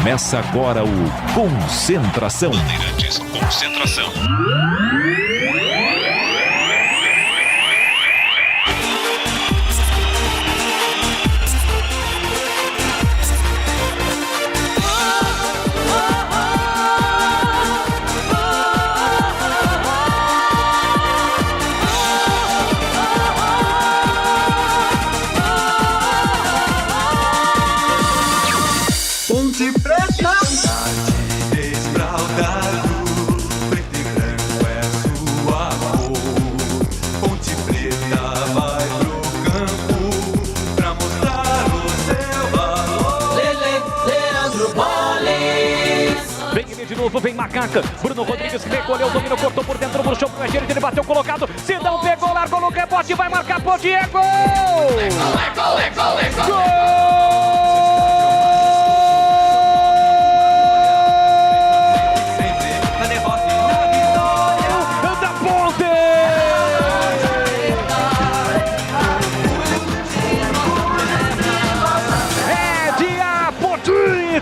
Começa agora o Concentração. Bandeirantes, Concentração. Ponte Preta, desbravado, preto e branco é sua cor. Ponte Preta vai pro campo pra mostrar o seu valor. Leandro Boles. Vem ele de novo, vem Macaca. Bruno Rodrigues recolheu o domínio, cortou por dentro no chão pro direito, ele bateu colocado. Sidão pegou, largou no rebote, vai marcar Ponte, é gol! Gol!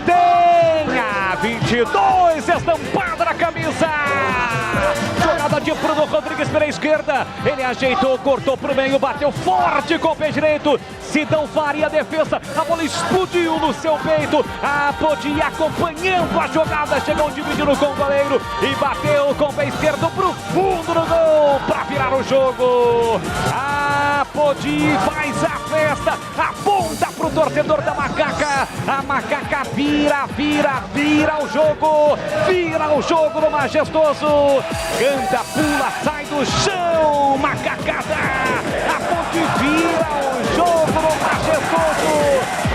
Tem a 22 estampada na camisa. Jogada de Bruno Rodrigues pela esquerda. Ele ajeitou, cortou pro meio, bateu forte com o pé direito. Sidão faria a defesa. A bola explodiu no seu peito. A Podi acompanhando a jogada. Chegou dividindo com o goleiro e bateu com o pé esquerdo pro fundo do gol para virar o jogo. A Podi faz a festa. Aponta pro torcedor da Macaca. A Macaca vira o jogo. Vira o jogo no Majestoso. Canta, pula, sai do chão. Macacada. A Podi vira o jogo no Majestoso.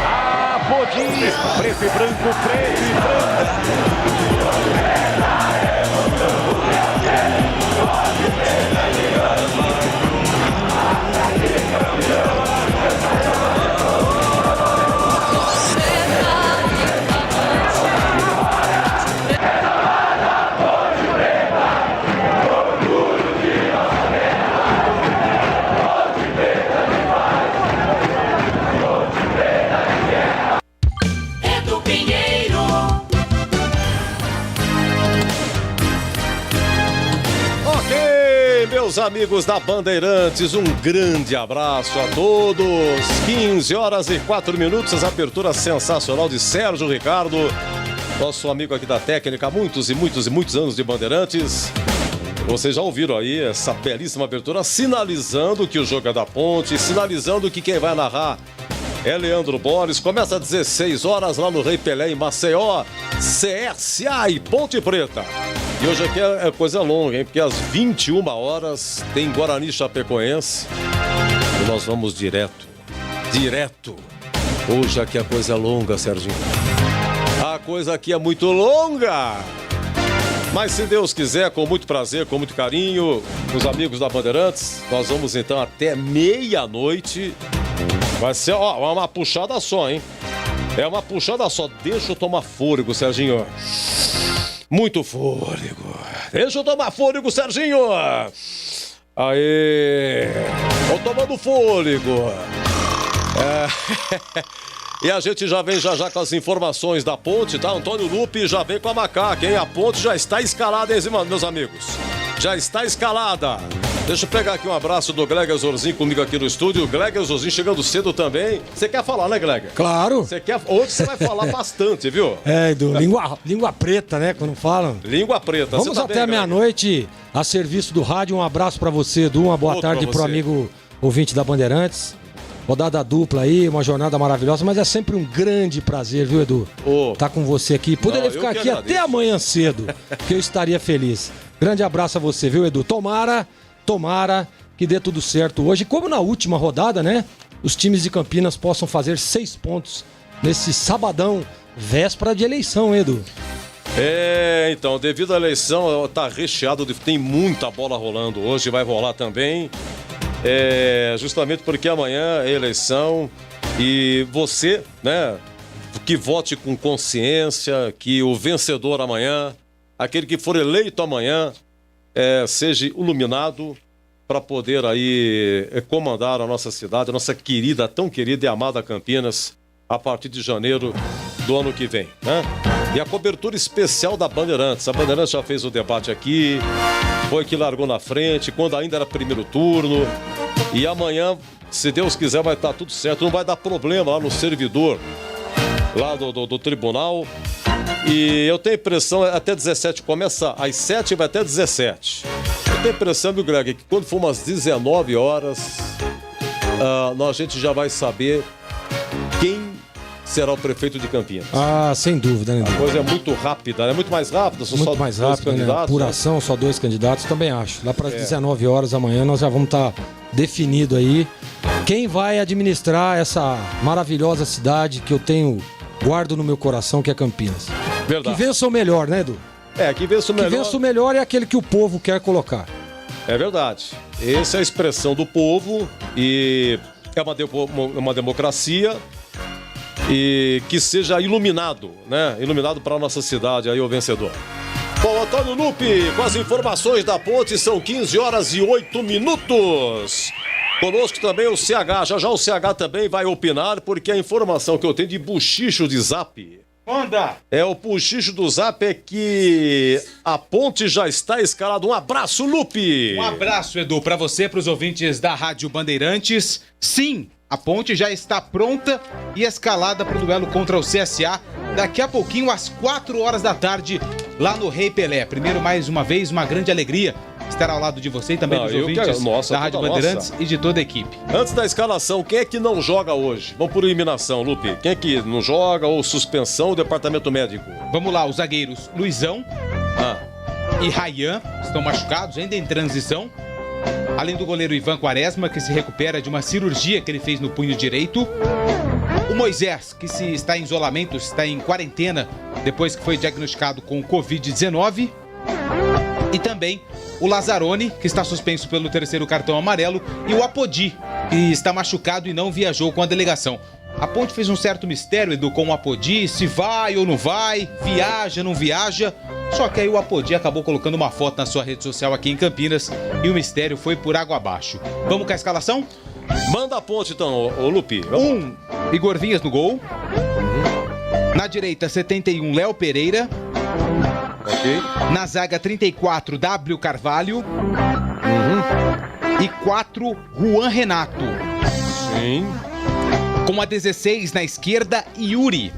A Podi, preto e branco, preto e branco. Meus amigos da Bandeirantes, um grande abraço a todos. 15 horas e 4 minutos, essa abertura sensacional de Sérgio Ricardo, nosso amigo aqui da técnica, muitos anos de Bandeirantes. Vocês já ouviram aí essa belíssima abertura, sinalizando que o jogo é da Ponte, sinalizando que quem vai narrar é Leandro Boles. Começa às 16 horas lá no Rei Pelé em Maceió, CSA e Ponte Preta. E hoje aqui é coisa longa, hein? Porque às 21 horas tem Guarani Chapecoense. E nós vamos direto. Hoje aqui a coisa é longa, Serginho. A coisa aqui é muito longa. Mas se Deus quiser, com muito prazer, com muito carinho, os amigos da Bandeirantes, nós vamos então até meia-noite. Vai ser, ó, uma puxada só, hein? É uma puxada só. Deixa eu tomar fôlego, Serginho. Muito fôlego. Deixa eu tomar fôlego, Serginho. Aê. Tô tomando fôlego. E a gente já vem já com as informações da Ponte, tá? Antônio Lupe já vem com a Macaca, hein? A Ponte já está escalada, hein, meus amigos? Já está escalada. Deixa eu pegar aqui um abraço do Gleger Zorzinho comigo aqui no estúdio. Gleger Zorzinho chegando cedo também. Você quer falar, né, Gleger? Claro. Hoje você vai falar bastante, viu? Edu, língua preta, né, quando falam. Língua preta. Vamos tá até meia-noite, a serviço do rádio. Um abraço pra você, Edu. Uma boa tarde pro amigo ouvinte da Bandeirantes. Rodada dupla aí, uma jornada maravilhosa, mas é sempre um grande prazer, viu, Edu? Tá com você aqui. Poderia ficar aqui até amanhã cedo, que eu estaria feliz. Grande abraço a você, viu, Edu? Tomara que dê tudo certo hoje. Como na última rodada, né? Os times de Campinas possam fazer 6 pontos nesse sabadão, véspera de eleição, Edu. Então, devido à eleição, tá recheado, tem muita bola rolando hoje, vai rolar também. Justamente porque amanhã é eleição e você, né, que vote com consciência, que o vencedor amanhã, aquele que for eleito amanhã, seja iluminado para poder aí comandar a nossa cidade, a nossa querida, tão querida e amada Campinas, a partir de janeiro do ano que vem, né? E a cobertura especial da Bandeirantes. A Bandeirantes já fez o debate aqui, foi que largou na frente, quando ainda era primeiro turno. E amanhã, se Deus quiser, vai estar tudo certo. Não vai dar problema lá no servidor, lá do tribunal. E eu tenho a impressão, até 17, começa às 7 e vai até 17. Eu tenho a impressão, viu, Greg, que quando for umas 19 horas, a gente já vai saber quem será o prefeito de Campinas. Ah, sem dúvida, né? A coisa é muito rápida, é muito mais rápida, são muito só mais dois rápido, né? candidatos. Apuração, né? Só 2 candidatos, também acho. Lá para as 19 horas amanhã nós já vamos estar definido aí quem vai administrar essa maravilhosa cidade que eu guardo no meu coração, que é Campinas. Verdade. Que vença o melhor, né, Edu? Que vença o melhor. Que vença o melhor é aquele que o povo quer colocar. É verdade. Essa é a expressão do povo e é uma democracia e que seja iluminado, né? Iluminado para a nossa cidade aí o vencedor. Bom, Antônio Lupe, com as informações da Ponte, são 15 horas e 8 minutos. Conosco também o CH, já o CH também vai opinar, porque a informação que eu tenho de buchicho de Zap... Manda! O buchicho do Zap é que a Ponte já está escalada. Um abraço, Lupe! Um abraço, Edu, para você, para os ouvintes da Rádio Bandeirantes. Sim, a Ponte já está pronta e escalada para o duelo contra o CSA daqui a pouquinho, às 4 horas da tarde, lá no Rei Pelé. Primeiro, mais uma vez, uma grande alegria estar ao lado de você e também dos ouvintes da Rádio Bandeirantes e de toda a equipe. Antes da escalação, quem é que não joga hoje? Vamos por eliminação, Lupe. Quem é que não joga ou suspensão, o departamento médico? Vamos lá, os zagueiros Luizão e Rayan estão machucados, ainda em transição. Além do goleiro Ivan Quaresma, que se recupera de uma cirurgia que ele fez no punho direito. O Moisés, que está em isolamento, está em quarentena, depois que foi diagnosticado com Covid-19. E também o Lazzaroni, que está suspenso pelo 3º cartão amarelo, e o Apodi, que está machucado e não viajou com a delegação. A Ponte fez um certo mistério, Edu, com o Apodi, se vai ou não vai, viaja, não viaja. Só que aí o Apodi acabou colocando uma foto na sua rede social aqui em Campinas e o mistério foi por água abaixo. Vamos com a escalação? Manda a Ponte então, ô Lupe. Igor Vinhas no gol. Na direita, 71, Léo Pereira. Ok. Na zaga, 34, W Carvalho. E 4, Juan Renato. Sim. Com a 16 na esquerda, Yuri.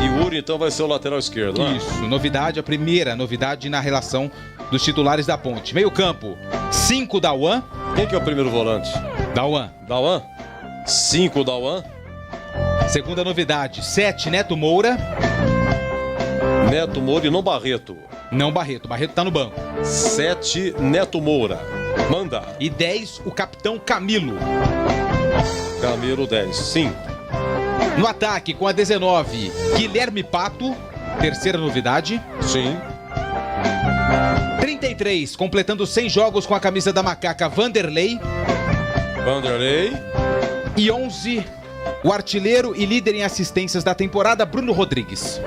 Yuri, então, vai ser o lateral esquerdo, né? Isso, novidade, a primeira novidade na relação dos titulares da Ponte. Meio campo, 5, Dauan. Quem que é o primeiro volante? Dauan. 5, Dauan. Segunda novidade, 7, Neto Moura. Neto Moura e não Barreto. Não Barreto tá no banco. 7, Neto Moura. Manda. E 10, o capitão Camilo. Camilo 10, sim. No ataque, com a 19, Guilherme Pato. Terceira novidade. Sim. 33, completando 100 jogos com a camisa da Macaca, Vanderlei. E 11, o artilheiro e líder em assistências da temporada, Bruno Rodrigues.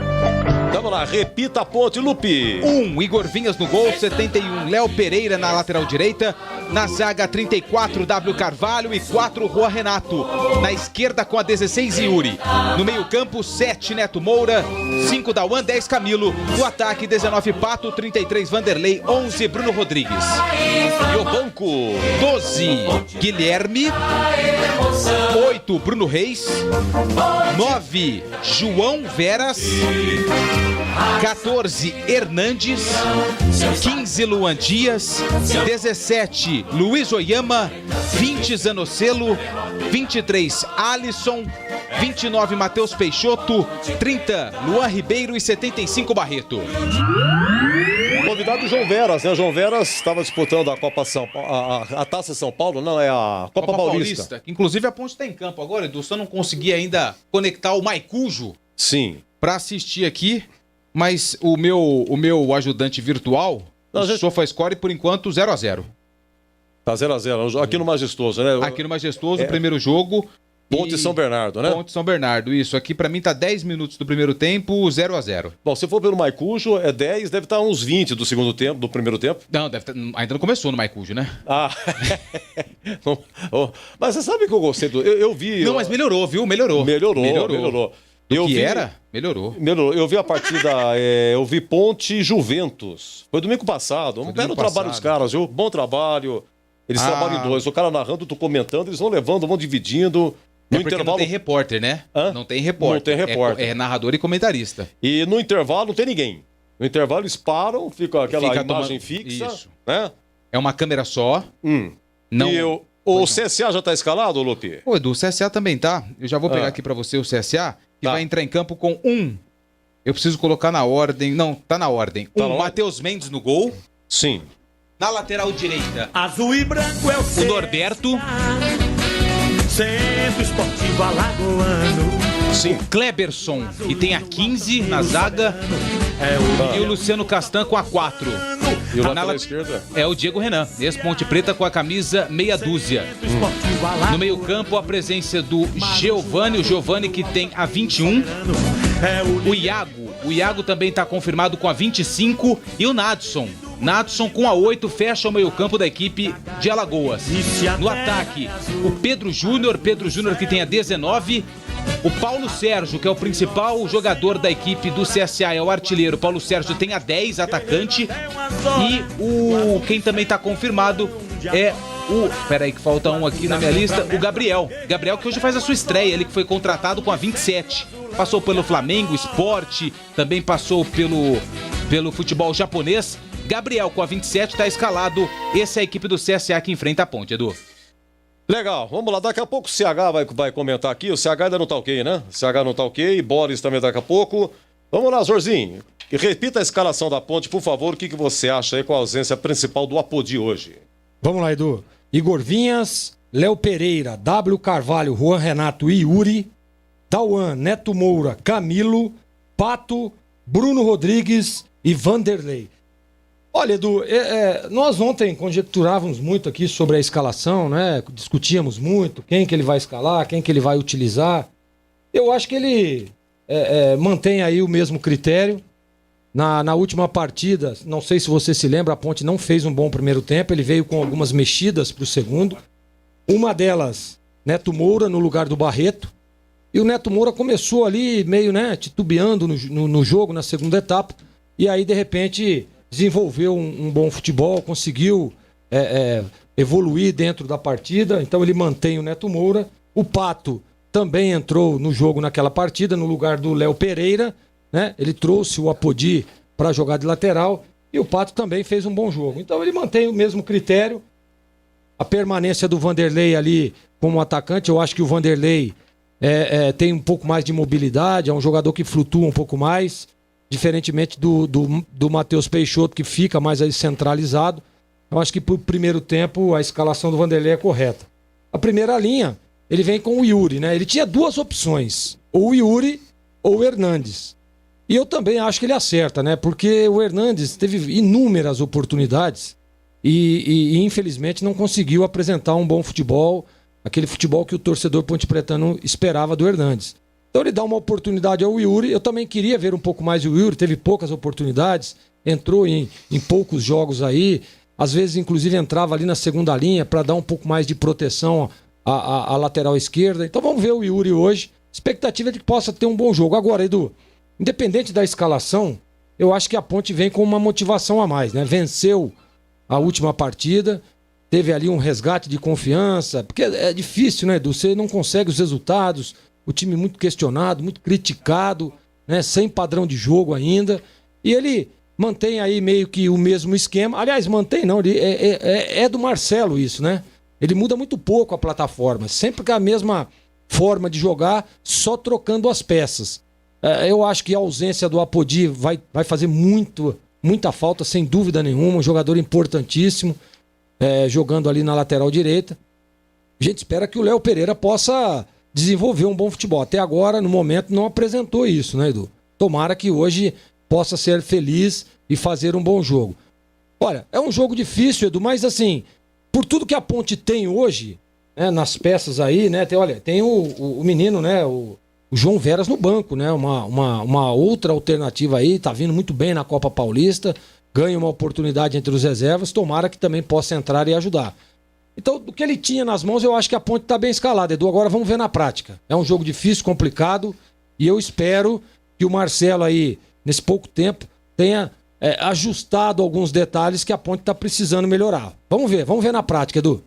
Vamos lá, repita a Ponte, Lupe. 1, Igor Vinhas no gol, 71, Léo Pereira na lateral direita. Na zaga, 34, W Carvalho e 4, Juan Renato. Na esquerda, com a 16, Yuri. No meio campo, 7, Neto Moura. 5, Dauan, 10, Camilo. No ataque, 19, Pato, 33, Vanderlei, 11, Bruno Rodrigues. E o banco? 12, Guilherme. 8, Bruno Reis. 9, João Veras. 14, Hernandes. 15, Luan Dias. 17, Luiz Oyama. 20, Zanocelo. 23, Alisson. 29, Matheus Peixoto. 30, Luan Ribeiro e 75, Barreto. Convidado João Veras, né? João Veras estava disputando a Copa São Paulo, a Taça São Paulo, não, é a Copa Paulista. Inclusive a Ponte está em campo agora, Edu, só não consegui ainda conectar o Maicujo. Sim. Para assistir aqui, mas o meu ajudante virtual, o SofaScore, por enquanto, 0-0. Tá 0-0, aqui no Majestoso, né? Aqui no Majestoso, o primeiro jogo. Ponte São Bernardo, né? Ponte São Bernardo, isso. Aqui pra mim tá 10 minutos do primeiro tempo, 0-0. Bom, se for pelo Maicujo, é 10, deve estar uns 20 do segundo tempo, do primeiro tempo. Não, ainda não começou no Maicujo, né? Ah, mas você sabe que eu gostei do... Eu vi... Não, mas melhorou, viu? Melhorou. Melhorou. Eu vi a partida, eu vi Ponte e Juventus. Foi domingo passado. Um belo trabalho dos caras, viu? Bom trabalho. Eles trabalham em dois. O cara narrando, tu comentando, eles vão levando, vão dividindo. No intervalo... não tem repórter, né? Não tem repórter. Não tem repórter. É narrador e comentarista. E no intervalo não tem ninguém. No intervalo eles param, fica aquela imagem fixa. Isso. Né? É uma câmera só. Não... O CSA já tá escalado, Lupe? Ô, Edu, o CSA também tá. Eu já vou pegar aqui pra você o CSA, que vai entrar em campo com eu preciso colocar na ordem. Não, tá na ordem. Matheus Mendes no gol. Sim. Na lateral direita, azul e branco é o Norberto. Sempre esportivo alagoano. Sim. O Kleberson, que tem a 15 na zaga. E o Luciano Castan com a 4. E o lateral esquerda? É o Diego Renan, ex-Ponte Preta com a camisa meia dúzia. No meio campo, a presença do Giovani, o Giovani que tem a 21. O Iago também está confirmado com a 25. E o Nadson com a 8 fecha o meio campo da equipe de Alagoas. No ataque, o Pedro Júnior que tem a 19. O Paulo Sérgio, que é o principal jogador da equipe do CSA, é o artilheiro. Paulo Sérgio tem a 10, atacante. E quem também está confirmado é peraí que falta um aqui na minha lista, o Gabriel. Gabriel que hoje faz a sua estreia, ele que foi contratado com a 27. Passou pelo Flamengo, Sport, também passou pelo futebol japonês. Gabriel com a 27 está escalado. Essa é a equipe do CSA que enfrenta a Ponte, Edu. Legal, vamos lá, daqui a pouco o CH vai comentar aqui, o CH ainda não tá ok, né? O CH não tá ok, Boris também daqui a pouco. Vamos lá, Zorzinho, repita a escalação da Ponte, por favor, o que você acha aí com a ausência principal do Apodi hoje? Vamos lá, Edu. Igor Vinhas, Léo Pereira, W Carvalho, Juan Renato e Yuri, Tauan, Neto Moura, Camilo, Pato, Bruno Rodrigues e Vanderlei. Olha, Edu, nós ontem conjecturávamos muito aqui sobre a escalação, né? Discutíamos muito quem que ele vai escalar, quem que ele vai utilizar. Eu acho que ele mantém aí o mesmo critério. Na última partida, não sei se você se lembra, a Ponte não fez um bom primeiro tempo, ele veio com algumas mexidas para o segundo. Uma delas, Neto Moura no lugar do Barreto. E o Neto Moura começou ali meio, titubeando no jogo, na segunda etapa. E aí, de repente, desenvolveu um bom futebol, conseguiu evoluir dentro da partida. Então ele mantém o Neto Moura. O Pato também entrou no jogo naquela partida, no lugar do Léo Pereira. Né? Ele trouxe o Apodi para jogar de lateral. E o Pato também fez um bom jogo. Então ele mantém o mesmo critério. A permanência do Vanderlei ali como atacante, eu acho que o Vanderlei tem um pouco mais de mobilidade, é um jogador que flutua um pouco mais, diferentemente do Matheus Peixoto, que fica mais aí centralizado. Eu acho que pro primeiro tempo a escalação do Vanderlei é correta. A primeira linha, ele vem com o Yuri, né? Ele tinha duas opções, ou o Yuri ou o Hernandes. E eu também acho que ele acerta, né? Porque o Hernandes teve inúmeras oportunidades e infelizmente não conseguiu apresentar um bom futebol, aquele futebol que o torcedor pontepretano esperava do Hernandes. Então ele dá uma oportunidade ao Yuri. Eu também queria ver um pouco mais o Yuri, teve poucas oportunidades, entrou em poucos jogos aí, às vezes inclusive entrava ali na segunda linha para dar um pouco mais de proteção à lateral esquerda. Então vamos ver o Yuri hoje. Expectativa é de que possa ter um bom jogo. Agora, Edu, independente da escalação, eu acho que a Ponte vem com uma motivação a mais, né? Venceu a última partida, teve ali um resgate de confiança, porque é difícil, né, Edu? Você não consegue os resultados, o time muito questionado, muito criticado, né? Sem padrão de jogo ainda. E ele mantém aí meio que o mesmo esquema. Aliás, mantém não, ele é do Marcelo isso, né? Ele muda muito pouco a plataforma, sempre com a mesma forma de jogar, só trocando as peças. Eu acho que a ausência do Apodi vai fazer muita falta, sem dúvida nenhuma. Um jogador importantíssimo, jogando ali na lateral direita. A gente espera que o Léo Pereira possa desenvolver um bom futebol. Até agora, no momento, não apresentou isso, né, Edu? Tomara que hoje possa ser feliz e fazer um bom jogo. Olha, é um jogo difícil, Edu, mas assim, por tudo que a Ponte tem hoje, né, nas peças aí, né, tem o menino, né, o João Veras no banco, né? Uma outra alternativa aí, tá vindo muito bem na Copa Paulista, ganha uma oportunidade entre os reservas, tomara que também possa entrar e ajudar. Então, do que ele tinha nas mãos, eu acho que a Ponte tá bem escalada, Edu. Agora vamos ver na prática. É um jogo difícil, complicado, E eu espero que o Marcelo aí, nesse pouco tempo, tenha ajustado alguns detalhes que a Ponte está precisando melhorar. Vamos ver na prática, Edu.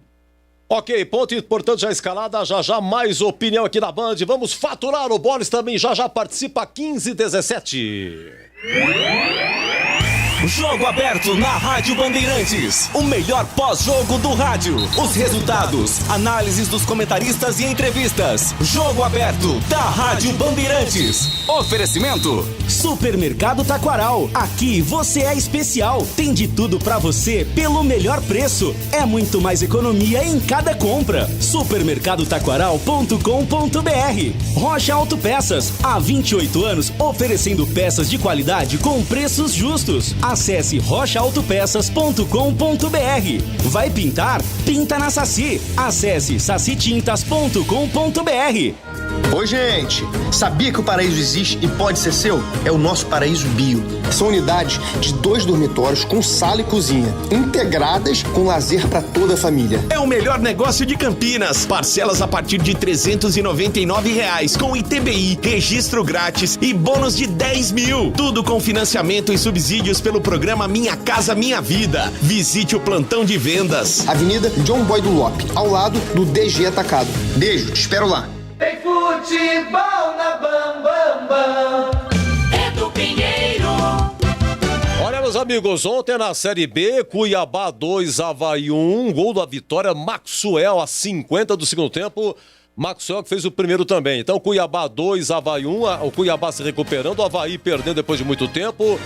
Ok, ponto importante já escalada, já mais opinião aqui na Band. Vamos faturar, o Boris também já participa, 15-17. Jogo aberto na Rádio Bandeirantes. O melhor pós-jogo do rádio. Os resultados, análises dos comentaristas e entrevistas. Jogo aberto da Rádio Bandeirantes. Oferecimento: Supermercado Taquaral. Aqui você é especial. Tem de tudo pra você pelo melhor preço. É muito mais economia em cada compra. Supermercadotaquaral.com.br. Rocha Autopeças. Há 28 anos oferecendo peças de qualidade com preços justos. Acesse rochaautopeças.com.br. Vai pintar? Pinta na Saci. Acesse sacitintas.com.br. Oi, gente! Sabia que o Paraíso existe e pode ser seu? É o nosso Paraíso Bio. São unidades de 2 dormitórios com sala e cozinha, integradas com lazer para toda a família. É o melhor negócio de Campinas. Parcelas a partir de R$ 399 com ITBI, registro grátis e bônus de 10 mil. Tudo com financiamento e subsídios pelo programa Minha Casa Minha Vida. Visite o plantão de vendas. Avenida John Boy do Lope, ao lado do DG Atacado. Beijo, te espero lá. Tem futebol na Bambambam. É do Pinheiro. Olha, meus amigos, ontem na Série B, Cuiabá 2, Avaí 1, gol da vitória, Maxwell a 50 do segundo tempo. Maxwell que fez o primeiro também. Então, Cuiabá 2, Avaí 1, o Cuiabá se recuperando, o Avaí perdendo depois de muito tempo.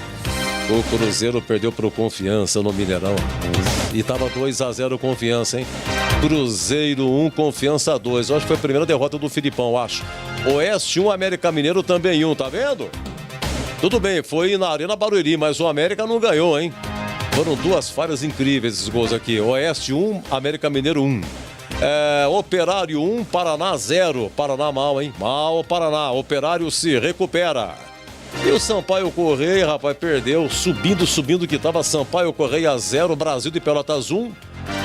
O Cruzeiro perdeu pro Confiança no Mineirão. E tava 2-0 Confiança, hein? Cruzeiro 1, Confiança 2. Eu acho que foi a primeira derrota do Filipão, acho. Oeste 1, América Mineiro também 1, tá vendo? Tudo bem, foi na Arena Barueri, mas o América não ganhou, hein? Foram 2 falhas incríveis esses gols aqui. Oeste 1, América Mineiro 1. Operário 1, Paraná 0. Paraná mal, hein? Mal Paraná. Operário se recupera. E o Sampaio Correia, rapaz, perdeu, subindo que tava. Sampaio Correia 0, Brasil de Pelotas 1.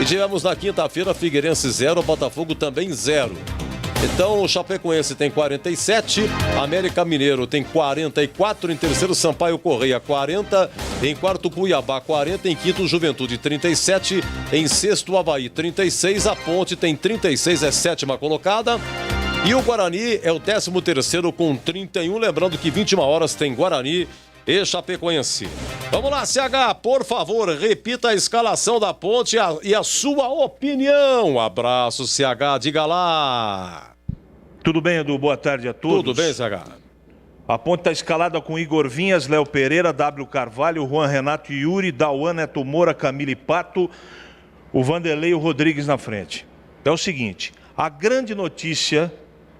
E tivemos na quinta-feira Figueirense 0, Botafogo também 0. Então o Chapecoense tem 47, América Mineiro tem 44, em terceiro Sampaio Correia 40, em quarto Cuiabá 40, em quinto Juventude 37, em sexto Avaí 36, a Ponte tem 36, é sétima colocada. E o Guarani é o 13º com 31, lembrando que 21 horas tem Guarani e Chapecoense. Vamos lá, CH, por favor, repita a escalação da Ponte e a sua opinião. Abraço, CH, diga lá. Tudo bem, Edu? Boa tarde a todos. Tudo bem, CH. A Ponte está escalada com Igor Vinhas, Léo Pereira, W. Carvalho, Juan Renato Yuri, Dauan, Neto Moura, Camille Pato, o Vanderlei e o Rodrigues na frente. É o seguinte, a grande notícia,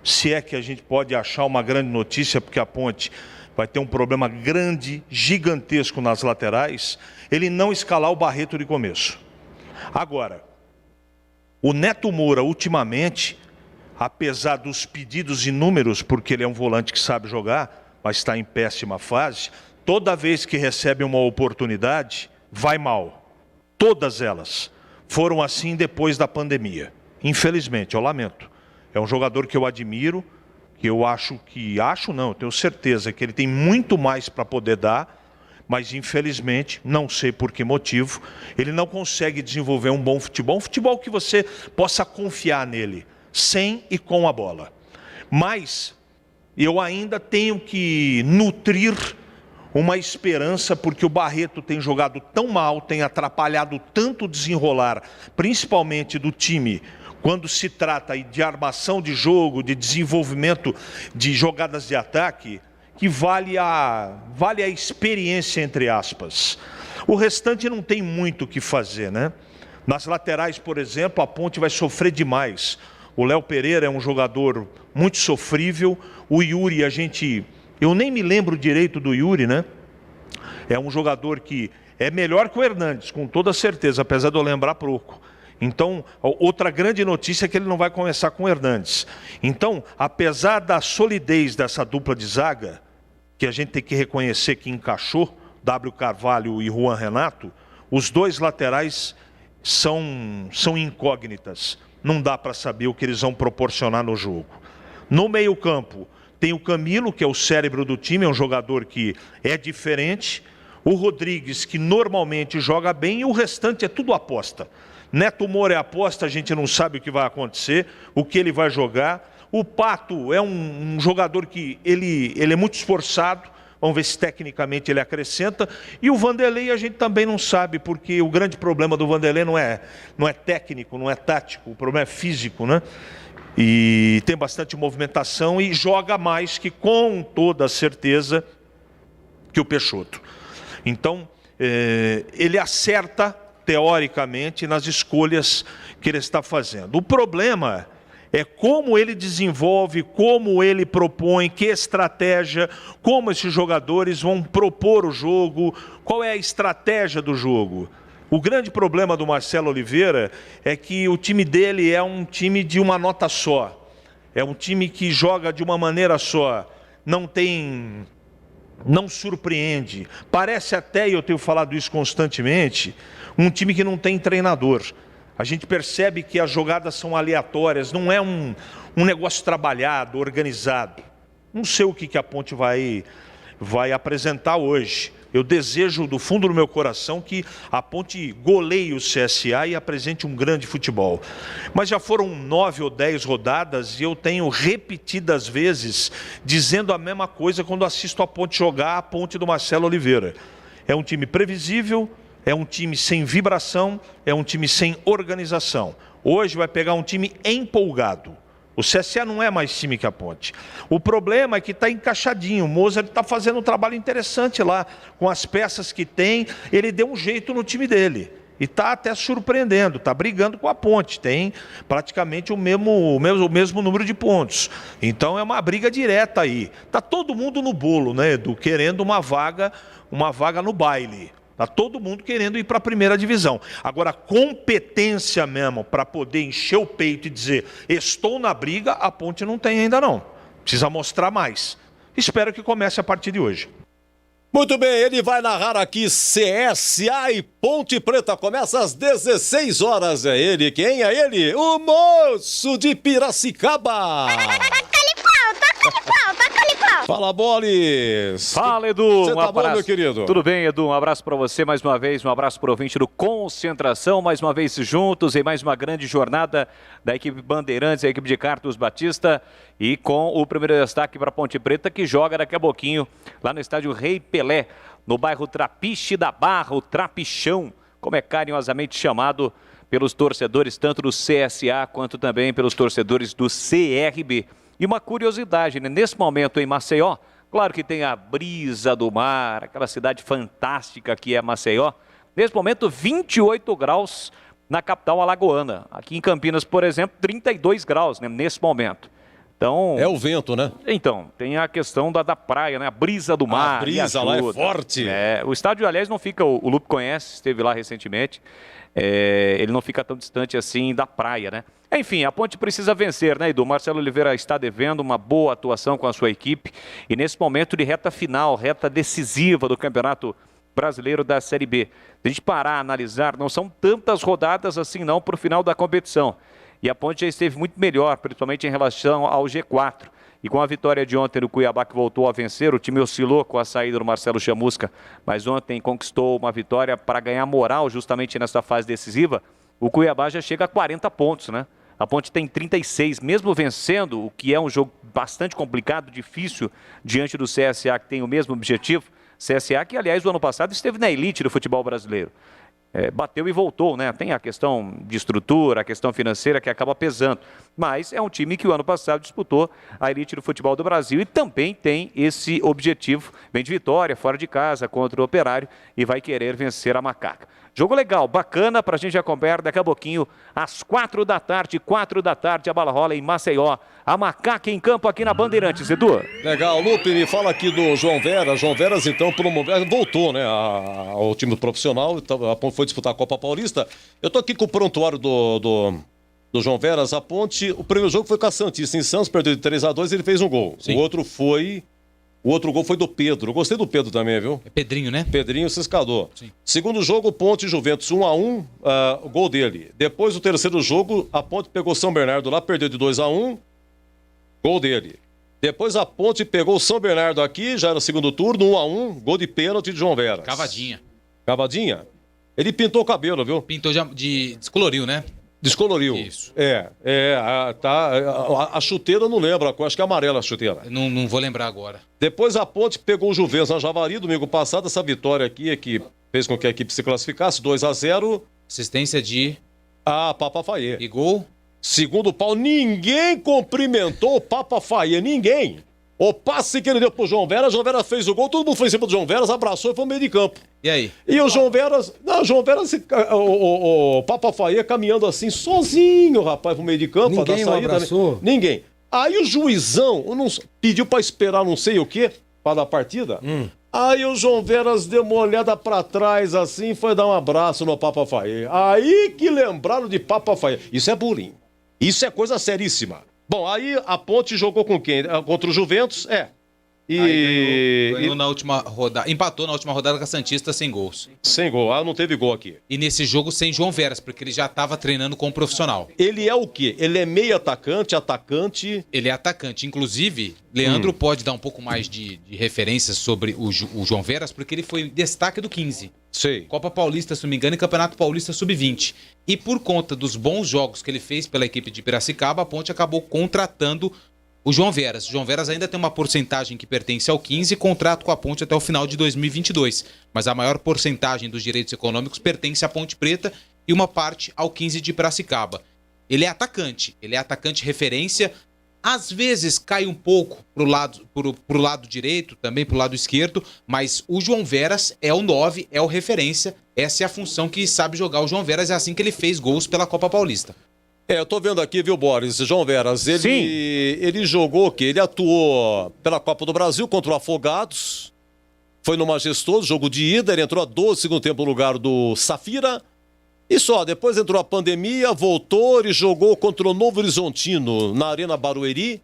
se é que a gente pode achar uma grande notícia, porque a Ponte vai ter um problema grande, gigantesco nas laterais, ele não escalar o Barreto de começo. Agora, o Neto Moura, ultimamente, apesar dos pedidos inúmeros, porque ele é um volante que sabe jogar, mas está em péssima fase, toda vez que recebe uma oportunidade, vai mal. Todas elas foram assim depois da pandemia. Infelizmente, eu lamento. É um jogador que eu admiro, que eu eu tenho certeza que ele tem muito mais para poder dar, mas infelizmente, não sei por que motivo, ele não consegue desenvolver um bom futebol que você possa confiar nele, sem e com a bola. Mas eu ainda tenho que nutrir uma esperança, porque o Barreto tem jogado tão mal, tem atrapalhado tanto o desenrolar, principalmente do time, quando se trata de armação de jogo, de desenvolvimento de jogadas de ataque, que vale a experiência, entre aspas. O restante não tem muito o que fazer, né? Nas laterais, por exemplo, a Ponte vai sofrer demais. O Léo Pereira é um jogador muito sofrível. O Yuri, eu nem me lembro direito do Yuri, né? É um jogador que é melhor que o Hernandes, com toda certeza, apesar de eu lembrar pouco. Então, outra grande notícia é que ele não vai começar com o Hernandes. Então, apesar da solidez dessa dupla de zaga, que a gente tem que reconhecer que encaixou, W. Carvalho e Juan Renato, os dois laterais são incógnitas. Não dá para saber o que eles vão proporcionar no jogo. No meio-campo, Tem o Camilo, que é o cérebro do time, é um jogador que é diferente. O Rodrigues, que normalmente joga bem, e o restante é tudo aposta. Neto Moura é aposta, a gente não sabe o que vai acontecer, o que ele vai jogar. O Pato é um jogador que ele é muito esforçado, vamos ver se tecnicamente ele acrescenta. E o Vanderlei a gente também não sabe, porque o grande problema do Vanderlei não é técnico, não é tático, o problema é físico, né? E tem bastante movimentação e joga mais que, com toda certeza, que o Peixoto. Então, ele acerta, teoricamente, nas escolhas que ele está fazendo. O problema é como ele desenvolve, como ele propõe, que estratégia, como esses jogadores vão propor o jogo, qual é a estratégia do jogo. O grande problema do Marcelo Oliveira é que o time dele é um time de uma nota só. É um time que joga de uma maneira só. Não surpreende. Parece até, e eu tenho falado isso constantemente, um time que não tem treinador. A gente percebe que as jogadas são aleatórias, não é um negócio trabalhado, organizado. Não sei o que a Ponte vai apresentar hoje. Eu desejo do fundo do meu coração que a Ponte goleie o CSA e apresente um grande futebol. Mas já foram 9 ou 10 rodadas e eu tenho repetidas vezes dizendo a mesma coisa quando assisto a Ponte jogar, a Ponte do Marcelo Oliveira. É um time previsível, é um time sem vibração, é um time sem organização. Hoje vai pegar um time empolgado. O CSA não é mais time que a Ponte. O problema é que está encaixadinho. O Mozart está fazendo um trabalho interessante lá. Com as peças que tem, ele deu um jeito no time dele. E está até surpreendendo, está brigando com a Ponte. Tem praticamente o mesmo número de pontos. Então é uma briga direta aí. Está todo mundo no bolo, né, Edu? Querendo uma vaga no baile. Está todo mundo querendo ir para a primeira divisão. Agora, competência mesmo para poder encher o peito e dizer estou na briga, a Ponte não tem ainda não. Precisa mostrar mais. Espero que comece a partir de hoje. Muito bem, ele vai narrar aqui CSA e Ponte Preta. Começa às 16 horas. É ele, quem é ele? O moço de Piracicaba. Fala, Bolis! Fala, Edu! Você tá bom, meu querido? Tudo bem, Edu? Um abraço para você mais uma vez, um abraço para o ouvinte do Concentração, mais uma vez juntos em mais uma grande jornada da equipe Bandeirantes, a equipe de Carlos Batista, e com o primeiro destaque para Ponte Preta, que joga daqui a pouquinho lá no estádio Rei Pelé, no bairro Trapiche da Barra, o Trapichão, como é carinhosamente chamado pelos torcedores, tanto do CSA quanto também pelos torcedores do CRB. E uma curiosidade, né? Nesse momento em Maceió, claro que tem a brisa do mar, aquela cidade fantástica que é Maceió. Nesse momento, 28 graus na capital alagoana. Aqui em Campinas, por exemplo, 32 graus, né? Nesse momento. Então, é o vento, né? Então, tem a questão da praia, né? A brisa do mar. A brisa lá é forte. O estádio, aliás, não fica, o Lupe conhece, esteve lá recentemente. Ele não fica tão distante assim da praia, né? Enfim, a Ponte precisa vencer, né, Edu? Marcelo Oliveira está devendo uma boa atuação com a sua equipe e nesse momento de reta final, reta decisiva do Campeonato Brasileiro da Série B. Se a gente parar, analisar, não são tantas rodadas assim não para o final da competição. E a Ponte já esteve muito melhor, principalmente em relação ao G4. E com a vitória de ontem do Cuiabá, que voltou a vencer, o time oscilou com a saída do Marcelo Chamusca, mas ontem conquistou uma vitória para ganhar moral justamente nessa fase decisiva. O Cuiabá já chega a 40 pontos, né? A Ponte tem 36, mesmo vencendo, o que é um jogo bastante complicado, difícil, diante do CSA, que tem o mesmo objetivo. CSA que, aliás, o ano passado esteve na elite do futebol brasileiro. Bateu e voltou, né? Tem a questão de estrutura, a questão financeira que acaba pesando. Mas é um time que o ano passado disputou a elite do futebol do Brasil e também tem esse objetivo. Vem de vitória, fora de casa, contra o Operário e vai querer vencer a Macaca. Jogo legal, bacana, pra gente acompanhar daqui a pouquinho, às 4 da tarde, a bola rola em Maceió. A Macaca em campo aqui na Bandeirantes, Edu. Legal, Lupe, me fala aqui do João Veras. João Veras, então, voltou, né, ao time profissional, a Ponte foi disputar a Copa Paulista. Eu tô aqui com o prontuário do João Veras. A Ponte, o primeiro jogo foi com a Santista em Santos, perdeu de 3-2, ele fez um gol. Sim. O outro gol foi do Pedro. Eu gostei do Pedro também, viu? É Pedrinho, né? Pedrinho Ciscador. Sim. Segundo jogo, Ponte e Juventus 1-1, o gol dele. Depois do terceiro jogo, a Ponte pegou São Bernardo lá, perdeu de 2-1, gol dele. Depois a Ponte pegou o São Bernardo aqui, já era o segundo turno, 1-1, gol de pênalti de João Veras. Cavadinha? Ele pintou o cabelo, viu? Pintou descoloriu, né? Descoloriu. Isso. A chuteira eu não lembro, acho que é amarela a chuteira. Não vou lembrar agora. Depois a Ponte pegou o Juventus na Javari, domingo passado, essa vitória aqui é que fez com que a equipe se classificasse, 2-0. Assistência de... Papa Faye. E gol? Segundo o Paulo, ninguém cumprimentou o Papa Faye, ninguém. O passe que ele deu pro João Veras fez o gol, todo mundo foi em cima do João Veras, abraçou e foi no meio de campo. E aí? E o João Veras, o Papa Faye caminhando assim, sozinho, rapaz, pro meio de campo. Ninguém o abraçou? Né? Ninguém. Aí o juizão pediu pra esperar não sei o quê, para dar partida. Aí o João Veras deu uma olhada pra trás assim, foi dar um abraço no Papa Faye. Aí que lembraram de Papa Faye. Isso é bullying. Isso é coisa seríssima. Bom, aí a Ponte jogou com quem? Contra o Juventus, Ganhou na última rodada. Empatou na última rodada com a Santista sem gols. Sem gol, não teve gol aqui. E nesse jogo sem João Veras, porque ele já estava treinando com o profissional. Ele é o quê? Ele é meio atacante? Ele é atacante. Inclusive, Leandro pode dar um pouco mais de referências sobre o João Veras, porque ele foi destaque do 15. Sei. Copa Paulista, se não me engano, e Campeonato Paulista Sub-20. E por conta dos bons jogos que ele fez pela equipe de Piracicaba, a Ponte acabou contratando o João Veras. O João Veras ainda tem uma porcentagem que pertence ao 15 e contrato com a Ponte até o final de 2022. Mas a maior porcentagem dos direitos econômicos pertence à Ponte Preta e uma parte ao 15 de Piracicaba. Ele é atacante referência. Às vezes cai um pouco pro lado direito, também pro lado esquerdo, mas o João Veras é o 9, é o referência. Essa é a função que sabe jogar o João Veras, é assim que ele fez gols pela Copa Paulista. Eu tô vendo aqui, viu, Boris? João Veras, ele jogou o quê? Ele atuou pela Copa do Brasil contra o Afogados, foi no Majestoso, jogo de ida, ele entrou a 12 segundo tempo no lugar do Safira. E só, depois entrou a pandemia, voltou e jogou contra o Novo Horizontino na Arena Barueri.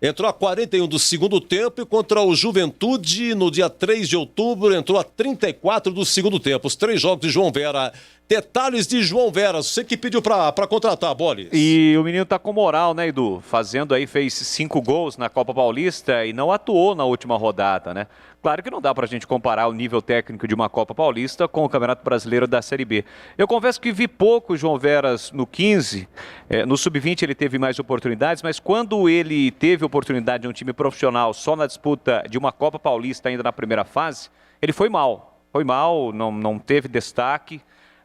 Entrou a 41 do segundo tempo e contra o Juventude no dia 3 de outubro entrou a 34 do segundo tempo. Os 3 jogos de João Veras. Detalhes de João Veras, você que pediu pra contratar, Bolis. E o menino tá com moral, né, Edu? Fez 5 gols na Copa Paulista e não atuou na última rodada, né? Claro que não dá pra gente comparar o nível técnico de uma Copa Paulista com o Campeonato Brasileiro da Série B. Eu confesso que vi pouco o João Veras no 15, no Sub-20 ele teve mais oportunidades, mas quando ele teve oportunidade de um time profissional só na disputa de uma Copa Paulista ainda na primeira fase, ele foi mal. Não teve destaque.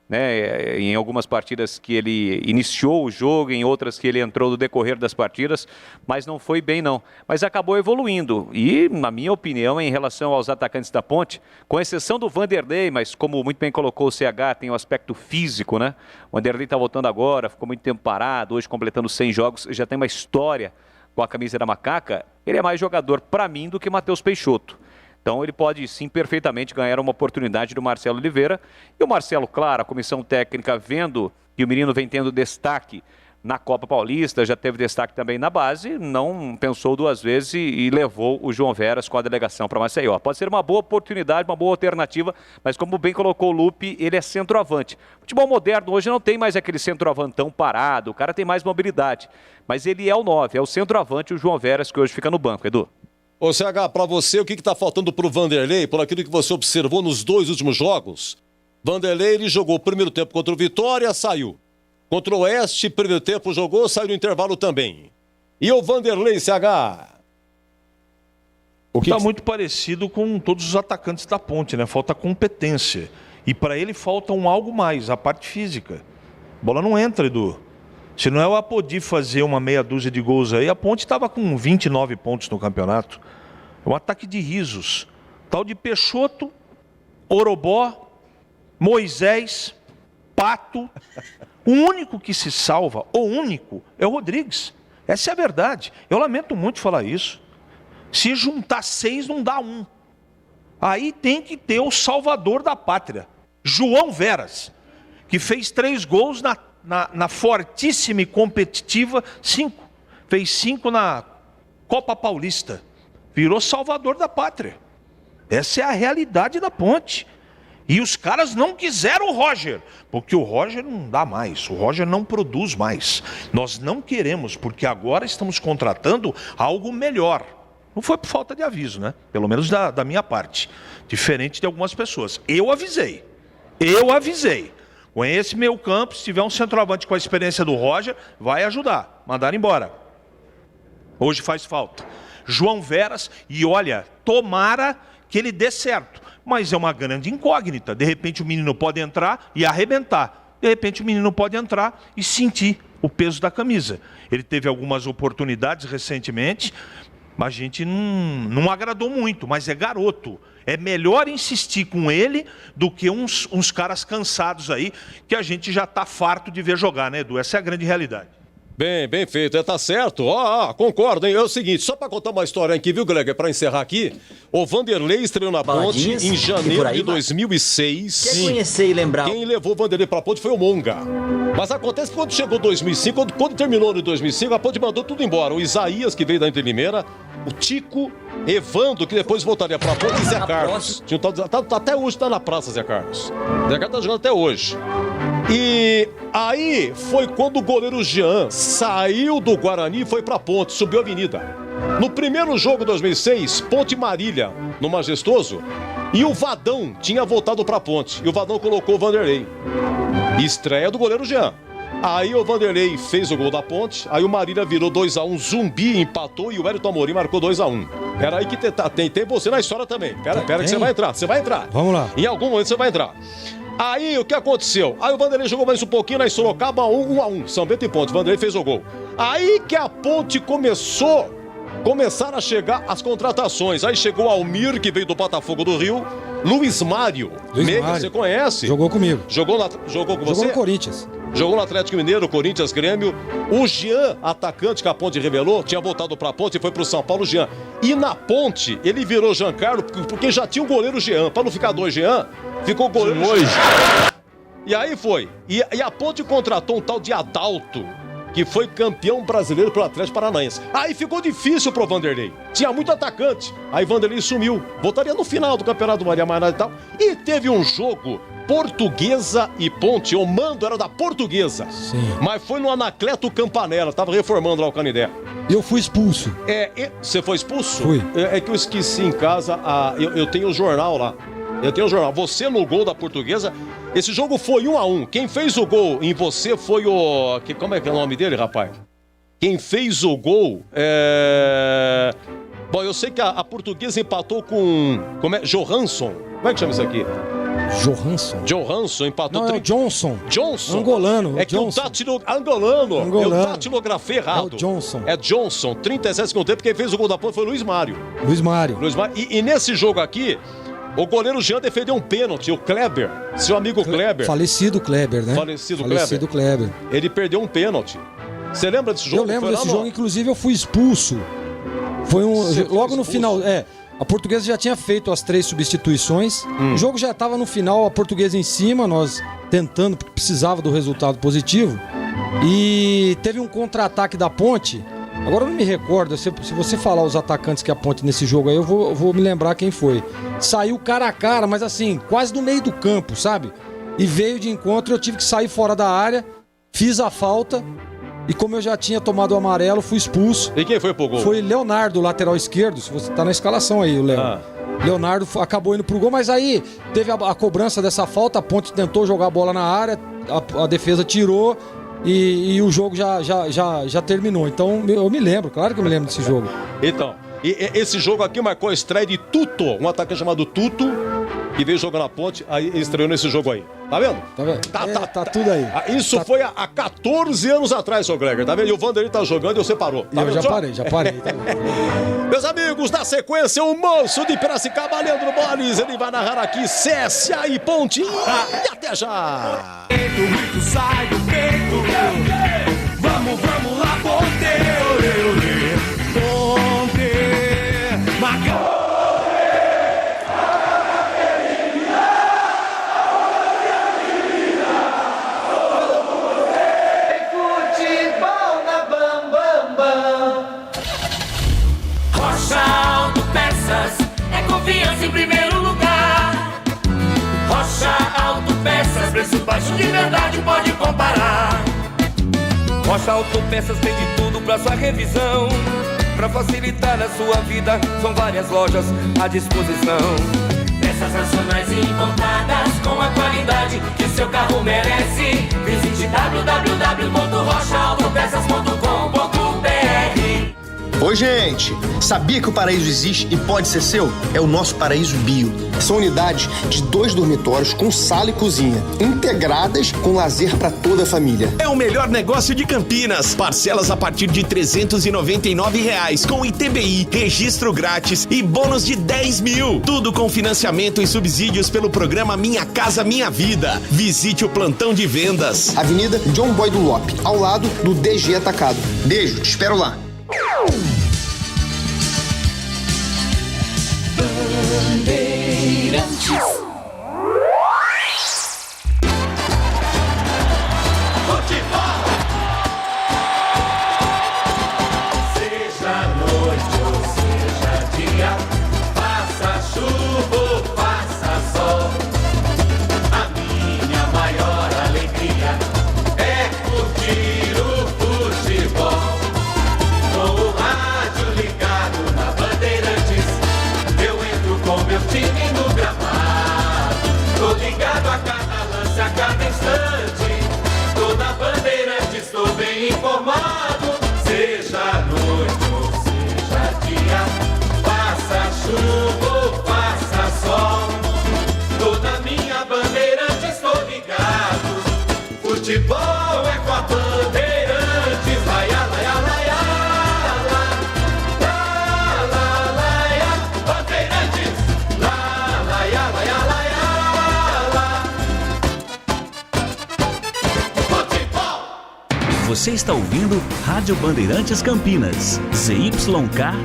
Né, em algumas partidas que ele iniciou o jogo, em outras que ele entrou no decorrer das partidas, mas não foi bem não. Mas acabou evoluindo e, na minha opinião, em relação aos atacantes da Ponte, com exceção do Vanderlei, mas como muito bem colocou o CH, tem o aspecto físico, né? O Vanderlei está voltando agora, ficou muito tempo parado, hoje completando 100 jogos, já tem uma história com a camisa da Macaca. Ele é mais jogador para mim do que Matheus Peixoto. Então ele pode sim perfeitamente ganhar uma oportunidade do Marcelo Oliveira. E o Marcelo, claro, a comissão técnica vendo que o menino vem tendo destaque na Copa Paulista, já teve destaque também na base, não pensou 2 vezes e levou o João Veras com a delegação para Maceió. Pode ser uma boa oportunidade, uma boa alternativa, mas como bem colocou o Lupe, ele é centroavante. O futebol moderno hoje não tem mais aquele centroavantão parado, o cara tem mais mobilidade. Mas ele é o 9, é o centroavante, o João Veras, que hoje fica no banco, Edu. Ô CH, pra você, o que tá faltando pro Vanderlei, por aquilo que você observou nos 2 últimos jogos? Vanderlei, ele jogou o primeiro tempo contra o Vitória, saiu. Contra o Oeste, primeiro tempo jogou, saiu no intervalo também. E o Vanderlei, CH? Tá muito parecido com todos os atacantes da Ponte, né? Falta competência. E para ele falta algo mais, a parte física. A bola não entra, Edu. Se não é o Apodi fazer uma meia dúzia de gols aí, a Ponte estava com 29 pontos no campeonato. É um ataque de risos. Tal de Peixoto, Orobó, Moisés, Pato. O único que se salva, é o Rodrigues. Essa é a verdade. Eu lamento muito falar isso. Se juntar 6, não dá 1. Aí tem que ter o salvador da pátria, João Veras, que fez 3 gols na fortíssima e competitiva 5. Fez 5 na Copa Paulista. Virou salvador da pátria. Essa é a realidade da Ponte. E os caras não quiseram o Roger, porque o Roger não dá mais, o Roger não produz mais. Nós não queremos, porque agora estamos contratando algo melhor. Não foi por falta de aviso, né? Pelo menos da minha parte. Diferente de algumas pessoas. Eu avisei. Com esse meio campo, se tiver um centroavante com a experiência do Roger, vai ajudar. Mandaram embora. Hoje faz falta. João Veras, e olha, tomara que ele dê certo. Mas é uma grande incógnita. De repente o menino pode entrar e arrebentar. De repente o menino pode entrar e sentir o peso da camisa. Ele teve algumas oportunidades recentemente, mas a gente não agradou muito, mas é garoto. É melhor insistir com ele do que uns caras cansados aí, que a gente já está farto de ver jogar, né, Edu? Essa é a grande realidade. Bem feito, tá certo. Concordo, hein? É o seguinte, só pra contar uma história aqui, viu, Greg? Pra encerrar aqui, o Vanderlei estreou na Ponte em janeiro de 2006. Quer conhecer e lembrar? Quem levou o Vanderlei pra Ponte foi o Monga. Mas acontece que quando chegou 2005, quando terminou em 2005, a Ponte mandou tudo embora. O Isaías, que veio da Inter Limeira, o Tico, Evandro, que depois voltaria pra Ponte, e Zé Carlos. Até hoje tá na praça, Zé Carlos. Zé Carlos tá jogando até hoje. E aí foi quando o goleiro Jean saiu do Guarani e foi pra Ponte, subiu a avenida. No primeiro jogo de 2006, Ponte Marília, no Majestoso, e o Vadão tinha voltado pra Ponte. E o Vadão colocou o Vanderlei. Estreia do goleiro Jean. Aí o Vanderlei fez o gol da Ponte, aí o Marília virou 2-1, Zumbi empatou e o Wellington Amorim marcou 2-1. Era aí que tem você na história também. Pera que você vai entrar. Vamos lá. Em algum momento você vai entrar. Aí o que aconteceu? Aí o Vanderlei jogou mais um pouquinho, na Sorocaba 1-1, São Bento e Ponte, o Vanderlei fez o gol. Aí que a Ponte começaram a chegar as contratações. Aí chegou o Almir, que veio do Botafogo do Rio, Luiz Mário, você conhece? Jogou comigo. Jogou com você? Jogou no Corinthians. Jogou no Atlético Mineiro, Corinthians, Grêmio. O Jean, atacante que a Ponte revelou, tinha voltado pra Ponte e foi pro São Paulo, Jean. E na Ponte, ele virou Giancarlo, porque já tinha o goleiro Jean. Pra não ficar dois Jean, ficou o goleiro hoje. E aí foi. E a Ponte contratou um tal de Adalto, que foi campeão brasileiro pelo Atlético Paranaense. Aí ficou difícil pro Vanderlei. Tinha muito atacante. Aí Vanderlei sumiu. Voltaria no final do Campeonato Maria Maranhão e tal. E teve um jogo Portuguesa e Ponte. O mando era da Portuguesa. Sim. Mas foi no Anacleto Campanella. Tava reformando lá o Canidé. Eu fui expulso. Você foi expulso? Fui. É que eu esqueci em casa. Eu tenho o jornal lá. Você no gol da Portuguesa. Esse jogo foi 1-1. Quem fez o gol em você foi o... Como é que é o nome dele, rapaz? Quem fez o gol Bom, eu sei que a Portuguesa empatou com... Johansson. Como é que chama isso aqui? Johansson empatou... Não, é o Johnson. Angolano. É que Johnson. Angolano. Eu datilografei errado. É o Johnson. É Johnson. 37 segundos tempo. Quem fez o gol da Ponte foi o Luiz Mário. E nesse jogo aqui... O goleiro Jean defendeu um pênalti, o Kleber, seu amigo Kleber. Falecido Kleber, né? Falecido Kleber. Ele perdeu um pênalti. Você lembra desse jogo? Eu lembro desse jogo, inclusive eu fui expulso. Foi logo no final. A Portuguesa já tinha feito as 3 substituições. O jogo já estava no final, a Portuguesa em cima, nós tentando, porque precisava do resultado positivo. E teve um contra-ataque da Ponte. Agora eu não me recordo, se você falar os atacantes que a Ponte nesse jogo aí, eu vou me lembrar quem foi. Saiu cara a cara, mas assim, quase no meio do campo, sabe? E veio de encontro, eu tive que sair fora da área, fiz a falta, e como eu já tinha tomado o amarelo, fui expulso. E quem foi pro gol? Foi Leonardo, lateral esquerdo, se você tá na escalação aí, o Léo. Leonardo acabou indo pro gol, mas aí teve a cobrança dessa falta, a Ponte tentou jogar a bola na área, a defesa tirou... E o jogo já terminou. Então eu me lembro, claro que eu me lembro desse jogo. Então, esse jogo aqui marcou a estreia de Tuto, um atacante chamado Tuto, que veio jogar na Ponte, aí ele estreou nesse jogo aí. Tá vendo? Tá vendo? Tá tudo aí. Isso foi há 14 anos atrás, seu Greger, tá vendo? E o Vanderlei tá jogando e você parou. Tá eu já parei. Tá Meus amigos, na sequência, o moço de Piracicaba, Leandro Bolis, ele vai narrar aqui CSA e Ponte. E até já! O grito sai do peito. Vamos lá, Ponte. Ponte. Marca. Confiança em primeiro lugar. Rocha Autopeças, preço baixo de verdade, pode comparar. Rocha Autopeças tem de tudo pra sua revisão. Pra facilitar a sua vida, são várias lojas à disposição. Peças nacionais e importadas com a qualidade que o seu carro merece. Visite www.rochaaltopeças.com.br. Oi, gente! Sabia que o paraíso existe e pode ser seu? É o nosso Paraíso Bio. São unidades de 2 dormitórios com sala e cozinha, integradas com lazer para toda a família. É o melhor negócio de Campinas. Parcelas a partir de R$ 399 com ITBI, registro grátis e bônus de 10 mil. Tudo com financiamento e subsídios pelo programa Minha Casa Minha Vida. Visite o plantão de vendas. Avenida John Boy do Lope, ao lado do DG Atacado. Beijo, te espero lá. Bandeirantes. Futebol. Seja noite ou seja dia, faça chuva ou faça sol, a minha maior alegria é curtir o futebol. Com o rádio ligado na Bandeirantes, eu entro com meu time no gramado. Tô ligado a cada lance, a cada instante. Tô na Bandeirantes, tô bem informado. Seja noite ou seja dia, faça chuva ou faça sol, tô na minha Bandeirantes, tô ligado. Futebol é com a Bandeirantes. Laia, laia, laia, la, la, la, laia, Bandeirantes. La, laia, laia, laia, la. Futebol. Você está ouvindo Rádio Bandeirantes Campinas, ZYK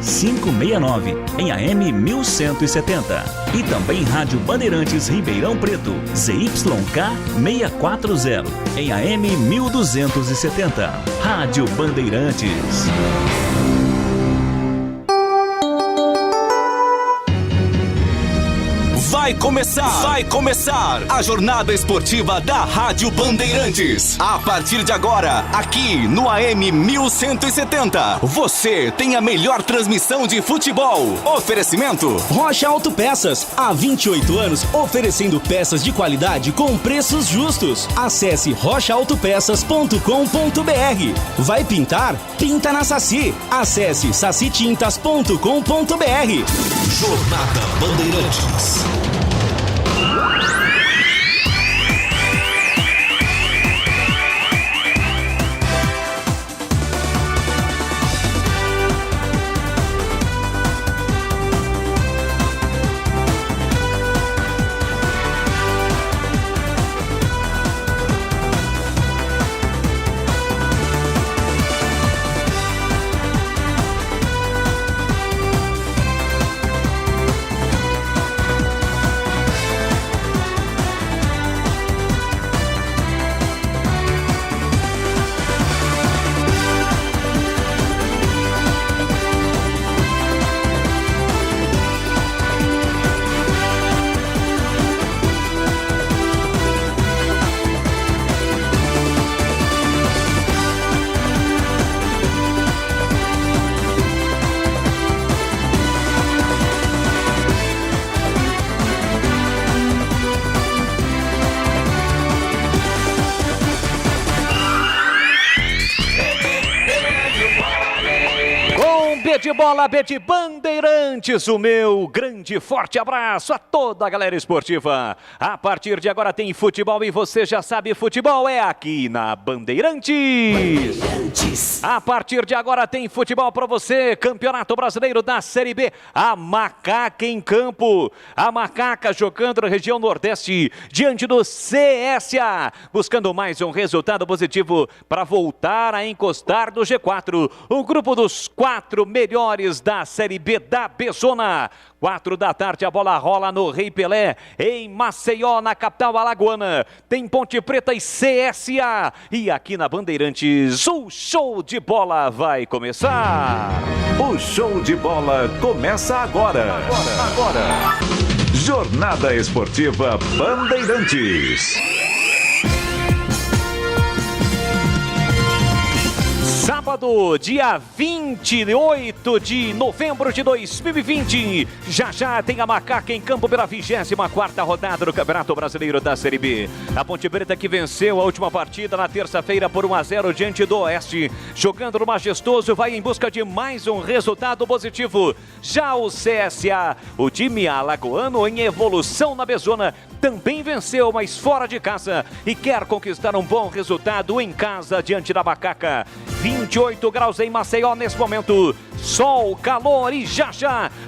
569, em AM 1170. E também Rádio Bandeirantes Ribeirão Preto, ZYK 640, em AM 1270. Rádio Bandeirantes. Vai começar a jornada esportiva da Rádio Bandeirantes. A partir de agora, aqui no AM 1170, você tem a melhor transmissão de futebol. Oferecimento Rocha Autopeças, há 28 anos oferecendo peças de qualidade com preços justos. Acesse rochaautopeças.com.br. Vai pintar? Pinta na Saci. Acesse sacitintas.com.br. Jornada Bandeirantes. De bola, Bet Bandeirantes, o meu grande forte abraço a toda a galera esportiva. A partir de agora tem futebol e você já sabe, futebol é aqui na Bandeirantes. A partir de agora tem futebol para você, Campeonato Brasileiro da Série B, a Macaca em campo. A Macaca jogando na região Nordeste diante do CSA, buscando mais um resultado positivo para voltar a encostar no G4. O grupo dos 4 melhores da Série B da Bezona. 4 da tarde, a bola rola no Rei Pelé, em Maceió, na capital alagoana. Tem Ponte Preta e CSA. E aqui na Bandeirantes, o show de bola vai começar. O show de bola começa agora. Jornada Esportiva Bandeirantes. Sábado, dia 28 de novembro de 2020. Já tem a Macaca em campo pela 24ª rodada do Campeonato Brasileiro da Série B. A Ponte Preta que venceu a última partida na terça-feira por 1-0 diante do Oeste. Jogando no Majestoso, vai em busca de mais um resultado positivo. Já o CSA, o time alagoano em evolução na Bezona, também venceu, mas fora de casa, e quer conquistar um bom resultado em casa diante da Macaca. 28 graus em Maceió nesse momento. Sol, calor e já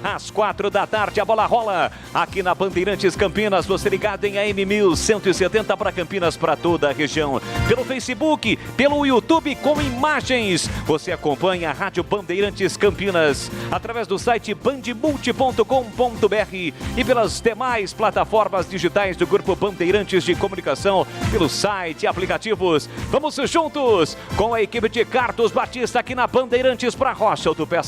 às 4 da tarde a bola rola aqui na Bandeirantes Campinas. Você ligado em AM 1170 para Campinas, para toda a região. Pelo Facebook, pelo YouTube com imagens. Você acompanha a Rádio Bandeirantes Campinas através do site bandmulti.com.br e pelas demais plataformas digitais do Grupo Bandeirantes de Comunicação, pelo site e aplicativos. Vamos juntos com a equipe de Carlos Batista aqui na Bandeirantes para Rocha Autopeças.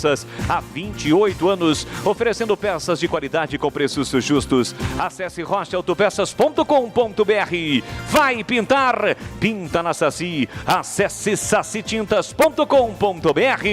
Há 28 anos, oferecendo peças de qualidade com preços justos. Acesse rochaautopeças.com.br. Vai pintar? Pinta na Saci. Acesse sacitintas.com.br.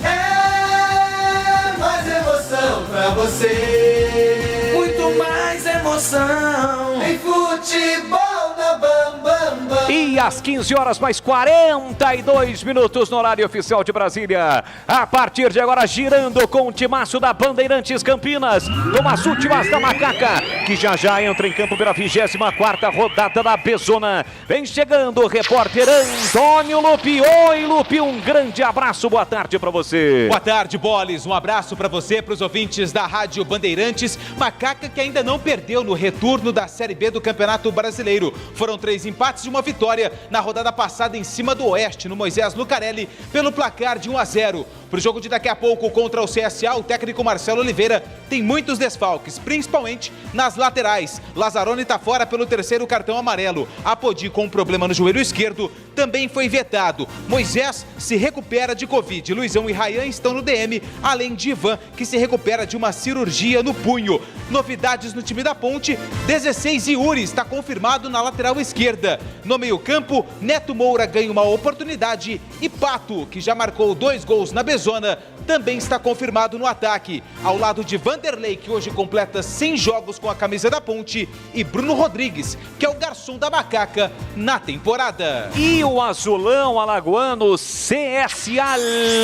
É mais emoção pra você. Muito mais emoção em futebol na Bam Bam Bam. E às 15 horas mais 42 minutos no horário oficial de Brasília. A partir de agora, girando com o timaço da Bandeirantes Campinas, com as últimas da Macaca, que já entra em campo pela 24ª rodada da Bezona. Vem chegando o repórter Antônio Lupi. Oi, Lupi, um grande abraço, boa tarde pra você. Boa tarde, Boles, um abraço pra você, pros ouvintes da Rádio Bandeirantes. Macaca que ainda não perdeu no retorno da Série B do Campeonato Brasileiro. Foram 3 empates e uma vitória na rodada passada em cima do Oeste, no Moisés Lucarelli, pelo placar de 1-0. Pro jogo de daqui a pouco contra o CSA, o técnico Marcelo Oliveira tem muitos desfalques, principalmente nas laterais. Lazzaroni tá fora pelo 3º cartão amarelo. Apodi, com um problema no joelho esquerdo, também foi vetado. Moisés se recupera de Covid. Luizão e Rayan estão no DM, além de Ivan, que se recupera de uma cirurgia no punho. Novidades no time da Ponte: 16 Yuri está confirmado na lateral esquerda. No meio-campo, Neto Moura ganha uma oportunidade e Pato, que já marcou 2 gols na Bezona, também está confirmado no ataque, ao lado de Vanderlei, que hoje completa 100 jogos com a camisa da Ponte, e Bruno Rodrigues, que é o garçom da Macaca na temporada. E o azulão alagoano CSA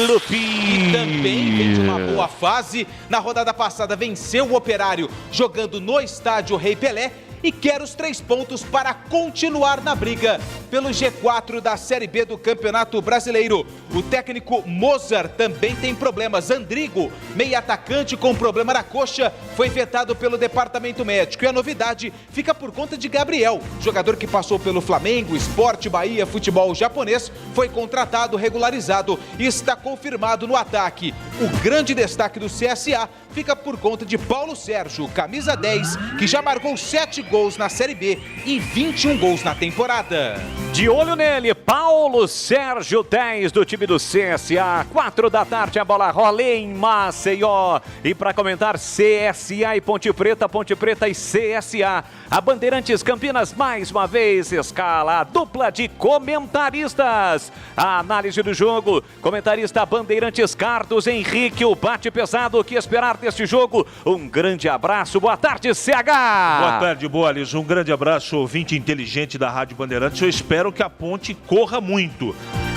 Lupi. E também vem de uma boa fase. Na rodada passada venceu o Operário jogando no estádio Rei Pelé e quer os 3 pontos para continuar na briga pelo G4 da Série B do Campeonato Brasileiro. O técnico Mozart também tem problemas. Andrigo, meio atacante com problema na coxa, foi vetado pelo departamento médico. E a novidade fica por conta de Gabriel, jogador que passou pelo Flamengo, Sport, Bahia, futebol japonês, foi contratado, regularizado e está confirmado no ataque. O grande destaque do CSA fica por conta de Paulo Sérgio, camisa 10, que já marcou 7 gols na Série B e 21 gols na temporada. De olho nele, Paulo Sérgio, 10 do time do CSA. 4 da tarde, a bola rola em Maceió. E para comentar CSA e Ponte Preta e CSA, a Bandeirantes Campinas mais uma vez escala a dupla de comentaristas. A análise do jogo, comentarista Bandeirantes Carlos Henrique, o bate pesado. O que esperar deste jogo? Um grande abraço, boa tarde, CH. Boa tarde, Boles, um grande abraço, ouvinte inteligente da Rádio Bandeirantes. Eu espero que a Ponte corra muito,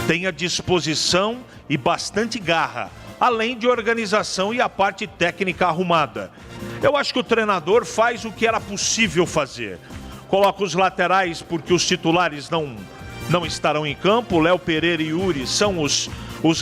tenha disposição e bastante garra, além de organização e a parte técnica arrumada. Eu acho que o treinador faz o que era possível fazer. Coloca os laterais porque os titulares não estarão em campo. Léo Pereira e Yuri são os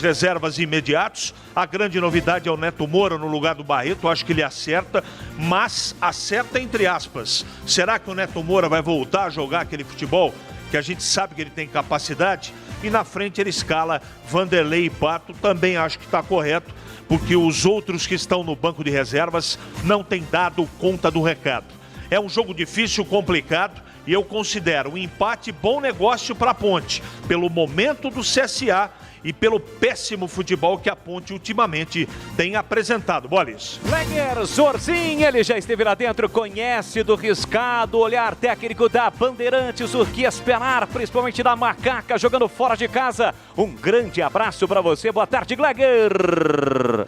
reservas imediatos. A grande novidade é o Neto Moura no lugar do Barreto. Eu acho que ele acerta, mas acerta entre aspas. Será que o Neto Moura vai voltar a jogar aquele futebol que a gente sabe que ele tem capacidade? E na frente ele escala Vanderlei e Pato. Também acho que está correto, porque os outros que estão no banco de reservas não têm dado conta do recado. É um jogo difícil, complicado, e eu considero um empate bom negócio para a Ponte, pelo momento do CSA e pelo péssimo futebol que a Ponte ultimamente tem apresentado. Bolis. Gleger Zorzin, ele já esteve lá dentro, conhece do riscado, olhar técnico da Bandeirantes, o que esperar, principalmente da Macaca, jogando fora de casa. Um grande abraço para você, boa tarde, Gleger.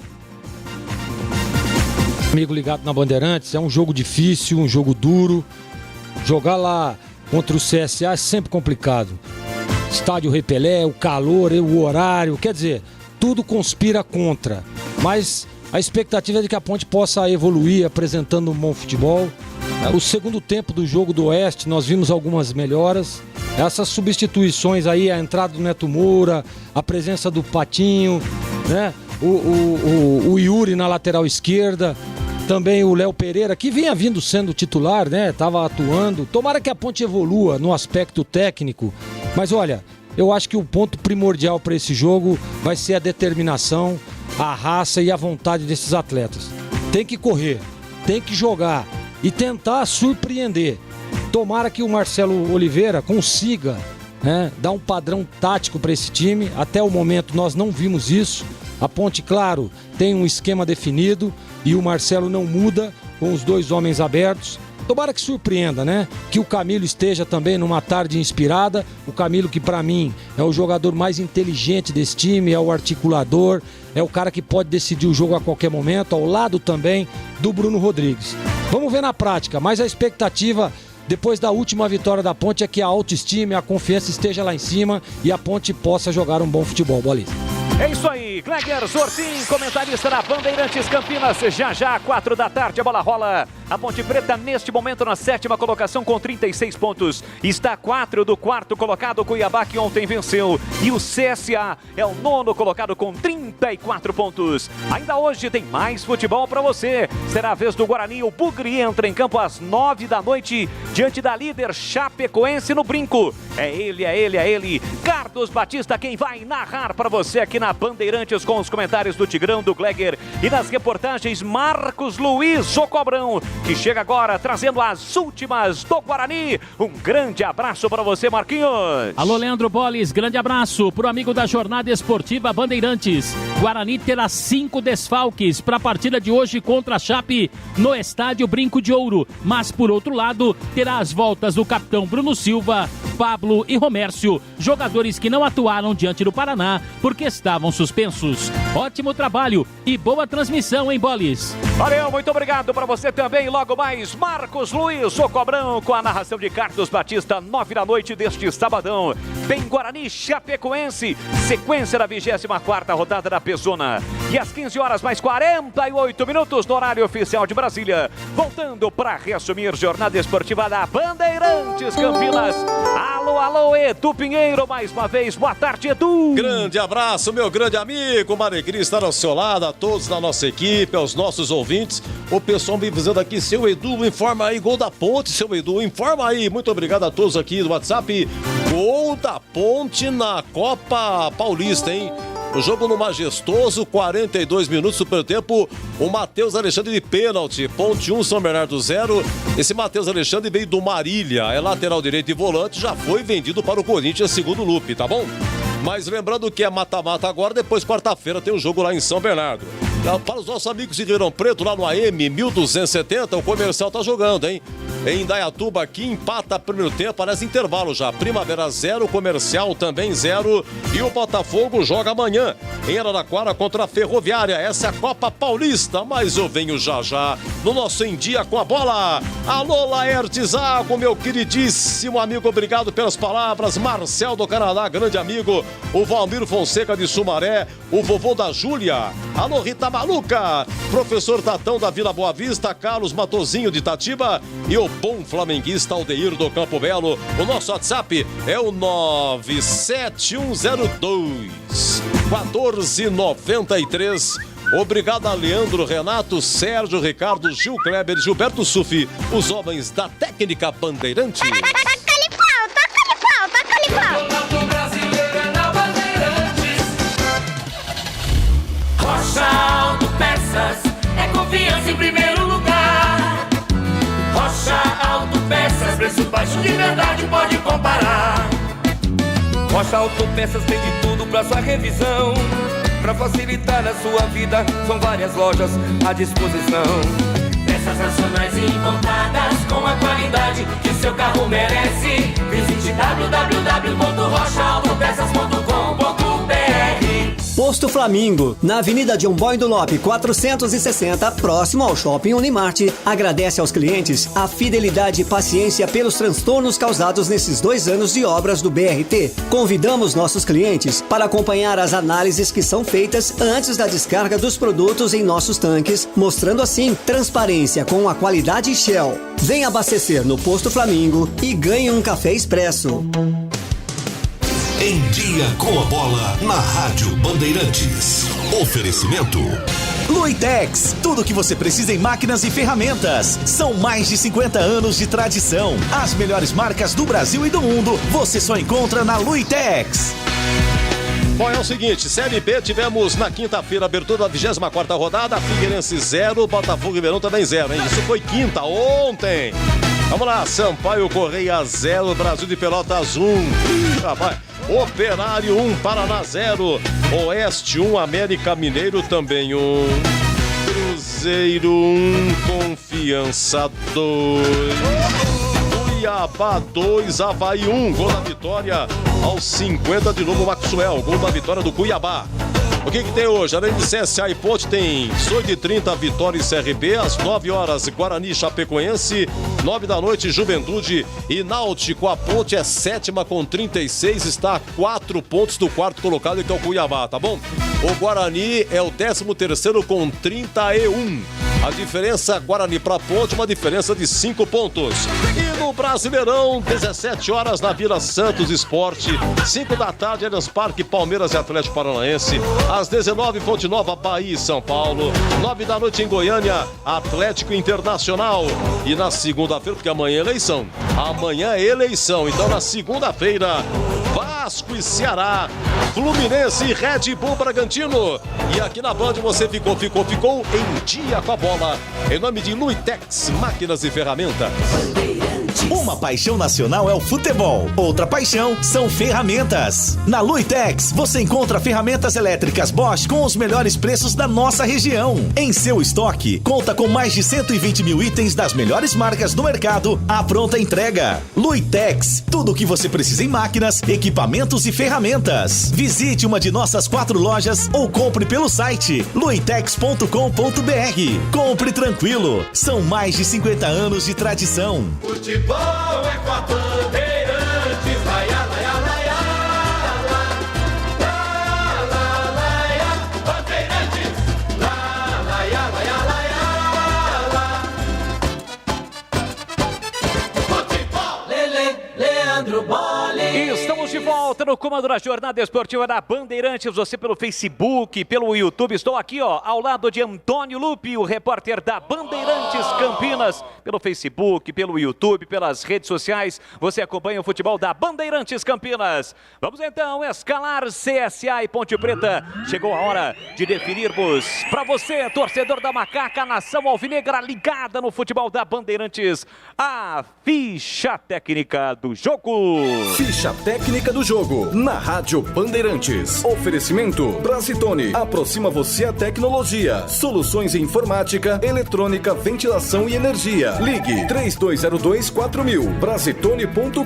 Amigo ligado na Bandeirantes, é um jogo difícil, um jogo duro. Jogar lá contra o CSA é sempre complicado. Estádio Rei Pelé, o calor, o horário, quer dizer, tudo conspira contra. Mas a expectativa é de que a Ponte possa evoluir apresentando um bom futebol. O segundo tempo do jogo do Oeste, nós vimos algumas melhoras. Essas substituições aí, a entrada do Neto Moura, a presença do Patinho, né? O Yuri na lateral esquerda, também o Léo Pereira, que vinha vindo sendo titular, né? Tava atuando. Tomara que a Ponte evolua no aspecto técnico. Mas olha, eu acho que o ponto primordial para esse jogo vai ser a determinação, a raça e a vontade desses atletas. Tem que correr, tem que jogar e tentar surpreender. Tomara que o Marcelo Oliveira consiga, né, dar um padrão tático para esse time. Até o momento nós não vimos isso. A Ponte, claro, tem um esquema definido e o Marcelo não muda com os dois homens abertos. Tomara que surpreenda, né? Que o Camilo esteja também numa tarde inspirada. O Camilo, que para mim é o jogador mais inteligente desse time, é o articulador, é o cara que pode decidir o jogo a qualquer momento, ao lado também do Bruno Rodrigues. Vamos ver na prática, mas a expectativa depois da última vitória da Ponte é que a autoestima e a confiança esteja lá em cima e a Ponte possa jogar um bom futebol, Bolis. É isso aí, Gleger Zorzin, comentarista da Bandeirantes Campinas. Já, 4 da tarde, a bola rola. A Ponte Preta, neste momento, na 7ª colocação com 36 pontos. Está a 4 do 4º colocado, Cuiabá, que ontem venceu. E o CSA é o 9º colocado com 34 pontos. Ainda hoje tem mais futebol para você. Será a vez do Guarani. O Bugre entra em campo às 9 da noite, diante da líder Chapecoense no Brinco. É ele. Carlos Batista, quem vai narrar para você aqui na Bandeirantes, com os comentários do Tigrão, do Gleger, e nas reportagens Marcos Luiz Cobrão, que chega agora trazendo as últimas do Guarani. Um grande abraço para você, Marquinhos. Alô, Leandro Bolis, grande abraço pro amigo da Jornada Esportiva Bandeirantes. Guarani terá 5 desfalques para a partida de hoje contra a Chape no estádio Brinco de Ouro, mas por outro lado terá as voltas do capitão Bruno Silva, Pablo e Romércio, jogadores que não atuaram diante do Paraná porque estavam suspensos. Ótimo trabalho e boa transmissão, hein, Bolis? Valeu, muito obrigado para você também. Logo mais, Marcos Luiz Cobrão com a narração de Carlos Batista, 9 da noite deste sabadão. Tem Guarani Chapecoense, sequência da 24ª rodada da Pezona. E às 15 horas mais 48 minutos no horário oficial de Brasília. Voltando para resumir Jornada Esportiva da Bandeirantes Campinas. Alô, Edu Pinheiro, mais uma vez. Boa tarde, Edu. Grande abraço, meu grande amigo. Uma alegria estar ao seu lado, a todos da nossa equipe, aos nossos ouvintes. O pessoal me dizendo aqui, seu Edu, informa aí, gol da Ponte, seu Edu, informa aí. Muito obrigado a todos aqui do WhatsApp. Gol da Ponte na Copa Paulista, hein? O jogo no Majestoso, 42 minutos do primeiro tempo, o Matheus Alexandre de pênalti, Ponte 1, São Bernardo 0. Esse Matheus Alexandre veio do Marília, é lateral direito e volante, já foi vendido para o Corinthians, segundo o Lupe, tá bom? Mas lembrando que é mata-mata agora, depois quarta-feira tem um jogo lá em São Bernardo. Para os nossos amigos de Ribeirão Preto, lá no AM 1270, o Comercial tá jogando, hein? Em Indaiatuba aqui, empata primeiro tempo, parece intervalo já. Primavera 0, Comercial também 0. E o Botafogo joga amanhã em Araraquara contra a Ferroviária. Essa é a Copa Paulista, mas eu venho já no nosso Em Dia com a Bola. Alô, Laertes Zago, meu queridíssimo amigo, obrigado pelas palavras. Marcel do Canadá, grande amigo. O Valmir Fonseca de Sumaré, o vovô da Júlia. Alô, Rita Maluca. Professor Tatão da Vila Boa Vista, Carlos Matozinho de Itatiba e o bom flamenguista Aldeir do Campo Belo. O nosso WhatsApp é o 97102-1493. Obrigado a Leandro, Renato, Sérgio, Ricardo, Gil Kleber, Gilberto Sufi, os homens da técnica Bandeirantes. Taca-lhe pau. Rocha Autopeças é confiança em primeiro lugar. Rocha Autopeças, preço baixo de verdade, pode comparar. Rocha Autopeças tem de tudo pra sua revisão. Pra facilitar a sua vida, são várias lojas à disposição. Peças nacionais e importadas com a qualidade que seu carro merece. Visite www.rochaautopeças.com.br. Posto Flamingo, na Avenida John Boy do Lope 460, próximo ao Shopping Unimart, agradece aos clientes a fidelidade e paciência pelos transtornos causados nesses 2 anos de obras do BRT. Convidamos nossos clientes para acompanhar as análises que são feitas antes da descarga dos produtos em nossos tanques, mostrando assim transparência com a qualidade Shell. Venha abastecer no Posto Flamingo e ganhe um café expresso. Em Dia com a Bola, na Rádio Bandeirantes. Oferecimento Luitex, tudo o que você precisa em máquinas e ferramentas. São mais de 50 anos de tradição. As melhores marcas do Brasil e do mundo, você só encontra na Luitex. Bom, é o seguinte, Série B, tivemos na quinta-feira abertura da 24ª rodada, Figueirense 0, Botafogo e Ribeirão também 0, hein? Isso foi quinta, ontem. Vamos lá, Sampaio Correia 0, Brasil de Pelotas 1. Rapaz, Operário 1, Paraná 0, Oeste 1, América Mineiro também 1, Cruzeiro 1, Confiança 2, Cuiabá 2, Avaí 1, gol da vitória aos 50 de novo, Maxwell, gol da vitória do Cuiabá. O que tem hoje? Além de CSA e Ponte, tem 18h30 Vitória e CRB, às 9 horas Guarani e Chapecoense, 9 da noite Juventude e Náutico. A Ponte é 7ª com 36, está a 4 pontos do 4º colocado, que é o Cuiabá, tá bom? O Guarani é o 13º com 31. A diferença Guarani para Ponte, uma diferença de 5 pontos. E no Brasileirão, 17 horas na Vila Santos Esporte, 5 da tarde, Allianz Parque, Palmeiras e Atlético Paranaense. Às 19, Fonte Nova, Bahia e São Paulo. 9 da noite em Goiânia, Atlético Internacional. E na segunda-feira, porque amanhã é eleição. Amanhã é eleição, então na segunda-feira, Vasco e Ceará, Fluminense e Red Bull Bragantino. E aqui na Band você ficou em dia com a bola. Em nome de Luitex, máquinas e ferramentas. Uma paixão nacional é o futebol, outra paixão são ferramentas. Na Luitex, você encontra ferramentas elétricas Bosch com os melhores preços da nossa região. Em seu estoque, conta com mais de 120 mil itens das melhores marcas do mercado à pronta entrega. Luitex, tudo o que você precisa em máquinas, equipamentos e ferramentas. Visite uma de nossas 4 lojas ou compre pelo site luitex.com.br. Compre tranquilo, são mais de 50 anos de tradição. Futebol é com a Bandeirantes, laia, laia, laia, laia, laia, Bandeirantes, laia, laia, laia, futebol, Lele, Leandro Bolle. Estamos de volta no comando da Jornada Esportiva da Bandeirantes, você pelo Facebook, pelo YouTube. Estou aqui, ao lado de Antônio Lupi, o repórter da Bandeirantes Campinas, pelo Facebook, pelo YouTube, pelas redes sociais. Você acompanha o futebol da Bandeirantes Campinas. Vamos então escalar CSA e Ponte Preta. Chegou a hora de definirmos para você, torcedor da Macaca, nação alvinegra ligada no futebol da Bandeirantes, a ficha técnica do jogo. Ficha técnica do jogo, na Rádio Bandeirantes. Oferecimento Brasitone, aproxima você a tecnologia. Soluções em informática, eletrônica, ventilação e energia. Ligue 3202-4000, brasitone.com.br.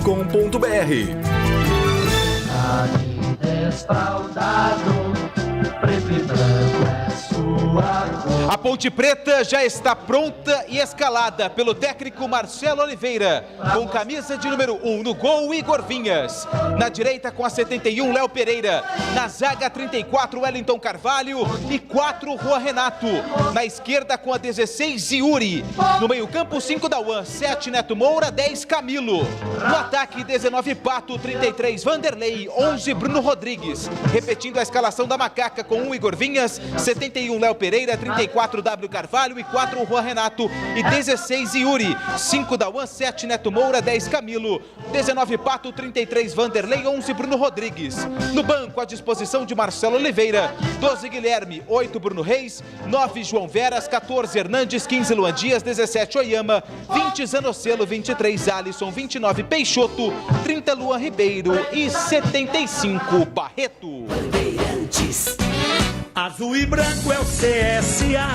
Preto e branco é sua cor. A Ponte Preta já está pronta e escalada pelo técnico Marcelo Oliveira, com camisa de número 1 no gol, Igor Vinhas. Na direita com a 71, Léo Pereira. Na zaga 34, Wellington Carvalho e 4, Juan Renato. Na esquerda com a 16, Yuri. No meio campo 5, Dauan, 7, Neto Moura, 10, Camilo. No ataque 19, Pato, 33, Vanderlei, 11, Bruno Rodrigues. Repetindo a escalação da Macaca com 1 Igor Vinhas, 71 Léo Pereira, 34 W Carvalho e 4 Juan Renato e 16 Yuri, 5 Dauan, 7 Neto Moura, 10 Camilo, 19 Pato, 33 Vanderlei, 11 Bruno Rodrigues. No banco, à disposição de Marcelo Oliveira, 12 Guilherme, 8 Bruno Reis, 9 João Veras, 14 Hernandes, 15 Luan Dias, 17 Oyama, 20 Zanocelo, 23 Alisson, 29 Peixoto, 30 Luan Ribeiro e 75 Barreto. Azul e branco é o CSA,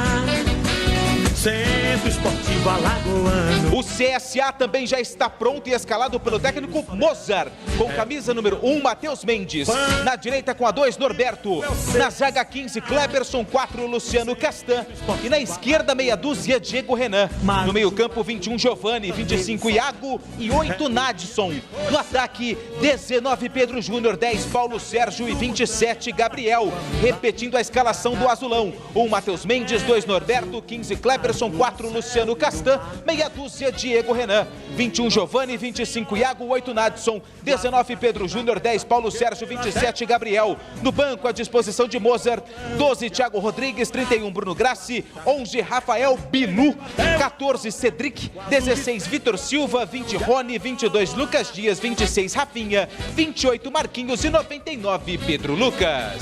Centro Esportivo Alagoano. O CSA também já está pronto e escalado pelo técnico Mozart, com camisa número 1, Matheus Mendes. Na direita com a 2, Norberto. Na zaga 15, Kleberson, 4, Luciano Castan. E na esquerda, meia dúzia, Diego Renan. No meio campo, 21, Giovani, 25, Iago e 8, Nadson. No ataque, 19, Pedro Júnior, 10, Paulo Sérgio e 27, Gabriel. Repetindo a escalação do Azulão. 1, Matheus Mendes, 2, Norberto, 15, Kleberson, 4, Luciano Castan, meia dúzia, Diego Renan, 21, Giovani, 25, Iago, 8, Nadson, 19, Pedro Júnior, 10, Paulo Sérgio, 27, Gabriel. No banco, à disposição de Mozart, 12, Thiago Rodrigues, 31, Bruno Grassi, 11, Rafael Bilu, 14, Cedric, 16, Vitor Silva, 20, Rony, 22, Lucas Dias, 26, Rafinha, 28, Marquinhos e 99, Pedro Lucas.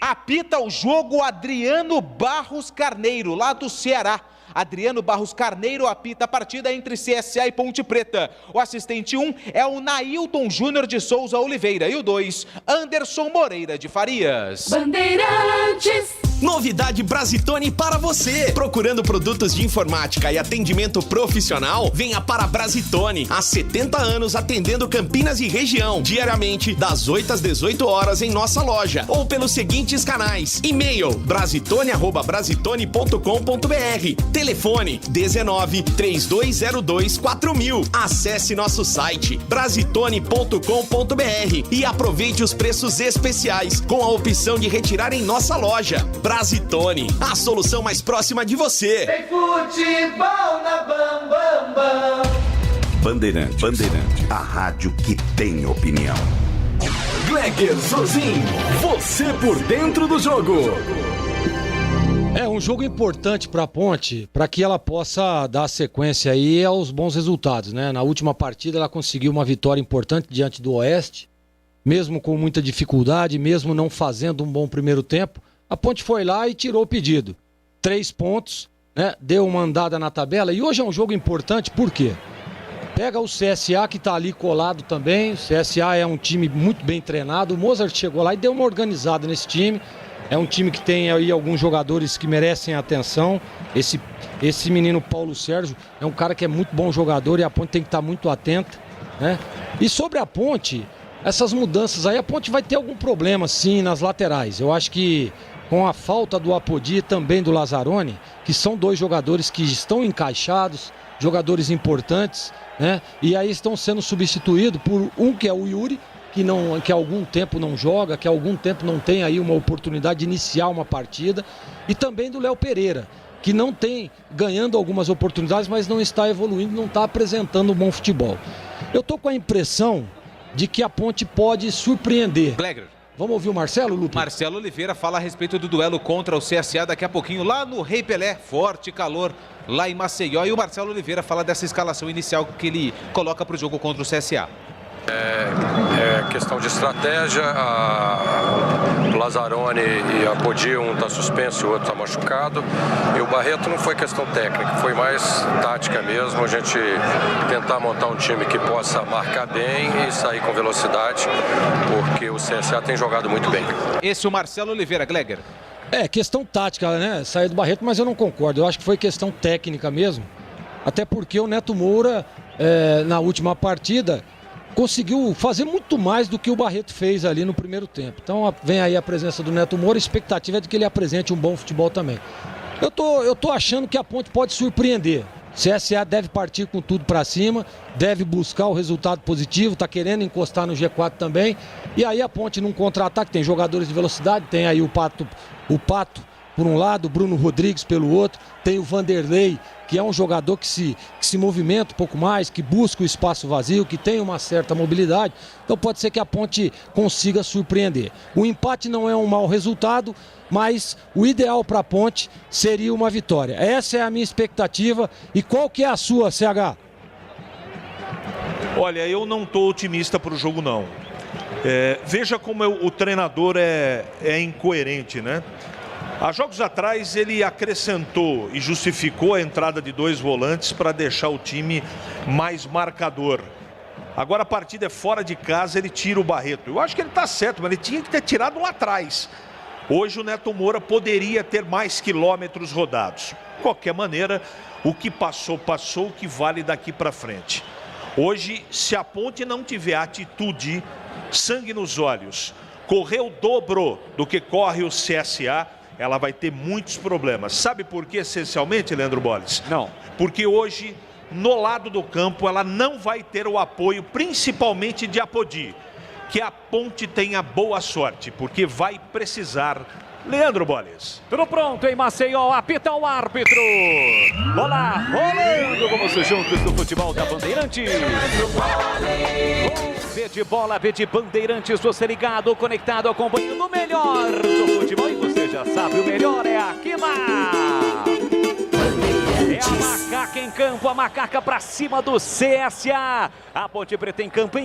Apita o jogo Adriano Barros Carneiro, lá do Ceará. Adriano Barros Carneiro apita a partida entre CSA e Ponte Preta. O assistente 1 é o Nailton Júnior de Souza Oliveira e o 2, Anderson Moreira de Farias. Bandeirantes. Novidade Brasitone para você. Procurando produtos de informática e atendimento profissional? Venha para Brasitone. Há 70 anos atendendo Campinas e região. Diariamente, das 8 às 18 horas em nossa loja. Ou pelos seguintes canais. E-mail brasitone@brasitone.com.br. Telefone 19 3202 4000. Acesse nosso site brasitone.com.br e aproveite os preços especiais com a opção de retirar em nossa loja. Brasitone, a solução mais próxima de você. Tem futebol na Bam Bam Bam. Bandeirante, a rádio que tem opinião. Gleger Zozin, você por dentro do jogo. É um jogo importante para a Ponte, para que ela possa dar sequência aí aos bons resultados, né? Na última partida ela conseguiu uma vitória importante diante do Oeste, mesmo com muita dificuldade, mesmo não fazendo um bom primeiro tempo. A Ponte foi lá e tirou o pedido. 3 pontos, né? Deu uma andada na tabela e hoje é um jogo importante, por quê? Pega o CSA que está ali colado também, o CSA é um time muito bem treinado, o Mozart chegou lá e deu uma organizada nesse time, é um time que tem aí alguns jogadores que merecem atenção, esse menino Paulo Sérgio é um cara que é muito bom jogador e a Ponte tem que estar muito atenta, né? E sobre a Ponte, essas mudanças aí, a Ponte vai ter algum problema sim nas laterais, eu acho que com a falta do Apodi e também do Lazzaroni, que são 2 jogadores que estão encaixados, jogadores importantes, né? E aí estão sendo substituídos por um que é o Yuri, que há algum tempo não joga, que há algum tempo não tem aí uma oportunidade de iniciar uma partida, e também do Léo Pereira, que não tem, ganhando algumas oportunidades, mas não está evoluindo, não está apresentando um bom futebol. Eu tô com a impressão de que a Ponte pode surpreender. Gleger. Vamos ouvir o Marcelo, Lupe? Marcelo Oliveira fala a respeito do duelo contra o CSA daqui a pouquinho, lá no Rei Pelé, forte calor lá em Maceió. E o Marcelo Oliveira fala dessa escalação inicial que ele coloca para o jogo contra o CSA. É questão de estratégia, o Lazzaroni e a Podi, um está suspenso, o outro está machucado, e o Barreto não foi questão técnica, foi mais tática mesmo, a gente tentar montar um time que possa marcar bem e sair com velocidade, porque o CSA tem jogado muito bem. Esse é o Marcelo Oliveira, Gleger. É, questão tática, né? Sair do Barreto, mas eu não concordo, eu acho que foi questão técnica mesmo, até porque o Neto Moura, na última partida, conseguiu fazer muito mais do que o Barreto fez ali no primeiro tempo. Então vem aí a presença do Neto Moura, a expectativa é de que ele apresente um bom futebol também. Eu tô achando que a Ponte pode surpreender. CSA deve partir com tudo para cima, deve buscar o resultado positivo, tá querendo encostar no G4 também. E aí a Ponte num contra-ataque, tem jogadores de velocidade, tem aí o Pato por um lado, o Bruno Rodrigues pelo outro, tem o Vanderlei, que é um jogador que se movimenta um pouco mais, que busca o espaço vazio, que tem uma certa mobilidade. Então pode ser que a Ponte consiga surpreender. O empate não é um mau resultado, mas o ideal para a Ponte seria uma vitória. Essa é a minha expectativa. E qual que é a sua, CH? Olha, eu não estou otimista para o jogo, não. Veja como o treinador é incoerente, né? Há jogos atrás ele acrescentou e justificou a entrada de 2 volantes para deixar o time mais marcador. Agora a partida é fora de casa, ele tira o Barreto. Eu acho que ele está certo, mas ele tinha que ter tirado lá atrás. Hoje o Neto Moura poderia ter mais quilômetros rodados. De qualquer maneira, o que passou, passou, o que vale daqui para frente. Hoje, se a Ponte não tiver atitude, sangue nos olhos, correr o dobro do que corre o CSA, ela vai ter muitos problemas. Sabe por quê, essencialmente, Leandro Bolles? Não. Porque hoje, no lado do campo, ela não vai ter o apoio, principalmente de Apodi. Que a Ponte tenha boa sorte, porque vai precisar. Leandro Bolles. Tudo pronto em Maceió, apita o árbitro. Bola rolando, vamos juntos no futebol da Bandeirantes. Vê de bola, vê de Bandeirantes, você ligado, conectado, acompanhando o melhor do futebol. E você já sabe, o melhor é aqui É a Macaca em campo, a Macaca pra cima do CSA. A Ponte Preta em campo,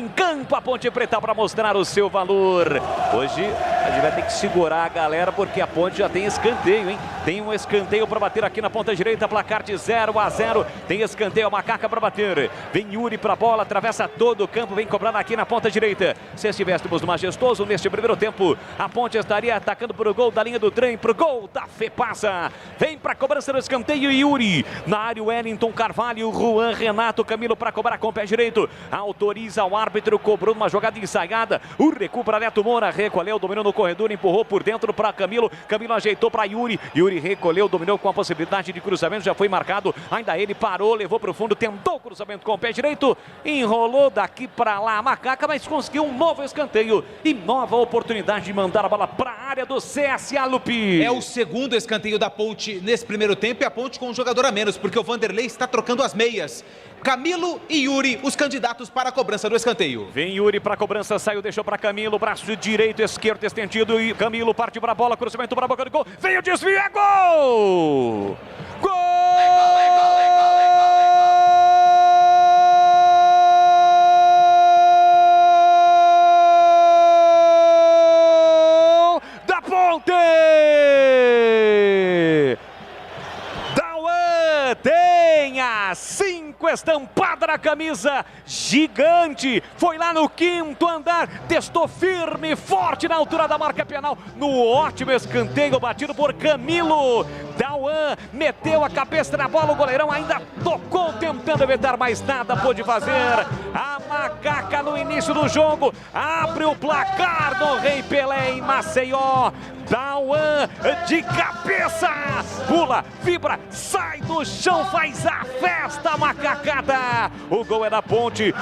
a Ponte Preta para mostrar o seu valor. Hoje a gente vai ter que segurar a galera porque a Ponte já tem escanteio, hein? Tem um escanteio para bater aqui na ponta direita, placar de 0-0. Tem escanteio, a Macaca para bater. Vem Yuri para a bola, atravessa todo o campo, vem cobrando aqui na ponta direita. Se estivéssemos no Majestoso neste primeiro tempo, a Ponte estaria atacando para o gol da linha do trem, para o gol da Fepasa. Vem para a cobrança do escanteio, Yuri. Na área, Wellington Carvalho, Juan Renato, Camilo para cobrar com o pé direito. Autoriza o árbitro, cobrou uma jogada ensaiada. O recuo para Neto Moura, recolheu, dominou no corredor, empurrou por dentro para Camilo. Camilo ajeitou para Yuri. Yuri recolheu, dominou com a possibilidade de cruzamento, já foi marcado. Ainda ele parou, levou para o fundo, tentou o cruzamento com o pé direito. Enrolou daqui para lá a Macaca, mas conseguiu um novo escanteio e nova oportunidade de mandar a bola para a área do CSA, Lupi. É o segundo escanteio da Ponte nesse primeiro tempo e a Ponte com um jogador a menos, porque o Vanderlei está trocando as meias. Camilo e Yuri, os candidatos para a cobrança do escanteio. Vem Yuri para a cobrança, saiu, deixou para Camilo, braço direito, esquerdo estendido e Camilo parte para a bola, cruzamento para a boca do gol, veio o desvio, é gol! Gol! É gol! Da Ponte! Dauan tem a 5 estampada na camisa, gigante, foi lá no 5º andar, testou firme, forte na altura da marca penal, no ótimo escanteio batido por Camilo. Dauan meteu a cabeça na bola, o goleirão ainda tocou tentando evitar, mais nada pôde fazer. A Macaca no início do jogo abre o placar do Rei Pelé em Maceió. Dauan de cabeça, pula, vibra, sai do chão, faz a festa, macacada. O gol é da Ponte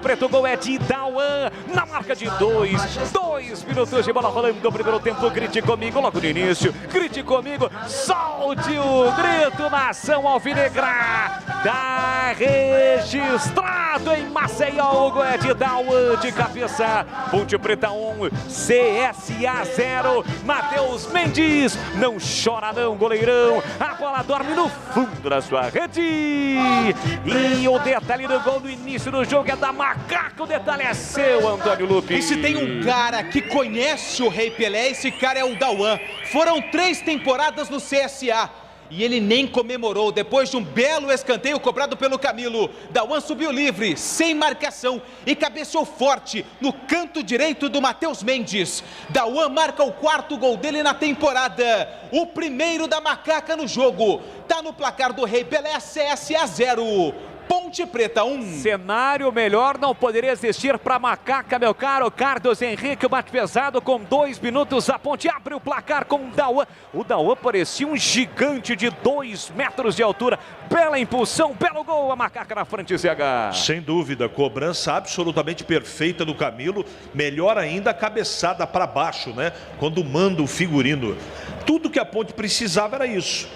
Preta, o gol é de Dauan, na marca de 2 minutos de bola rolando no primeiro tempo. Grite comigo logo no início, grite comigo, solte o grito, nação alvinegra. Tá registrado em Maceió, o gol é de Dauan de cabeça. Ponte Preta 1, CSA 0. Matheus Mendes, não chora não, goleirão. A bola dorme no fundo da sua rede. E o detalhe do gol no início do jogo é da Macaca. O detalhe é seu, Antônio Lupi. E se tem um cara que conhece o Rei Pelé, esse cara é o Dauan. Foram 3 temporadas no CSA. E ele nem comemorou, depois de um belo escanteio cobrado pelo Camilo. Dauan subiu livre, sem marcação, e cabeceou forte no canto direito do Matheus Mendes. Dauan marca o 4º gol dele na temporada, o primeiro da Macaca no jogo. Tá no placar do Rei Pelé, CSA 0. Ponte Preta 1. Cenário melhor não poderia existir para Macaca, meu caro Carlos Henrique. O bate pesado com 2 minutos. A Ponte abre o placar com o Dauan. O Dauan parecia um gigante de 2 metros de altura. Bela impulsão, belo gol. A Macaca na frente, CH. Sem dúvida, cobrança absolutamente perfeita do Camilo. Melhor ainda a cabeçada para baixo, né? Quando manda o figurino. Tudo que a Ponte precisava era isso.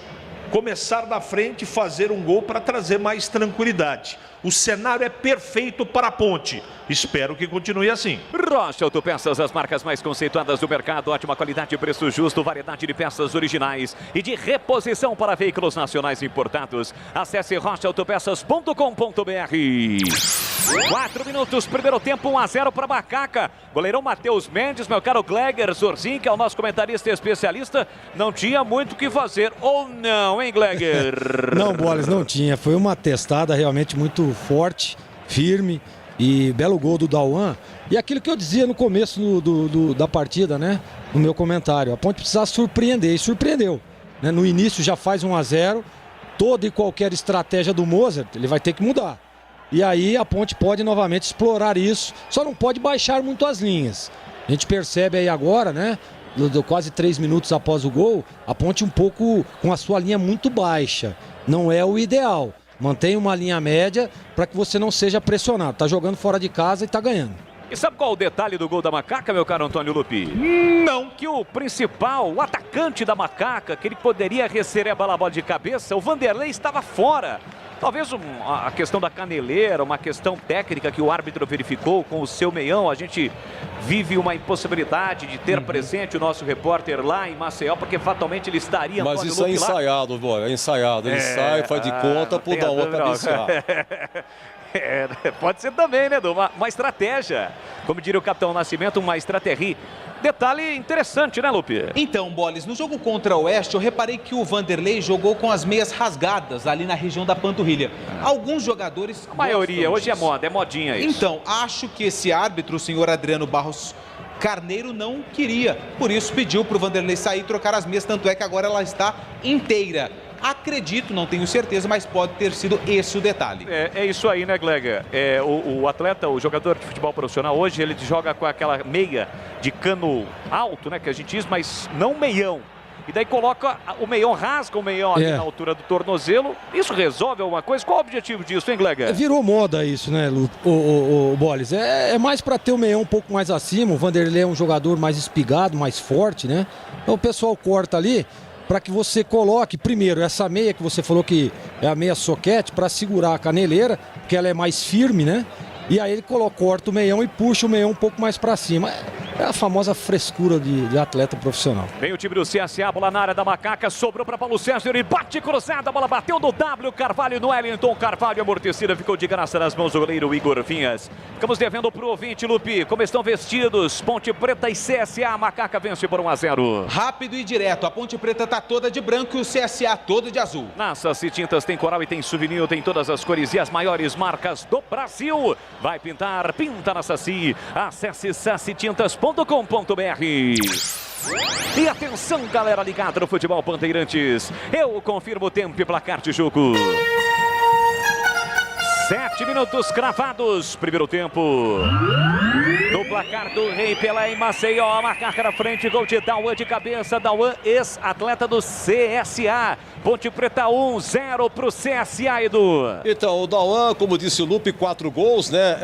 Começar na frente, fazer um gol para trazer mais tranquilidade. O cenário é perfeito para a Ponte. Espero que continue assim. Rocha Autopeças, as marcas mais conceituadas do mercado, ótima qualidade, preço justo, variedade de peças originais e de reposição para veículos nacionais importados. Acesse rochaautopeças.com.br. 4 minutos, primeiro tempo, 1-0 para Macaca. Goleirão Matheus Mendes, meu caro Gleger Zorzin, que é o nosso comentarista especialista, não tinha muito o que fazer, ou não, hein, Gleger? Não, Boles, não tinha. Foi uma testada realmente muito forte, firme e belo gol do Dauan. E aquilo que eu dizia no começo da partida, né? No meu comentário, a Ponte precisava surpreender, e surpreendeu. Né? No início já faz 1-0, toda e qualquer estratégia do Mozart, ele vai ter que mudar. E aí a Ponte pode novamente explorar isso, só não pode baixar muito as linhas. A gente percebe aí agora, né? Quase 3 minutos após o gol, a Ponte um pouco com a sua linha muito baixa. Não é o ideal. Mantenha uma linha média para que você não seja pressionado. Tá jogando fora de casa e tá ganhando. E sabe qual é o detalhe do gol da Macaca, meu caro Antônio Lupi? Não. Que o principal, o atacante da Macaca, que ele poderia receber a bola de cabeça, o Vanderlei estava fora. Talvez a questão da caneleira, uma questão técnica que o árbitro verificou com o seu meião. A gente vive uma impossibilidade de ter presente o nosso repórter lá em Maceió, porque fatalmente ele estaria... Mas isso é ensaiado, boy, é ensaiado. Ele sai, faz de conta pro Dauan cabecear. Pode ser também, né, Edu? Uma estratégia. Como diria o Capitão Nascimento, uma estratégia. Detalhe interessante, né, Lupe? Então, Boles, no jogo contra o Oeste, eu reparei que o Vanderlei jogou com as meias rasgadas ali na região da panturrilha. Alguns jogadores... A maioria, hoje é moda, é modinha isso. Então, acho que esse árbitro, o senhor Adriano Barros Carneiro, não queria. Por isso pediu para o Vanderlei sair e trocar as meias, tanto é que agora ela está inteira. Acredito, não tenho certeza, mas pode ter sido esse o detalhe. É isso aí, né, Gleger? O atleta, o jogador de futebol profissional hoje, ele joga com aquela meia de cano alto, né, que a gente diz, mas não meião. E daí coloca o meião, rasga o meião ali na altura do tornozelo. Isso resolve alguma coisa? Qual o objetivo disso, hein, Gleger? Virou moda isso, né, o Boles? É mais para ter o meião um pouco mais acima. O Vanderlei é um jogador mais espigado, mais forte, né? Então o pessoal corta ali para que você coloque, primeiro, essa meia que você falou que é a meia soquete, para segurar a caneleira, porque ela é mais firme, né? E aí ele corta o meião e puxa o meião um pouco mais para cima. É a famosa frescura de atleta profissional. Vem o time do CSA, bola na área da Macaca, sobrou para Paulo César e bate cruzada, a bola bateu no W, Carvalho no Wellington, Carvalho amortecida, ficou de graça nas mãos do goleiro Igor Vinhas. Ficamos devendo pro ouvinte, Lupi, como estão vestidos, Ponte Preta e CSA, a Macaca vence por 1-0. Rápido e direto, a Ponte Preta tá toda de branco e o CSA todo de azul. Na Saci Tintas tem coral e tem souvenir, tem todas as cores e as maiores marcas do Brasil. Vai pintar, pinta na Saci, acesse sacitintas.com.br. E atenção, galera ligada no Futebol Bandeirantes. Eu confirmo o tempo e placar de jogo. 7 minutos cravados, primeiro tempo. No placar do Rei Pelé em Maceió, a Macaca na frente, gol de Dauan de cabeça, Dauan, ex-atleta do CSA. Ponte Preta 1-0 pro CSA, Edu. Então, o Dauan, como disse o Lupe, 4 gols, né?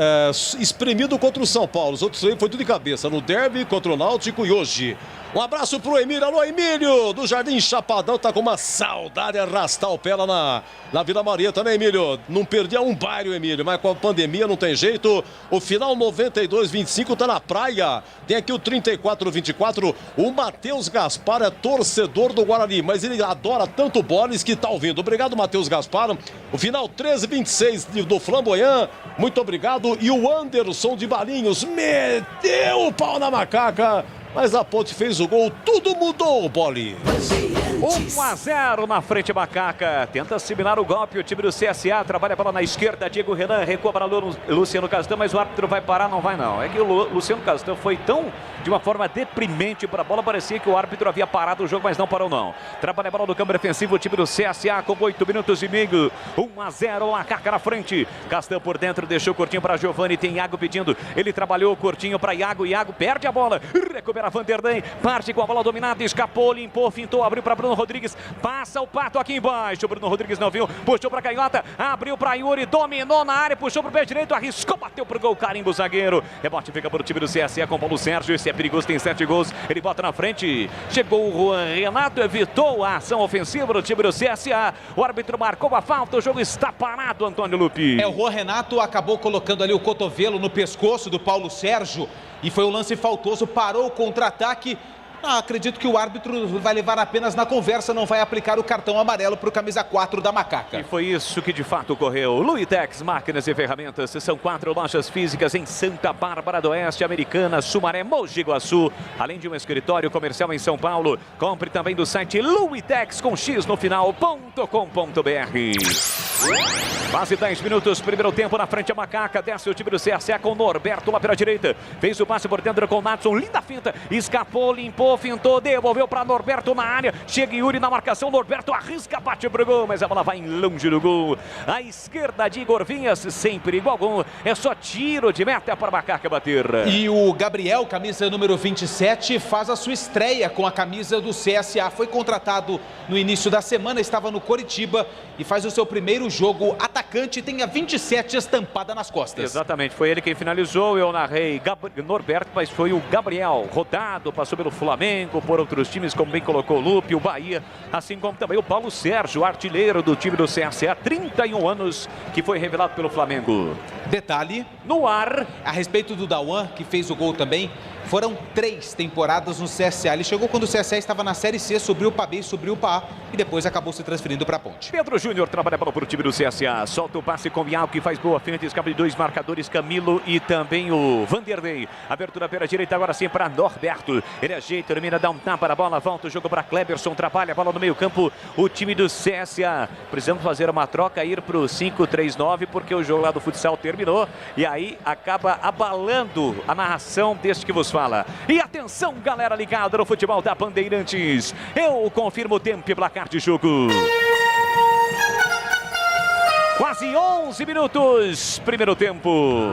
Espremido contra o São Paulo. Os outros aí foi tudo de cabeça, no derby, contra o Náutico e hoje. Um abraço pro Emílio. Alô, Emílio, do Jardim Chapadão. Tá com uma saudade arrastar o pé lá na Vila Maria também, Emílio. Não perdia um baile, Emílio, mas com a pandemia não tem jeito. O final 92-25 tá na praia. Tem aqui o 34-24. O Matheus Gaspar é torcedor do Guarani, mas ele adora tanto Boles que tá ouvindo. Obrigado, Matheus Gaspar. O final 13-26 do Flamboyant. Muito obrigado. E o Anderson de Balinhos meteu o pau na Macaca. Mas a Ponte fez o gol, tudo mudou, Boli. 1-0 na frente, Macaca. Tenta assimilar o golpe, o time do CSA trabalha bola na esquerda, Diego Renan recua para Luciano Castan, mas o árbitro vai parar, não vai não. É que o Luciano Castan foi tão, de uma forma deprimente para a bola, parecia que o árbitro havia parado o jogo, mas não parou não. Trabalha a bola no campo defensivo, o time do CSA com 8 minutos e meio. 1-0, Macaca na frente. Castan por dentro, deixou curtinho para Giovani, tem Iago pedindo. Ele trabalhou curtinho para Iago, Iago perde a bola. Recupera para Vanderlei, parte com a bola dominada, escapou, limpou, fintou, abriu para Bruno Rodrigues, passa o Pato aqui embaixo, Bruno Rodrigues não viu, puxou para canhota, abriu para Yuri, dominou na área, puxou para o pé direito, arriscou, bateu pro gol, carimbo zagueiro, rebote fica para o time do CSA com Paulo Sérgio, esse é perigoso, tem 7 gols, ele bota na frente, chegou o Juan Renato, evitou a ação ofensiva do time do CSA, o árbitro marcou a falta, o jogo está parado, Antônio Lupi. O Juan Renato acabou colocando ali o cotovelo no pescoço do Paulo Sérgio e foi um lance faltoso, parou o contra-ataque. Acredito que o árbitro vai levar apenas na conversa, não vai aplicar o cartão amarelo para o camisa 4 da Macaca. E foi isso que de fato ocorreu. Luitex, máquinas e ferramentas, são 4 lojas físicas em Santa Bárbara do Oeste, Americana, Sumaré, Mogi Guaçu, além de um escritório comercial em São Paulo. Compre também do site Luitex com X no final.com.br. Quase 10 minutos, primeiro tempo na frente a Macaca, desce o time do CSA com Norberto lá pela direita, fez o passe por dentro com o Natson, linda finta, escapou, limpou, fintou, devolveu para Norberto na área, chega Yuri na marcação, Norberto arrisca, bate pro gol, mas a bola vai longe do gol, à esquerda de Igor Vinhas, sem perigo algum, é só tiro de meta para a Macaca bater. E o Gabriel, camisa número 27, faz a sua estreia com a camisa do CSA, foi contratado no início da semana, estava no Coritiba e faz o seu primeiro jogo atacante, tem a 27 estampada nas costas. Exatamente, foi ele quem finalizou, eu narrei Norberto, mas foi o Gabriel, rodado, passou pelo Flamengo, por outros times, como bem colocou o Lupe, o Bahia, assim como também o Paulo Sérgio, artilheiro do time do CSA, 31 anos, que foi revelado pelo Flamengo. Detalhe, no ar, a respeito do Dauan, que fez o gol também, foram 3 temporadas no CSA. Ele chegou quando o CSA estava na Série C, subiu para B, subiu para A e depois acabou se transferindo para a Ponte. Pedro Júnior trabalha para o time do CSA, solta o passe com Bial, que faz boa frente, escapa de 2 marcadores, Camilo e também o Vanderlei. Abertura pela direita, agora sim para Norberto. Ele ajeita, termina, dá um tapa na bola, volta o jogo para Kleberson, trabalha a bola no meio campo, o time do CSA. Precisamos fazer uma troca, ir para o 5-3-9, porque o jogo lá do futsal terminou e aí acaba abalando a narração deste que vos fala. E atenção, galera ligada no futebol da Bandeirantes. Eu confirmo o tempo e placar de jogo. Quase 11 minutos, primeiro tempo.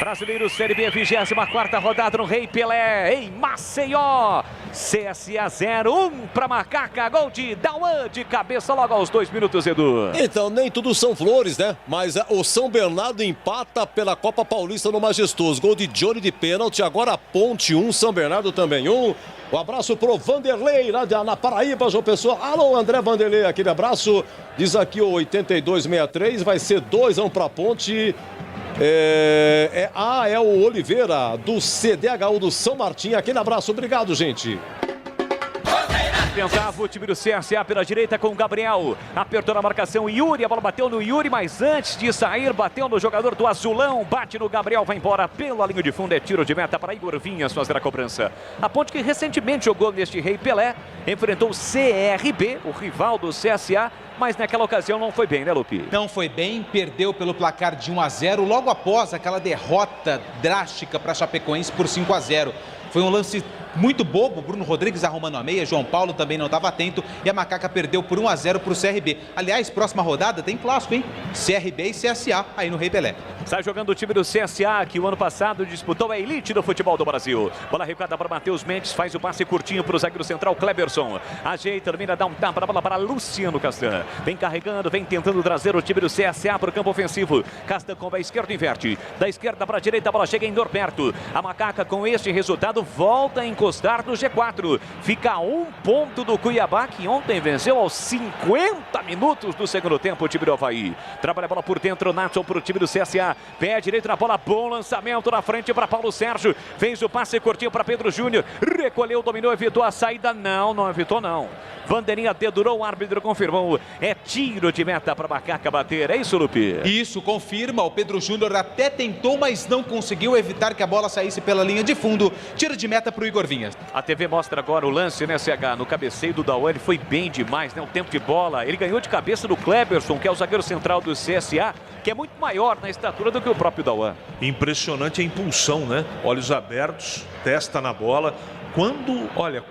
Brasileiro Série B, 24ª rodada no Rei Pelé, em Maceió. CSA 0-1 para Macaca, gol de Dauan de cabeça logo aos 2 minutos, Edu. Então, nem tudo são flores, né? Mas o São Bernardo empata pela Copa Paulista no Majestoso. Gol de Johnny de pênalti, agora a Ponte 1, São Bernardo também 1. Um abraço pro Vanderlei, lá na Paraíba, João Pessoa. Alô, André Vanderlei, aquele abraço. Diz aqui o 8263, vai ser 2-1 para a Ponte. É o Oliveira, do CDHU do São Martim. Aquele abraço, obrigado, gente. Tentava o time do CSA pela direita com o Gabriel. Apertou na marcação Yuri, a bola bateu no Yuri, mas antes de sair, bateu no jogador do Azulão. Bate no Gabriel, vai embora pela linha de fundo. É tiro de meta para Igor Vinhas fazer a cobrança. A Ponte, que recentemente jogou neste Rei Pelé, enfrentou o CRB, o rival do CSA, mas naquela ocasião não foi bem, né, Lupi? Não foi bem, perdeu pelo placar de 1-0, logo após aquela derrota drástica para a Chapecoense por 5-0. Foi um lance muito bobo, Bruno Rodrigues arrumando a meia, João Paulo também não estava atento e a Macaca perdeu por 1-0 para o CRB. Aliás, próxima rodada tem clássico, hein? CRB e CSA aí no Rei Pelé. Sai jogando o time do CSA, que o ano passado disputou a elite do futebol do Brasil. Bola recuada para Matheus Mendes, faz o passe curtinho para o zagueiro central Kleberson. Ajeita, termina, dá um tapa na bola para Luciano Castan. Vem carregando, vem tentando trazer o time do CSA para o campo ofensivo. Castan com a esquerda inverte. Da esquerda para a direita, a bola chega em Norberto. A Macaca, com este resultado, volta a encostar no G4. Fica a 1 ponto do Cuiabá, que ontem venceu aos 50 minutos do segundo tempo o time do Avaí. Trabalha a bola por dentro, Natson para o time do CSA. Pé direito na bola, bom lançamento na frente para Paulo Sérgio. Fez o passe curtinho para Pedro Júnior. Recolheu, dominou, evitou a saída. Não evitou não. Bandeirinha dedurou, o árbitro confirmou. É tiro de meta para Macaca bater. É isso, Lupi? Isso, confirma. O Pedro Júnior até tentou, mas não conseguiu evitar que a bola saísse pela linha de fundo. Tiro de meta para o Igor Vinhas. A TV mostra agora o lance, né, CH? No cabeceio do Dauan, ele foi bem demais, né? O tempo de bola. Ele ganhou de cabeça do Kleberson, que é o zagueiro central do CSA, que é muito maior na estatura do que o próprio Dauan. Impressionante a impulsão, né? Olhos abertos, testa na bola.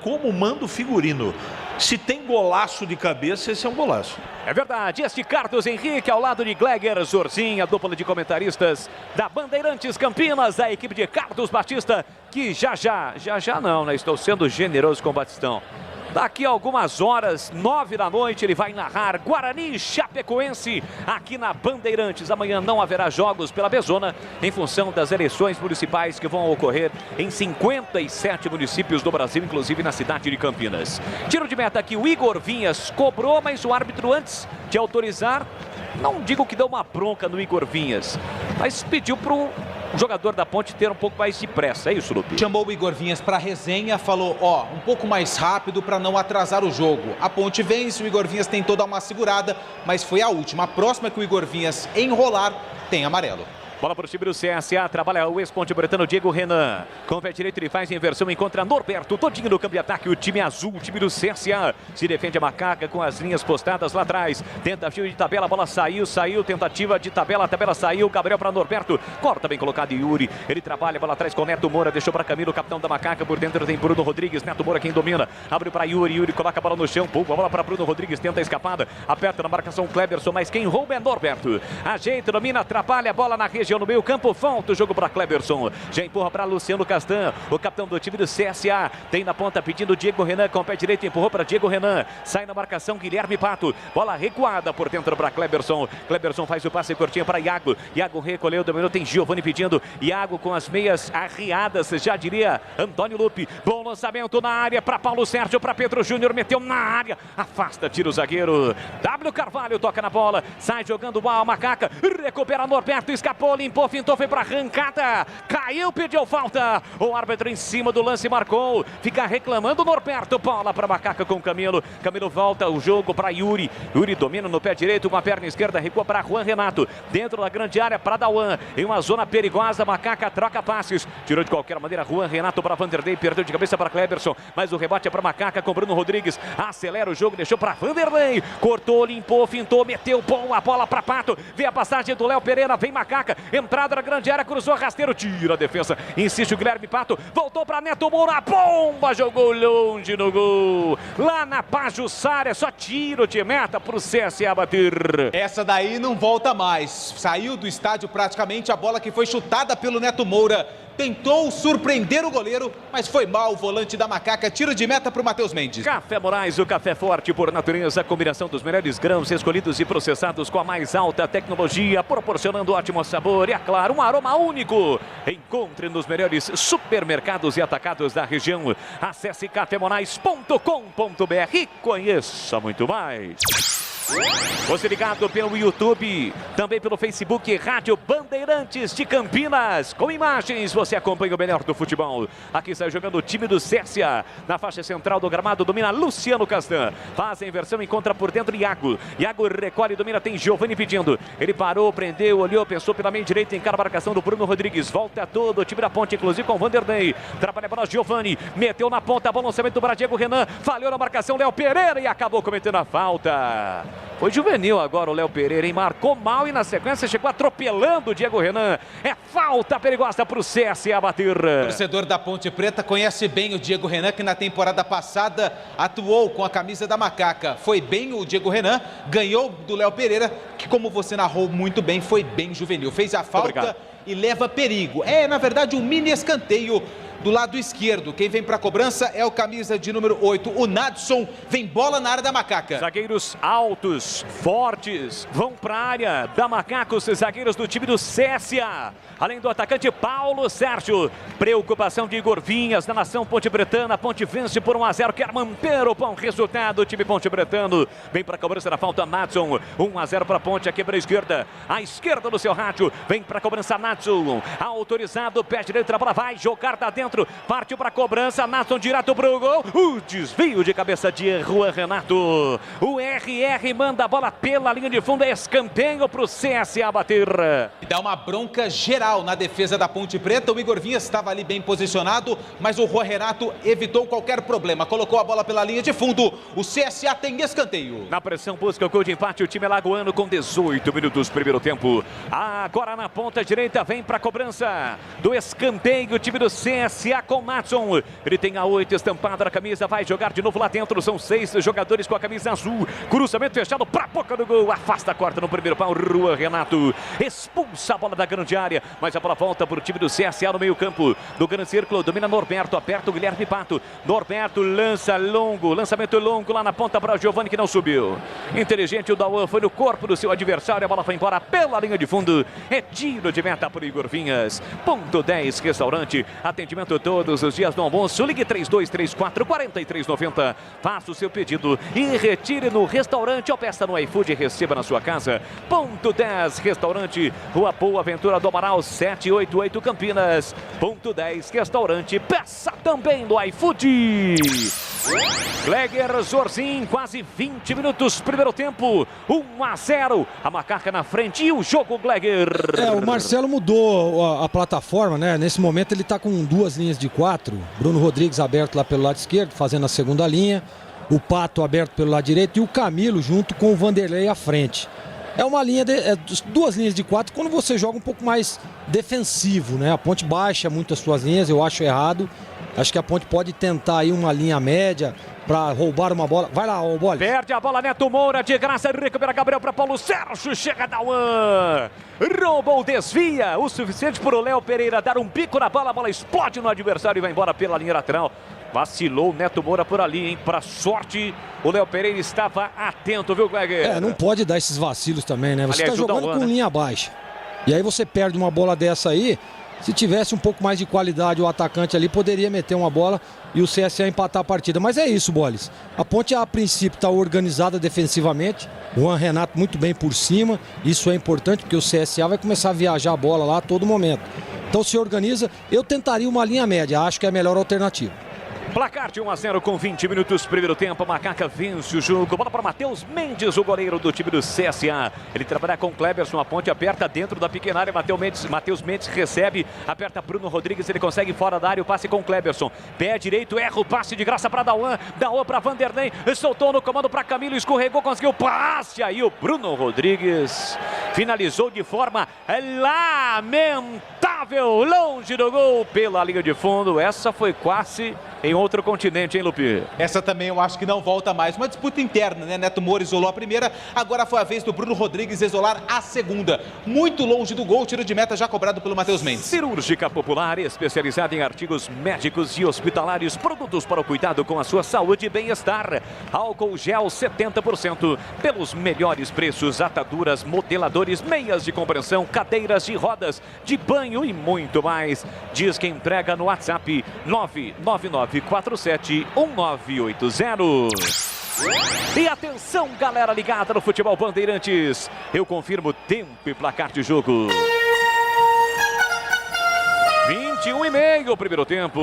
Como manda o figurino. Se tem golaço de cabeça, esse é um golaço. É verdade, este Carlos Henrique ao lado de Gleger Zorzinha, dupla de comentaristas da Bandeirantes Campinas, a equipe de Carlos Batista, que já não, né? Estou sendo generoso com o Batistão. Daqui a algumas horas, 9 da noite, ele vai narrar Guarani e Chapecoense aqui na Bandeirantes. Amanhã não haverá jogos pela Bezona em função das eleições municipais que vão ocorrer em 57 municípios do Brasil, inclusive na cidade de Campinas. Tiro de meta aqui, o Igor Vinhas cobrou, mas o árbitro antes de autorizar, não digo que deu uma bronca no Igor Vinhas, mas pediu para o jogador da Ponte ter um pouco mais de pressa, é isso, Lupe? Chamou o Igor Vinhas para resenha, falou, um pouco mais rápido para não atrasar o jogo. A Ponte vence, o Igor Vinhas tentou dar uma segurada, mas foi a última. A próxima que o Igor Vinhas enrolar, tem amarelo. Bola para o time do CSA, trabalha o ex-ponte bretano Diego Renan. Com o pé direito ele faz a inversão, encontra Norberto, todinho no campo de ataque. O time azul, o time do CSA, se defende a macaca com as linhas postadas lá atrás. Tentativa de tabela, a bola saiu, tentativa de tabela, a tabela saiu. Gabriel para Norberto, corta bem colocado Yuri. Ele trabalha, bola atrás com Neto Moura, deixou para Camilo, capitão da macaca. Por dentro tem Bruno Rodrigues, Neto Moura quem domina. Abre para Yuri, Yuri coloca a bola no chão, pula a bola para Bruno Rodrigues, tenta a escapada. Aperta na marcação Cleberson, mas quem rouba é Norberto. Ajeita, domina, atrapalha a bola na região no meio campo. Volta o jogo para Cleberson. Já empurra para Luciano Castan, o capitão do time do CSA. Tem na ponta pedindo Diego Renan com o pé direito. Empurrou para Diego Renan. Sai na marcação Guilherme Pato. Bola recuada por dentro para Cleberson. Cleberson faz o passe curtinho para Iago. Iago recolheu, dominou. Tem Giovani pedindo. Iago com as meias arriadas, já diria Antônio Lupe. Bom lançamento na área para Paulo Sérgio, para Pedro Júnior. Meteu na área. Afasta, tira o zagueiro. W Carvalho toca na bola. Sai jogando a macaca. Recupera Norberto. Escapou, limpou, fintou, foi para arrancada. Caiu, pediu falta. O árbitro em cima do lance marcou. Fica reclamando Norberto. Bola para macaca com Camilo. Camilo volta o jogo para Yuri. Yuri domina no pé direito com a perna esquerda. Recua para Juan Renato. Dentro da grande área para Dauan. Em uma zona perigosa. Macaca troca passes. Tirou de qualquer maneira Juan Renato para Vanderlei. Perdeu de cabeça para Cleberson. Mas o rebate é para Macaca com Bruno Rodrigues. Acelera o jogo. Deixou para Vanderlei. Cortou, limpou, fintou, meteu bom a bola para Pato. Vê a passagem do Léo Pereira. Vem Macaca. Entrada na grande área, cruzou rasteiro, tira a defesa, insiste o Guilherme Pato, voltou para Neto Moura, bomba, jogou longe no gol, lá na Pajuçara, só tiro de meta para o CSA bater. Essa daí não volta mais, saiu do estádio praticamente, a bola que foi chutada pelo Neto Moura, tentou surpreender o goleiro, mas foi mal o volante da macaca, tiro de meta para o Matheus Mendes. Café Moraes, o café forte por natureza, combinação dos melhores grãos escolhidos e processados com a mais alta tecnologia, proporcionando ótimo sabor e, é claro, um aroma único. Encontre nos melhores supermercados e atacados da região. Acesse cafemorais.com.br e conheça muito mais. Você ligado pelo YouTube, também pelo Facebook, Rádio Bandeirantes de Campinas. Com imagens, você acompanha o melhor do futebol. Aqui está jogando o time do CSA. Na faixa central do gramado, domina Luciano Castan. Faz a inversão, encontra por dentro Iago. Iago recolhe, domina, tem Giovani pedindo. Ele parou, prendeu, olhou, pensou pela meia direita, encara a marcação do Bruno Rodrigues. Volta todo o time da Ponte, inclusive com o Vanderlei. Trabalha a bola, Giovani. Meteu na ponta, bom lançamento para Diego Renan. Falhou na marcação, Léo Pereira e acabou cometendo a falta. Foi juvenil agora o Léo Pereira, hein? Marcou mal e na sequência chegou atropelando o Diego Renan. É falta perigosa para o CSA bater. O torcedor da Ponte Preta conhece bem o Diego Renan, que na temporada passada atuou com a camisa da macaca. Foi bem o Diego Renan, ganhou do Léo Pereira, que como você narrou muito bem, foi bem juvenil. Fez a falta e leva perigo. É, na verdade, um mini escanteio do lado esquerdo. Quem vem para a cobrança é o camisa de número 8, o Nadson. Vem bola na área da macaca. Zagueiros altos, fortes, vão para a área da macaca, os zagueiros do time do CSA. Além do atacante Paulo Sérgio. Preocupação de Igor Vinhas na nação ponte-bretana. Ponte vence por 1-0, quer manter o bom resultado. O time ponte-bretano vem para a cobrança da falta, Nadson. 1-0 para a Ponte, aqui para a esquerda. À esquerda do seu rádio, vem para a cobrança, Nadson. Autorizado, pé direito, a bola vai jogar, tá dentro. Partiu para a cobrança, Nadson direto para o gol. O desvio de cabeça de Juan Renato. O RR manda a bola pela linha de fundo. Escanteio para o CSA bater. E dá uma bronca geral na defesa da Ponte Preta. O Igor Vinhas estava ali bem posicionado, mas o Juan Renato evitou qualquer problema. Colocou a bola pela linha de fundo. O CSA tem escanteio. Na pressão busca o gol de empate. O time alagoano com 18 minutos primeiro tempo. Agora na ponta direita vem para a cobrança do escanteio. O time do CSA CSA com Madson. Ele tem a 8 estampada na camisa, vai jogar de novo lá dentro. São 6 jogadores com a camisa azul. Cruzamento fechado para a boca do gol. Afasta a corta no primeiro pau. Juan Renato expulsa a bola da grande área, mas a bola volta para o time do CSA no meio campo. Do grande círculo, domina Norberto, aperta o Guilherme Pato. Norberto lança longo, lançamento longo lá na ponta para o Giovani, que não subiu. Inteligente o Dauan, foi no corpo do seu adversário. A bola foi embora pela linha de fundo. É tiro de meta por Igor Vinhas. Ponto 10 Restaurante. Atendimento todos os dias do almoço. Ligue 3234-4390. Faça o seu pedido e retire no restaurante ou peça no iFood e receba na sua casa. Ponto 10 Restaurante. Rua Boa Ventura do Amaral 788 Campinas. Ponto 10 Restaurante. Peça também no iFood. Gleger Zorzin, quase 20 minutos, primeiro tempo, 1-0, a Macaca na frente e o jogo, Gleger. O Marcelo mudou a plataforma, né? Nesse momento ele tá com 2 linhas de 4, Bruno Rodrigues aberto lá pelo lado esquerdo, fazendo a segunda linha, o Pato aberto pelo lado direito e o Camilo junto com o Vanderlei à frente. É uma linha, 2 linhas de 4 quando você joga um pouco mais defensivo, né? A Ponte baixa muito as suas linhas, eu acho errado. Acho que a Ponte pode tentar aí uma linha média para roubar uma bola. Vai lá, ô Bola. Perde a bola, Neto Moura, de graça, recupera Gabriel para Paulo Sérgio, chega Dauan. Roubou, desvia, o suficiente para o Léo Pereira dar um bico na bola, a bola explode no adversário e vai embora pela linha lateral. Vacilou o Neto Moura por ali, hein? Para sorte, o Léo Pereira estava atento, viu, Gleger? Não pode dar esses vacilos também, né? Você está jogando com linha baixa. E aí você perde uma bola dessa aí. Se tivesse um pouco mais de qualidade o atacante ali, poderia meter uma bola e o CSA empatar a partida. Mas é isso, Boles. A Ponte, a princípio, está organizada defensivamente. O Juan Renato muito bem por cima. Isso é importante, porque o CSA vai começar a viajar a bola lá a todo momento. Então se organiza. Eu tentaria uma linha média. Acho que é a melhor alternativa. Placar de 1-0 com 20 minutos, primeiro tempo, a Macaca vence o jogo, bola para Matheus Mendes, o goleiro do time do CSA, ele trabalha com Kleberson, a Ponte aperta dentro da pequena área, Matheus Mendes recebe, aperta Bruno Rodrigues, ele consegue fora da área, o passe com Kleberson, pé direito, erra o passe de graça para Dauan para Vanderlei, soltou no comando para Camilo, escorregou, conseguiu o passe, aí o Bruno Rodrigues finalizou de forma lamentável, longe do gol, pela linha de fundo, essa foi quase em outro continente, hein, Lupi? Essa também eu acho que não volta mais. Uma disputa interna, né? Neto Moura isolou a primeira, agora foi a vez do Bruno Rodrigues isolar a segunda. Muito longe do gol, tiro de meta já cobrado pelo Matheus Mendes. Cirúrgica Popular, especializada em artigos médicos e hospitalares, produtos para o cuidado com a sua saúde e bem-estar. Álcool gel 70%, pelos melhores preços, ataduras, modeladores, meias de compreensão, cadeiras de rodas, de banho e muito mais. Diz que entrega no WhatsApp 999471980. E atenção, galera ligada no Futebol Bandeirantes. Eu confirmo tempo e placar de jogo. 21,5 o primeiro tempo.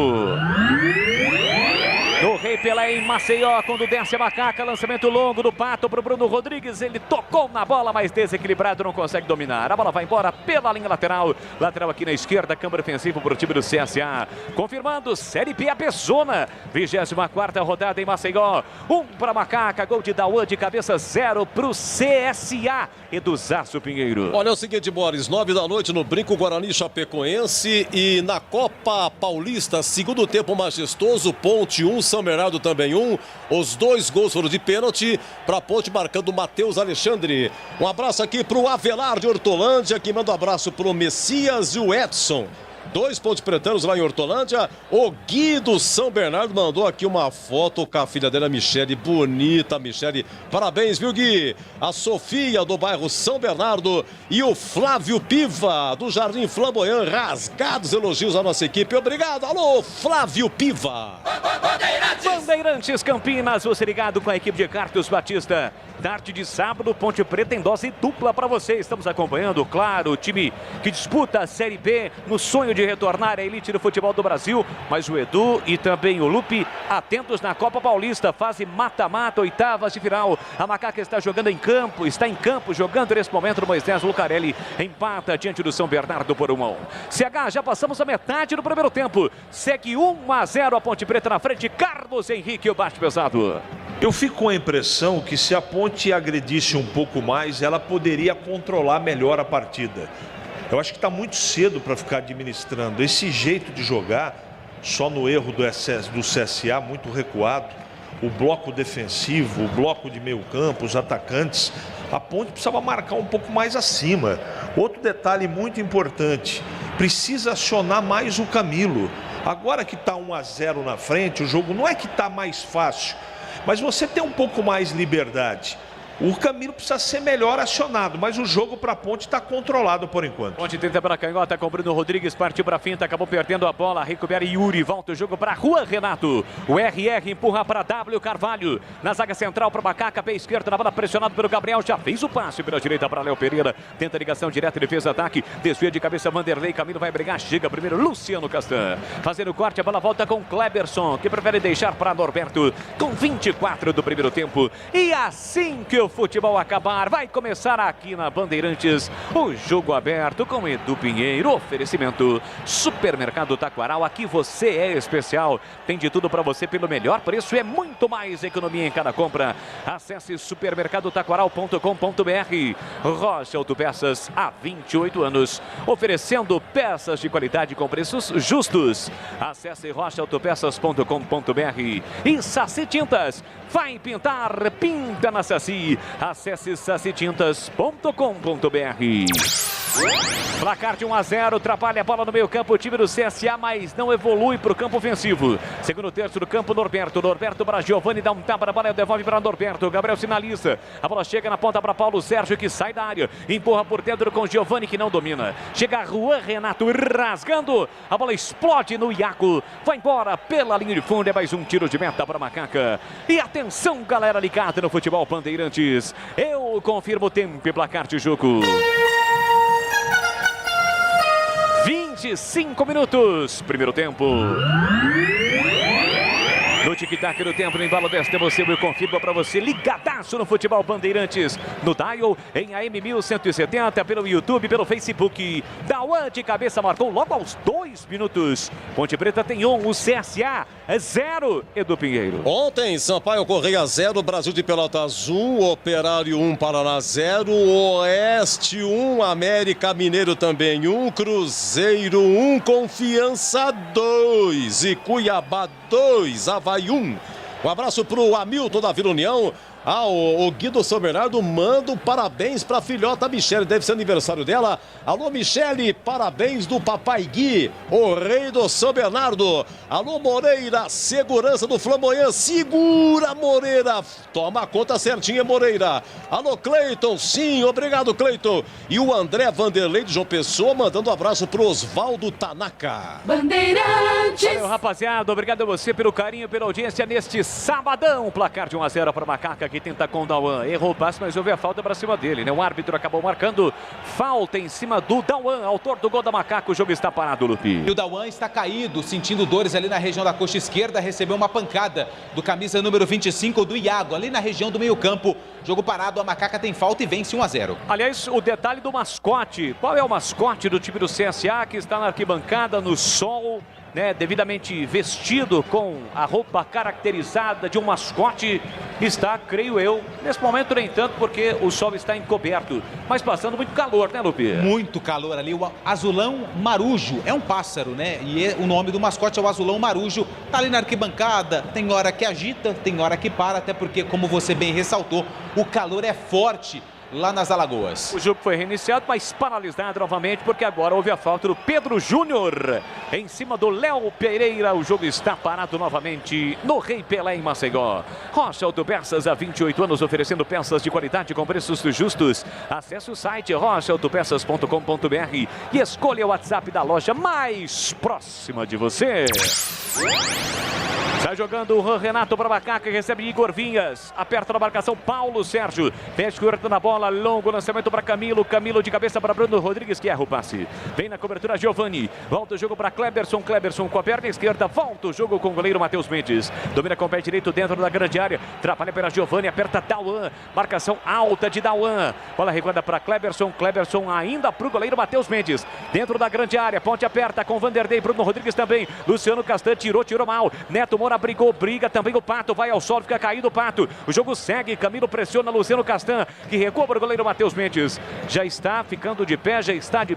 No Rei Pelé em Maceió, quando desce a Macaca, lançamento longo do Pato para o Bruno Rodrigues, ele tocou na bola, mas desequilibrado, não consegue dominar. A bola vai embora pela linha lateral, lateral aqui na esquerda, câmbio ofensivo para o time do CSA. Confirmando, Série B Abessona, 24ª rodada em Maceió, 1 para a Macaca, gol de Dauan de cabeça, 0 para o CSA. Eduzaço Pinheiro. Olha, é o seguinte, Boris, 9 da noite no Brinco Guarani Chapecoense e na Copa Paulista, segundo tempo majestoso, Ponte 1, São Bernardo também 1. Os 2 gols foram de pênalti para a Ponte, marcando o Matheus Alexandre. Um abraço aqui para o Avelar de Hortolândia, que manda um abraço para o Messias e o Edson. 2 pontos pretanos lá em Hortolândia. O Gui do São Bernardo mandou aqui uma foto com a filha dela, Michele. Bonita, Michele. Parabéns, viu, Gui? A Sofia do bairro São Bernardo e o Flávio Piva do Jardim Flamboyant. Rasgados elogios à nossa equipe. Obrigado. Alô, Flávio Piva. Bandeirantes Campinas, você ligado com a equipe de Carlos Batista. Tarde de sábado, Ponte Preta em dose dupla para você. Estamos acompanhando, claro, o time que disputa a Série B no sonho de retornar à elite do futebol do Brasil. Mas o Edu e também o Lupe atentos na Copa Paulista, fase mata-mata, oitavas de final. A Macaca está jogando em campo, jogando nesse momento no Moisés Lucarelli. Empata diante do São Bernardo por 1-1. CH, já passamos a metade do primeiro tempo. Segue 1-0 a Ponte Preta na frente. Carlos Henrique, o baixo pesado. Eu fico com a impressão que se a Ponte agredisse um pouco mais, ela poderia controlar melhor a partida. Eu acho que está muito cedo para ficar administrando. Esse jeito de jogar só no erro do CSA, muito recuado. O bloco defensivo, o bloco de meio campo, os atacantes, a Ponte precisava marcar um pouco mais acima. Outro detalhe muito importante, precisa acionar mais o Camilo. Agora que está 1-0 na frente, o jogo não é que está mais fácil, mas você tem um pouco mais liberdade. O Camilo precisa ser melhor acionado, mas o jogo para a Ponte está controlado por enquanto. Ponte tenta para a canhota com Bruno Rodrigues, partiu para a finta, acabou perdendo a bola, recupera Yuri, volta o jogo para Juan Renato. O RR empurra para W Carvalho, na zaga central para Macaca, pé esquerdo, na bola pressionado pelo Gabriel, já fez o passe pela direita para Léo Pereira, tenta ligação direta, defesa, ataque, desvia de cabeça Vanderlei, Camilo vai brigar, chega primeiro Luciano Castan, fazendo o corte, a bola volta com Kleberson, que prefere deixar para Norberto, com 24 do primeiro tempo, e assim que o futebol acabar, vai começar aqui na Bandeirantes o jogo aberto com Edu Pinheiro, oferecimento Supermercado Taquaral, aqui você é especial, tem de tudo para você pelo melhor preço, é muito mais economia em cada compra. Acesse supermercadotaquaral.com.br. Rocha Autopeças, há 28 anos, oferecendo peças de qualidade com preços justos. Acesse rochaautopeças.com.br. e Saci Tintas, vai pintar, pinta na Saci. Acesse sacitintas.com.br. Placar de 1-0, atrapalha a bola no meio campo, o time do CSA, mas não evolui para o campo ofensivo. Segundo terço do campo, Norberto para Giovani, dá um tapa na bola, devolve para Norberto, Gabriel sinaliza, a bola chega na ponta para Paulo Sérgio, que sai da área, empurra por dentro com Giovani, que não domina. Chega Juan Renato rasgando, a bola explode no Iaco, vai embora pela linha de fundo, é mais um tiro de meta para Macaca. E atenção, galera ligada no futebol Bandeirantes, eu confirmo o tempo e placar de jogo. 25 minutos, primeiro tempo. No tic-tac do tempo, no embalo desta emoção, eu confirmo para você, ligadaço no futebol Bandeirantes, no dial, em AM 1170, pelo YouTube, pelo Facebook. Dauan de cabeça marcou logo aos 2 minutos. Ponte Preta tem 1, o CSA 0, Edu Pinheiro. Ontem, Sampaio Correia 0, Brasil de Pelotas 1, Operário 1, Paraná 0, Oeste 1, América Mineiro também 1, Cruzeiro 1, Confiança 2 e Cuiabá 2, Avaí 1. Um abraço pro Hamilton da Vila União. O Guido São Bernardo manda parabéns pra filhota Michele, deve ser aniversário dela. Alô, Michele, parabéns do papai Gui, o rei do São Bernardo. Alô, Moreira, segurança do Flamboyant, segura, Moreira, toma conta certinha, Moreira. Alô, Cleiton, sim, obrigado, Cleiton. E o André Vanderlei de João Pessoa mandando um abraço pro Osvaldo Tanaka. Bandeirantes. Valeu, rapaziada, obrigado a você pelo carinho, pela audiência neste sabadão. Placar de 1-0 para Macaca, que tenta com o Dauan, errou o passe, mas houve a falta para cima dele, né? O árbitro acabou marcando falta em cima do Dauan, autor do gol da Macaca. O jogo está parado, Lupi. E o Dauan está caído, sentindo dores ali na região da coxa esquerda, recebeu uma pancada do camisa número 25 do Iago, ali na região do meio campo. Jogo parado, a Macaca tem falta e vence 1-0. Aliás, o detalhe do mascote, qual é o mascote do time do CSA que está na arquibancada no sol, né, devidamente vestido com a roupa caracterizada de um mascote? Está, creio eu, nesse momento nem tanto, porque o sol está encoberto, mas passando muito calor, né, Lupi? Muito calor ali, o azulão marujo, é um pássaro, né? E o nome do mascote é o azulão marujo, tá ali na arquibancada, tem hora que agita, tem hora que para, até porque, como você bem ressaltou, o calor é forte lá nas Alagoas. O jogo foi reiniciado, mas paralisado novamente, porque agora houve a falta do Pedro Júnior em cima do Léo Pereira. O jogo está parado novamente no Rei Pelé, em Maceió. Rocha Autopeças, há 28 anos, oferecendo peças de qualidade com preços justos. Acesse o site rochaautopeças.com.br e escolha o WhatsApp da loja mais próxima de você. Sai jogando o Renato para Macaca, recebe Igor Vinhas, aperta na marcação Paulo Sérgio, fecha corta na bola, longo lançamento para Camilo, Camilo de cabeça para Bruno Rodrigues, que erra o passe, vem na cobertura Giovani, volta o jogo para Kleberson, Kleberson com a perna esquerda, volta o jogo com o goleiro Matheus Mendes, domina com o pé direito dentro da grande área, atrapalha para Giovani, aperta Dauan, marcação alta de Dauan, bola recuada para Kleberson, Kleberson ainda para o goleiro Matheus Mendes, dentro da grande área, ponte aperta com Vanderlei, Bruno Rodrigues também, Luciano Castan tirou mal, Neto Moura Moura briga também o Pato, vai ao solo, fica caído o Pato. O jogo segue, Camilo pressiona Luciano Castan, que recua para o goleiro Matheus Mendes. Já está ficando de pé,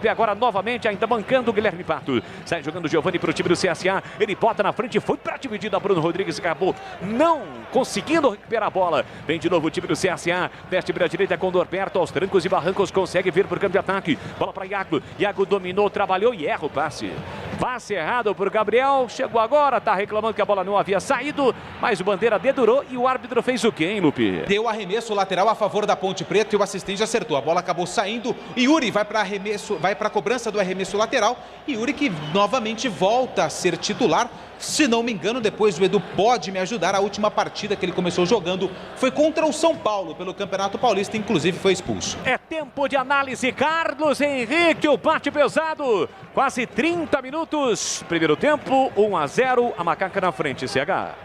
agora novamente, ainda bancando o Guilherme Pato. Sai jogando o Giovani para o time do CSA, ele bota na frente, foi para a dividida, Bruno Rodrigues acabou não conseguindo recuperar a bola. Vem de novo o time do CSA, veste para a direita com Norberto, aos trancos e barrancos, consegue vir para o campo de ataque. Bola para Iago, Iago dominou, trabalhou e erra o passe. Passe errado por Gabriel, chegou agora, tá reclamando que a bola não havia saído, mas o Bandeira dedurou e o árbitro fez o quê, hein, Lupe? Deu arremesso lateral a favor da Ponte Preta e o assistente acertou. A bola acabou saindo. Yuri vai para arremesso, vai para a cobrança do arremesso lateral. Yuri que novamente volta a ser titular. Se não me engano, depois o Edu pode me ajudar. A última partida que ele começou jogando foi contra o São Paulo pelo Campeonato Paulista, inclusive foi expulso. É tempo de análise, Carlos Henrique, o bate pesado. Quase 30 minutos. Primeiro tempo, 1-0, a Macaca na frente, CH.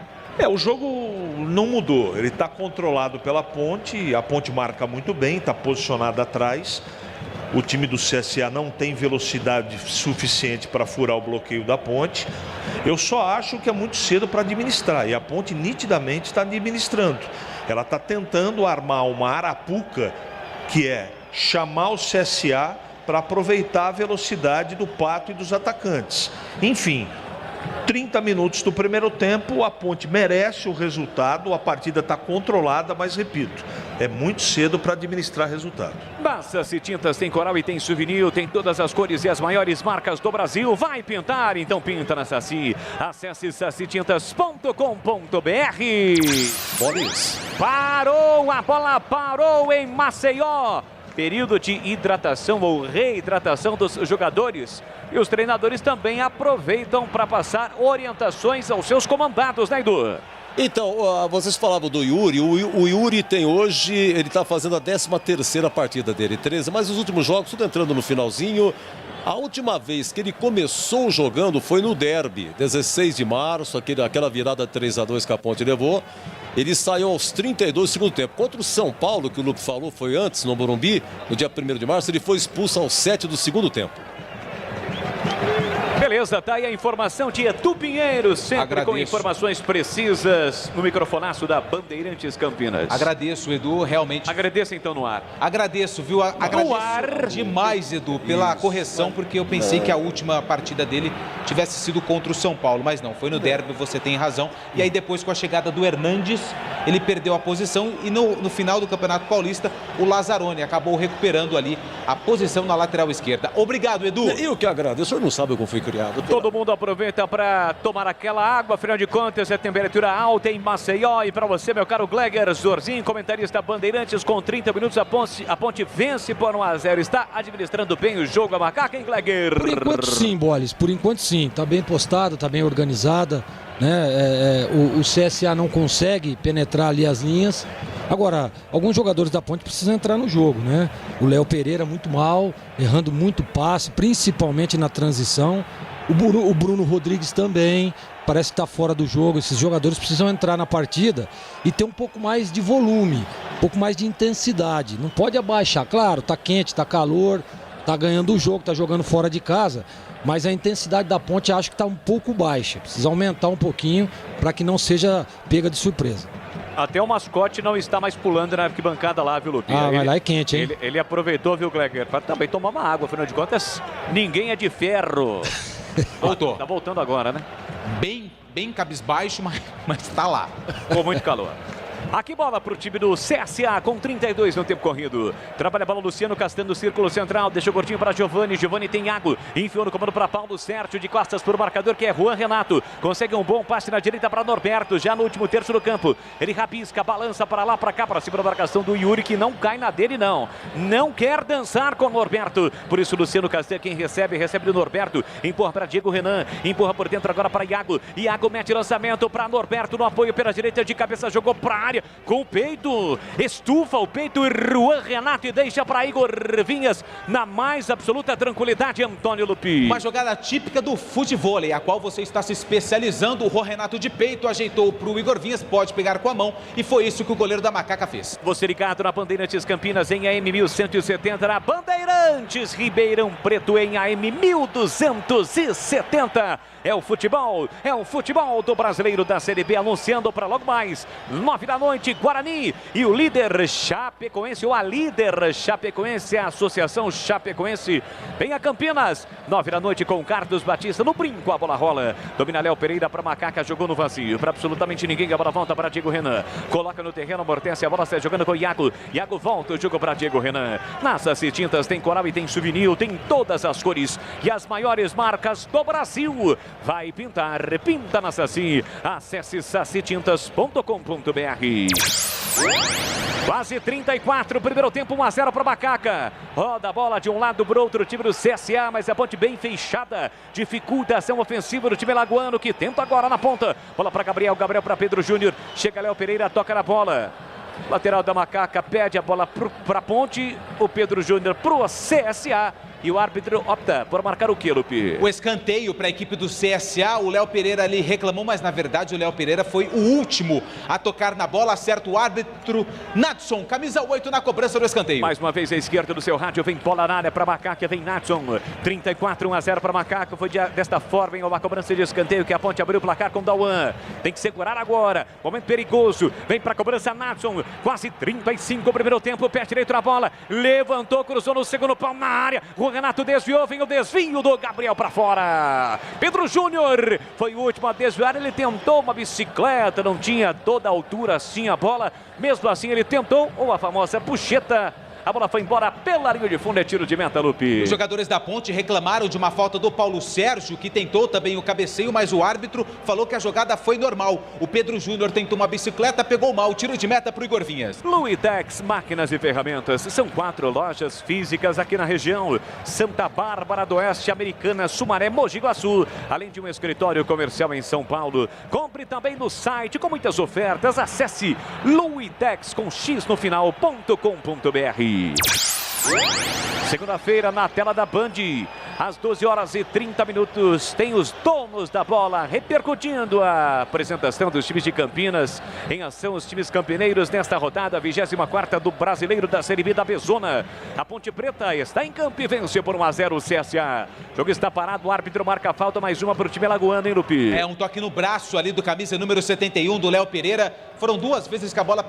O jogo não mudou. Ele está controlado pela Ponte. A Ponte marca muito bem, está posicionada atrás. O time do CSA não tem velocidade suficiente para furar o bloqueio da Ponte. Eu só acho que é muito cedo para administrar. E a Ponte nitidamente está administrando. Ela está tentando armar uma arapuca, que é chamar o CSA para aproveitar a velocidade do Pato e dos atacantes. Enfim, 30 minutos do primeiro tempo, a Ponte merece o resultado, a partida está controlada, mas repito, é muito cedo para administrar resultado. Basta-se Tintas, tem coral e tem souvenir, tem todas as cores e as maiores marcas do Brasil. Vai pintar? Então pinta na Saci. Acesse sacitintas.com.br. Bolis. Parou, a bola parou em Maceió. Período de hidratação ou reidratação dos jogadores. E os treinadores também aproveitam para passar orientações aos seus comandados, né, Edu? Então, vocês falavam do Yuri. O Yuri tem hoje, ele está fazendo a 13ª partida dele, 13, mas os últimos jogos, tudo entrando no finalzinho. A última vez que ele começou jogando foi no derby, 16 de março, aquela virada 3-2 que a Ponte levou. Ele saiu aos 32 do segundo tempo. Contra o São Paulo, que o Lupe falou, foi antes, no Morumbi, no dia 1º de março, ele foi expulso aos 7 do segundo tempo. Beleza, tá aí a informação de Edu Pinheiro, sempre com informações precisas no microfonaço da Bandeirantes Campinas. Agradeço, Edu, realmente. Agradeço então no ar. Agradeço, viu? Agradeço demais, Edu, pela correção, porque eu pensei que a última partida dele tivesse sido contra o São Paulo, mas não, foi no derby, você tem razão. E aí depois com a chegada do Hernandes, ele perdeu a posição e no final do Campeonato Paulista, o Lazzaroni acabou recuperando ali a posição na lateral esquerda. Obrigado, Edu. Eu que agradeço, o senhor não sabe como foi criado. Todo mundo aproveita para tomar aquela água, afinal de contas é temperatura alta em Maceió. E para você, meu caro Gleger Zorzinho, comentarista Bandeirantes, com 30 minutos a Ponte vence por 1-0. Está administrando bem o jogo a Macaca, hein, Gleger? Por enquanto sim, Bolis, por enquanto sim. Está bem postada, está bem organizada, né? O CSA não consegue penetrar ali as linhas. Agora, alguns jogadores da Ponte precisam entrar no jogo, né? O Léo Pereira muito mal, errando muito passe, principalmente na transição. O Bruno Rodrigues também, parece que está fora do jogo. Esses jogadores precisam entrar na partida e ter um pouco mais de volume, um pouco mais de intensidade. Não pode abaixar. Claro, tá quente, tá calor, tá ganhando o jogo, tá jogando fora de casa. Mas a intensidade da Ponte acho que está um pouco baixa. Precisa aumentar um pouquinho para que não seja pega de surpresa. Até o mascote não está mais pulando na arquibancada lá, viu, Lupe? Mas lá é quente, hein? Ele aproveitou, viu, Gleger, para também tomar uma água. Afinal de contas, ninguém é de ferro. Voltou. Tá voltando agora, né? Bem cabisbaixo, mas tá lá. Com muito calor. Aqui bola para o time do CSA com 32 no tempo corrido. Trabalha a bola Luciano Castan no círculo central. Deixa o gordinho para Giovani. Giovani tem Iago. Enfiou no comando para Paulo Sérgio. De costas para o marcador que é Juan Renato. Consegue um bom passe na direita para Norberto. Já no último terço do campo. Ele rabisca, balança para lá, para cá, para cima da marcação do Yuri, que não cai na dele, não. Não quer dançar com Norberto. Por isso, Luciano Castan, quem recebe do Norberto. Empurra para Diego Renan. Empurra por dentro agora para Iago. Iago mete lançamento para Norberto no apoio pela direita de cabeça. Jogou para a área. área, com o peito, estufa o peito, Juan Renato e deixa para Igor Vinhas na mais absoluta tranquilidade, Antônio Lupi. Uma jogada típica do futevôlei, a qual você está se especializando. O Juan Renato de peito ajeitou para o Igor Vinhas, pode pegar com a mão, e foi isso que o goleiro da Macaca fez. Você ligado na Bandeirantes Campinas em AM 1170, na Bandeirantes Ribeirão Preto em AM 1270. É o futebol do brasileiro da Série B, anunciando para logo mais 9 da noite, Guarani e o líder Chapecoense, ou a líder Chapecoense, a Associação Chapecoense, vem a Campinas, 9 da noite com Carlos Batista no brinco, a bola rola, domina Léo Pereira para Macaca, jogou no vazio, para absolutamente ninguém, a bola volta para Diego Renan, coloca no terreno, amortece, a bola está jogando com o Iago volta o jogo para Diego Renan, Nassas e Tintas, tem coral e tem souvenir, tem todas as cores e as maiores marcas do Brasil. Vai pintar, pinta na Saci. Acesse sacitintas.com.br. Quase 34, primeiro tempo, 1-0 para Macaca. Roda a bola de um lado para o outro, o time do CSA, mas a ponte bem fechada. Dificulta a ação ofensiva do time lagoano, que tenta agora na ponta. Bola para Gabriel para Pedro Júnior. Chega Léo Pereira, toca na bola. Lateral da Macaca pede a bola para a ponte. O Pedro Júnior para o CSA. E o árbitro opta por marcar o que, Lupi? O escanteio para a equipe do CSA. O Léo Pereira ali reclamou, mas na verdade o Léo Pereira foi o último a tocar na bola. Acerta o árbitro Natson, camisa 8 na cobrança do escanteio. Mais uma vez à esquerda do seu rádio, vem bola na área para Macaca, vem Natson. 34, 1-0 para Macaca. Foi desta forma em uma cobrança de escanteio que a ponte abriu o placar com Dauan. Tem que segurar agora. Momento perigoso. Vem para a cobrança Natson. Quase 35 primeiro tempo. Pé direito na bola. Levantou, cruzou no segundo pau na área. O Renato desviou, vem o desvio do Gabriel para fora. Pedro Júnior foi o último a desviar, ele tentou uma bicicleta, não tinha toda a altura assim a bola, mesmo assim ele tentou, ou a famosa puxeta. A bola foi embora pela linha de fundo, é tiro de meta, Lupi. Os jogadores da ponte reclamaram de uma falta do Paulo Sérgio, que tentou também o cabeceio, mas o árbitro falou que a jogada foi normal. O Pedro Júnior tentou uma bicicleta, pegou mal, tiro de meta para o Igor Vinhas. Luitex, máquinas e ferramentas. São 4 lojas físicas aqui na região. Santa Bárbara do Oeste, Americana, Sumaré, Mogi Guaçu. Além de um escritório comercial em São Paulo. Compre também no site com muitas ofertas. Acesse Luitex com X no final.com.br. Segunda-feira na tela da Band, às 12h30, tem os donos da bola repercutindo a apresentação dos times de Campinas. Em ação os times campineiros nesta rodada, 24ª do Brasileiro da Série B da Bezona. A Ponte Preta está em campo e vence por 1-0 o CSA. O jogo está parado, o árbitro marca a falta, mais uma para o time alagoano, hein, Lupi? É um toque no braço ali do camisa número 71 do Léo Pereira. Foram 2 vezes que a bola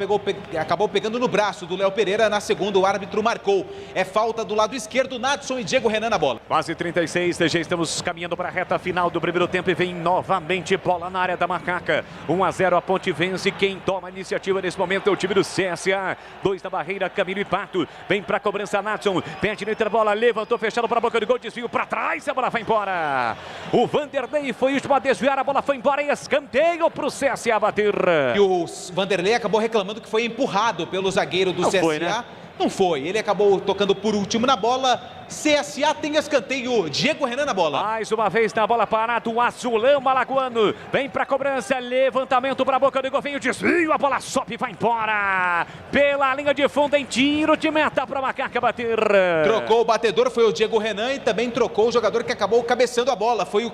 acabou pegando no braço do Léo Pereira. Na segunda o árbitro marcou. É falta do lado esquerdo, Natson e Diego Renan na bola. Quase 36, já estamos caminhando para a reta final do primeiro tempo e vem novamente bola na área da Macaca. 1-0, a Ponte vence. Quem toma a iniciativa nesse momento é o time do CSA. 2 da barreira, Camilo e Pato. Vem para a cobrança, Natson. Pé direita da bola, levantou, fechado para a boca do gol, desvio para trás, a bola vai embora. O Vanderlei foi o último a desviar, a bola foi embora e escanteio para o CSA bater. E o Vanderlei acabou reclamando que foi empurrado pelo zagueiro do CSA. Foi, né? Não foi, ele acabou tocando por último na bola. CSA tem escanteio, Diego Renan na bola. Mais uma vez na bola parada, o azulão alagoano. Vem pra cobrança, levantamento pra boca do golfinho, desvio, a bola sobe e vai embora. Pela linha de fundo em tiro de meta pra Macaca bater. Trocou o batedor, foi o Diego Renan, e também trocou o jogador que acabou cabeceando a bola. Foi o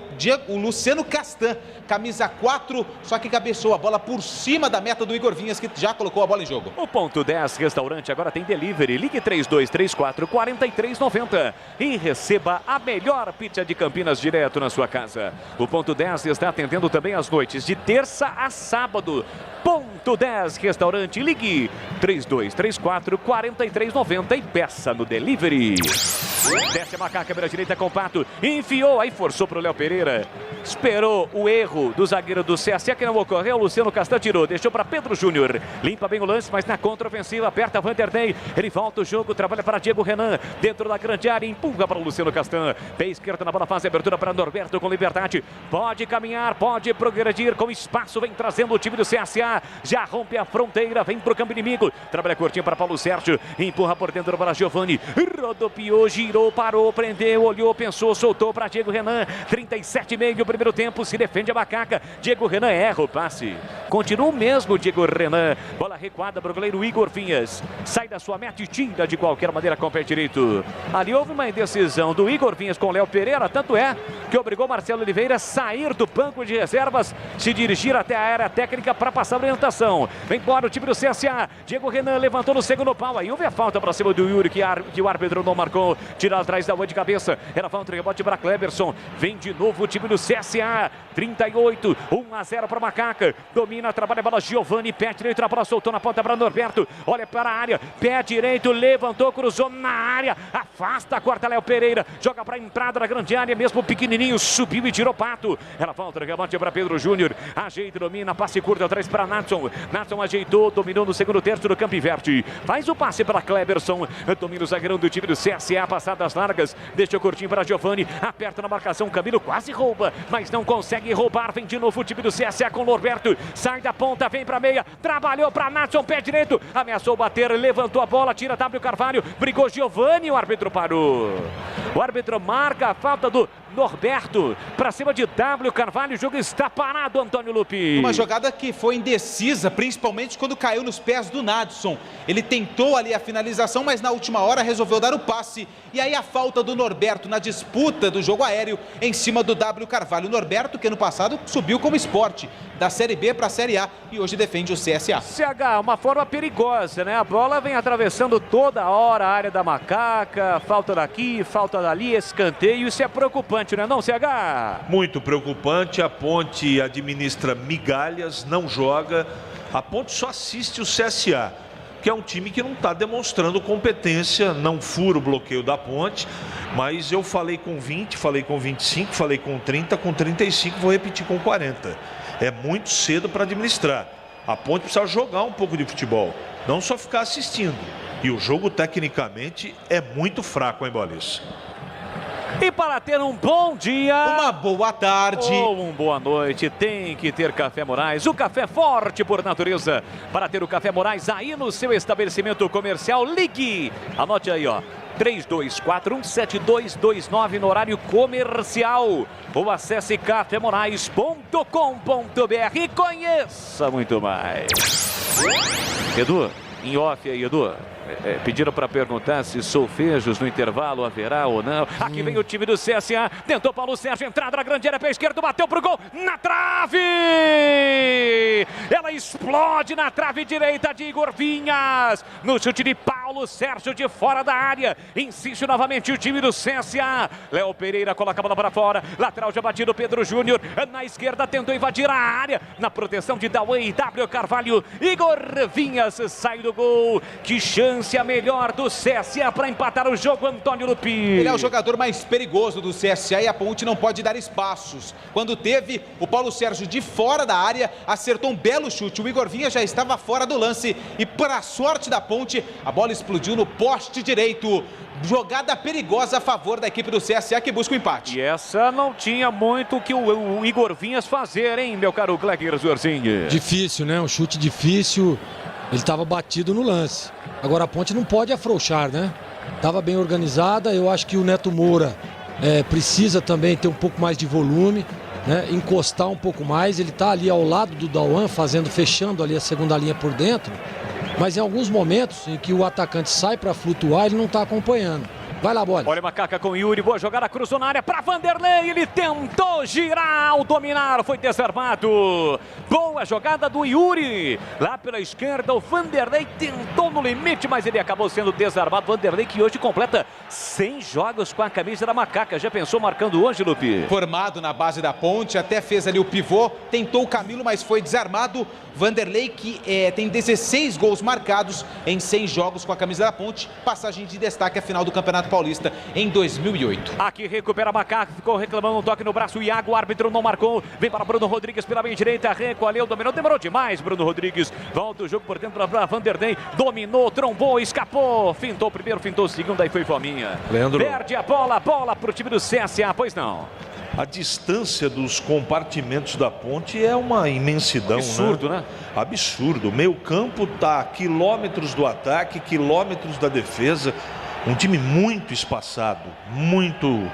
Luciano Castan, camisa 4, só que cabeceou a bola por cima da meta do Igor Vinhas, que já colocou a bola em jogo. O Ponto 10 Restaurante agora tem delivery. Ligue 3234-4390 e receba a melhor pizza de Campinas direto na sua casa. O Ponto 10 está atendendo também às noites de terça a sábado. Ponto 10 Restaurante, ligue 3234-4390 e peça no delivery. Desce a Macaca pela direita com o Pato, enfiou, aí forçou para o Léo Pereira. Esperou o erro do zagueiro do CSA, que não ocorreu. O Luciano Castan tirou, deixou para Pedro Júnior. Limpa bem o lance, mas na contra-ofensiva, aperta Vanderlei. Ele volta o jogo, trabalha para Diego Renan. Dentro da grande área, empurra para o Luciano Castan. Pé esquerda na bola, faz a abertura para Norberto com liberdade. Pode caminhar, pode progredir com espaço. Vem trazendo o time do CSA. Já rompe a fronteira, vem para o campo inimigo. Trabalha curtinho para Paulo Sérgio. Empurra por dentro para Giovani. Rodopiou, girou girou, parou, prendeu, olhou, pensou, soltou para Diego Renan. 37,5 o primeiro tempo, se defende a Macaca. Diego Renan erra o passe. Continua o mesmo Diego Renan. Bola recuada para o goleiro Igor Vinhas. Sai da sua meta e tira de qualquer maneira com o pé direito. Ali houve uma indecisão do Igor Vinhas com o Léo Pereira, tanto é que obrigou Marcelo Oliveira a sair do banco de reservas, se dirigir até a área técnica para passar a orientação. Vem embora o time do CSA. Diego Renan levantou no segundo pau. Aí houve a falta para cima do Yuri, que o árbitro não marcou. Tira atrás da rua de cabeça. Era falta de rebote para Cleberson. Vem de novo o time do CSA. 38, 1-0 para Macaca. Domina, trabalha a bola Giovani. Pé direito, a bola soltou na ponta para Norberto. Olha para a área. Pé direito, levantou, cruzou na área. Afasta, corta Léo Pereira. Joga para a entrada da grande área. Mesmo pequenininho, subiu e tirou pato. Era falta de rebote para Pedro Júnior. Ajeita, domina, passe curto atrás para Natson. Natson ajeitou, dominou no segundo terço do campo inverte. Faz o passe para Cleberson. Domina o zagueirão do time do CSA. Passadas largas. Deixa o curtinho para Giovani. Aperta na marcação. Camilo quase rouba, mas não consegue roubar. Vem de novo o time do CSA com Norberto. Sai da ponta, vem para meia. Trabalhou para Natson, pé direito. Ameaçou bater, levantou a bola. Tira W Carvalho. Brigou Giovani. O árbitro parou. O árbitro marca a falta do Norberto para cima de W Carvalho. O jogo está parado, Antônio Lupi. Uma jogada que foi indecisa, principalmente quando caiu nos pés do Nadson. Ele tentou ali a finalização, mas na última hora resolveu dar o passe. E aí a falta do Norberto na disputa do jogo aéreo em cima do W Carvalho. O Norberto, que ano passado subiu como esporte da Série B para a Série A e hoje defende o CSA. CH, uma forma perigosa, né? A bola vem atravessando toda hora a área da Macaca. Falta daqui, falta dali, escanteio. Isso é preocupante, não é não, CH? Muito preocupante. A Ponte administra migalhas, não joga. A Ponte só assiste o CSA, que é um time que não está demonstrando competência, não fura o bloqueio da Ponte, mas eu falei com 20, falei com 25, falei com 30, com 35, vou repetir com 40. É muito cedo para administrar. A Ponte precisa jogar um pouco de futebol, não só ficar assistindo. E o jogo, tecnicamente, é muito fraco, hein, Bolis? E para ter um bom dia, uma boa tarde ou uma boa noite, tem que ter Café Moraes. O café forte por natureza. Para ter o Café Moraes aí no seu estabelecimento comercial, ligue. Anote aí, ó. 32417229 no horário comercial. Ou acesse cafemorais.com.br e conheça muito mais. Edu, em off aí, Edu. Pediram para perguntar se solfejos no intervalo haverá ou não. Aqui vem o time do CSA. Tentou Paulo Sérgio, entrada na grande área, pé esquerdo, bateu pro gol, na trave! Ela explode na trave direita de Igor Vinhas. No chute de Paulo Sérgio de fora da área. Insiste novamente o time do CSA. Léo Pereira coloca a bola para fora. Lateral já batido, Pedro Júnior. Na esquerda tentou invadir a área. Na proteção de Dauê e W Carvalho. Igor Vinhas sai do gol. Que chance a melhor do CSA para empatar o jogo, Antônio Lupi. Ele é o jogador mais perigoso do CSA e a Ponte não pode dar espaços. Quando teve o Paulo Sérgio de fora da área, acertou um belo chute. O Igor Vinha já estava fora do lance e, para a sorte da Ponte, a bola explodiu no poste direito. Jogada perigosa a favor da equipe do CSA, que busca o empate. E essa não tinha muito que o Igor Vinhas fazer, hein, meu caro Kleber Zorzinho? Difícil, né? Um chute difícil. Ele estava batido no lance. Agora a Ponte não pode afrouxar, né? Estava bem organizada. Eu acho que o Neto Moura precisa também ter um pouco mais de volume, né? Encostar um pouco mais. Ele está ali ao lado do Dauan, fechando ali a segunda linha por dentro. Mas em alguns momentos em que o atacante sai para flutuar, ele não está acompanhando. Vai lá, bola. Olha, Macaca com Yuri, boa jogada, cruzou na área para Vanderlei, ele tentou girar ao dominar, foi desarmado. Boa jogada do Yuri, lá pela esquerda, o Vanderlei tentou no limite, mas ele acabou sendo desarmado. Vanderlei que hoje completa 100 jogos com a camisa da Macaca, já pensou marcando hoje, Lupi? Formado na base da Ponte, até fez ali o pivô, tentou o Camilo, mas foi desarmado. Vanderlei que tem 16 gols marcados em 100 jogos com a camisa da Ponte, passagem de destaque à final do Campeonato Paulista em 2008. Aqui recupera a Macaca, ficou reclamando um toque no braço, o Iago, o árbitro não marcou, vem para Bruno Rodrigues pela meia direita, recolheu, dominou, demorou demais, Bruno Rodrigues, volta o jogo por dentro para Vanderlei, dominou, trombou, escapou, fintou o primeiro, fintou o segundo, aí foi fominha. Leandro. Perde a bola para o time do CSA, pois não. A distância dos compartimentos da Ponte é uma imensidão, absurdo, né? Absurdo. O meio campo está a quilômetros do ataque, quilômetros da defesa. Um time muito espaçado, muito...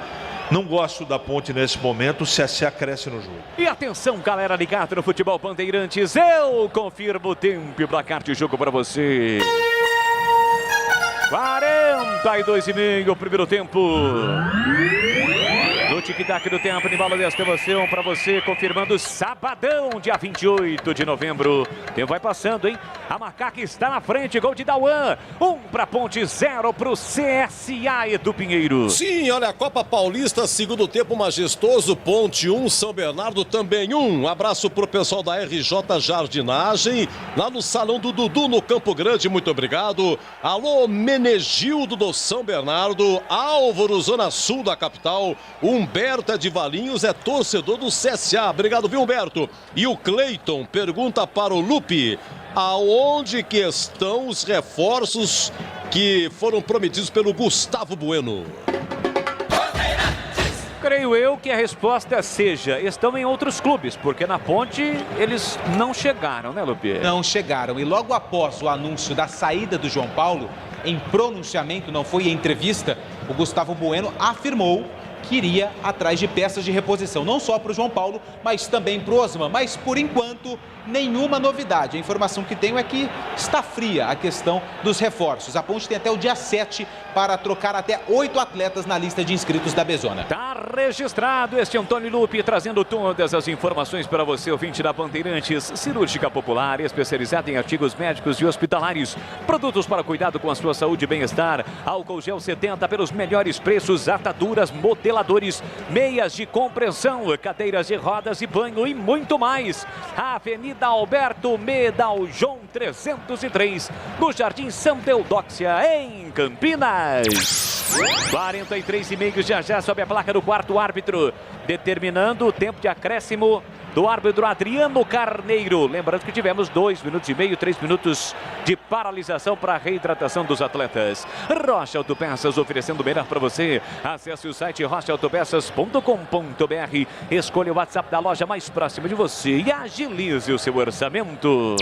Não gosto da Ponte nesse momento, o CSA cresce no jogo. E atenção, galera ligada no Futebol Bandeirantes, eu confirmo o tempo e placar de jogo para você. 42,5 primeiro tempo. No tic-tac do tempo, de bola desta emoção para você, confirmando sabadão, dia 28 de novembro. O tempo vai passando, hein? A Macaca está na frente, gol de Dauan. 1 para Ponte, 0 para o CSA, Edu Pinheiro. Sim, olha, a Copa Paulista, segundo tempo majestoso, Ponte 1, São Bernardo também 1. Abraço pro pessoal da RJ Jardinagem, lá no Salão do Dudu, no Campo Grande, muito obrigado. Alô, Menegildo do São Bernardo, Álvaro, Zona Sul da capital, Humberto de Valinhos é torcedor do CSA. Obrigado, viu, Humberto? E o Cleiton pergunta para o Lupe, aonde que estão os reforços que foram prometidos pelo Gustavo Bueno? Creio eu que a resposta seja, estão em outros clubes, porque na Ponte eles não chegaram, né, Lupe? Não chegaram, e logo após o anúncio da saída do João Paulo, em pronunciamento, não foi em entrevista, o Gustavo Bueno afirmou que iria atrás de peças de reposição, não só para o João Paulo, mas também para o Osman. Mas, por enquanto, nenhuma novidade. A informação que tenho é que está fria a questão dos reforços. A Ponte tem até o dia 7 para trocar até 8 atletas na lista de inscritos da Bezona. Tá registrado este Antônio Lupe, trazendo todas as informações para você, ouvinte da Bandeirantes. Cirúrgica popular, especializada em artigos médicos e hospitalares. Produtos para cuidado com a sua saúde e bem-estar. Álcool gel 70 pelos melhores preços, ataduras, modeladores, meias de compressão, cadeiras de rodas e banho e muito mais. A Avenida Alberto Medaljon 303, no Jardim Santa Eudóxia, em Campinas. 43,5 já sobe a placa do quarto árbitro, determinando o tempo de acréscimo do árbitro Adriano Carneiro. Lembrando que tivemos 2 minutos e meio, 3 minutos de paralisação para a reidratação dos atletas. Rocha Autopeças, oferecendo o melhor para você. Acesse o site rochaautopeças.com.br. Escolha o WhatsApp da loja mais próxima de você e agilize o seu orçamento.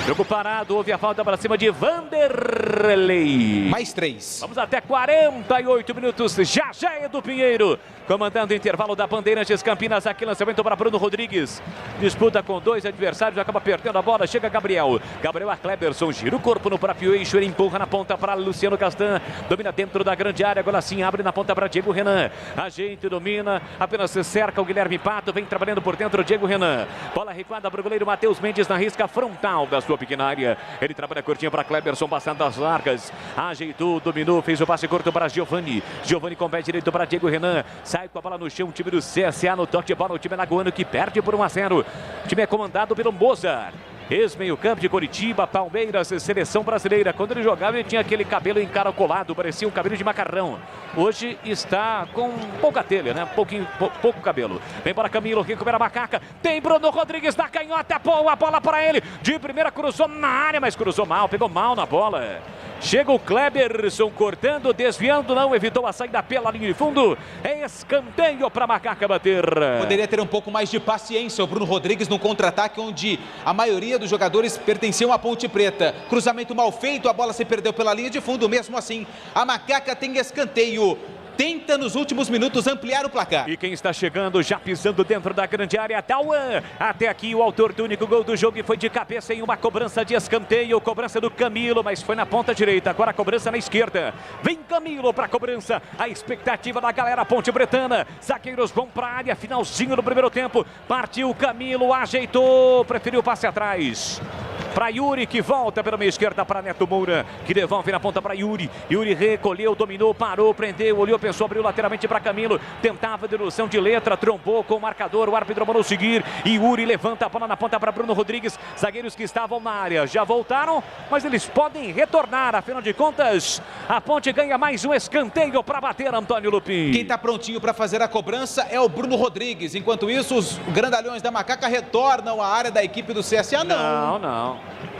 Jogo parado, houve a falta para cima de Vanderlei. Mais 3. Vamos até 48 minutos. Já Edu Pinheiro, comandando o intervalo da Bandeirantes Campinas. Aqui lançamento para Bruno Rodrigues. Disputa com 2 adversários, acaba perdendo a bola. Chega Gabriel. Gabriel a Kleberson, gira o corpo no próprio eixo. Ele empurra na ponta para Luciano Castan. Domina dentro da grande área. Agora sim abre na ponta para Diego Renan. Ajeita, domina. Apenas se cerca o Guilherme Pato. Vem trabalhando por dentro o Diego Renan. Bola recuada para o goleiro Matheus Mendes na risca frontal da sua pequena área. Ele trabalha curtinho para Kleberson, passando as largas. Ajeitou, dominou, fez o passe curto para Giovani. Giovani com o pé direito para Diego Renan. Sai com a bola no chão, o time do CSA no toque de bola. O time alagoano que perde por 1-0. O time é comandado pelo Mozart. Ex-meio campo de Coritiba, Palmeiras, seleção brasileira. Quando ele jogava, ele tinha aquele cabelo encaracolado, parecia um cabelo de macarrão. Hoje está com pouca telha, né? Pouco cabelo. Vem para Camilo, recupera a Macaca. Tem Bruno Rodrigues na canhota, boa a bola para ele. De primeira cruzou na área, mas cruzou mal, pegou mal na bola. Chega o Kleberson cortando, desviando, não evitou a saída pela linha de fundo. É escanteio para a Macaca bater. Poderia ter um pouco mais de paciência o Bruno Rodrigues no contra-ataque, onde a maioria dos jogadores pertenciam à Ponte Preta. Cruzamento mal feito, a bola se perdeu pela linha de fundo. Mesmo assim, a Macaca tem escanteio. Tenta nos últimos minutos ampliar o placar. E quem está chegando, já pisando dentro da grande área, Dauan. Até aqui o autor do único gol do jogo e foi de cabeça em uma cobrança de escanteio. Cobrança do Camilo, mas foi na ponta direita. Agora a cobrança na esquerda. Vem Camilo para a cobrança. A expectativa da galera Ponte Bretana. Zagueiros vão para a área, finalzinho do primeiro tempo. Partiu Camilo, ajeitou, preferiu o passe atrás. Para Yuri, que volta pela meia esquerda para Neto Moura, que devolve na ponta para Yuri. Yuri recolheu, dominou, parou, prendeu, olhou, pensou, abriu lateralmente para Camilo. Tentava dedução de letra, trombou com o marcador, o árbitro mandou seguir. E Yuri levanta a bola na ponta para Bruno Rodrigues. Zagueiros que estavam na área já voltaram, mas eles podem retornar. Afinal de contas, a Ponte ganha mais um escanteio para bater, Antônio Lupin. Quem está prontinho para fazer a cobrança é o Bruno Rodrigues. Enquanto isso, os grandalhões da Macaca retornam à área da equipe do CSA.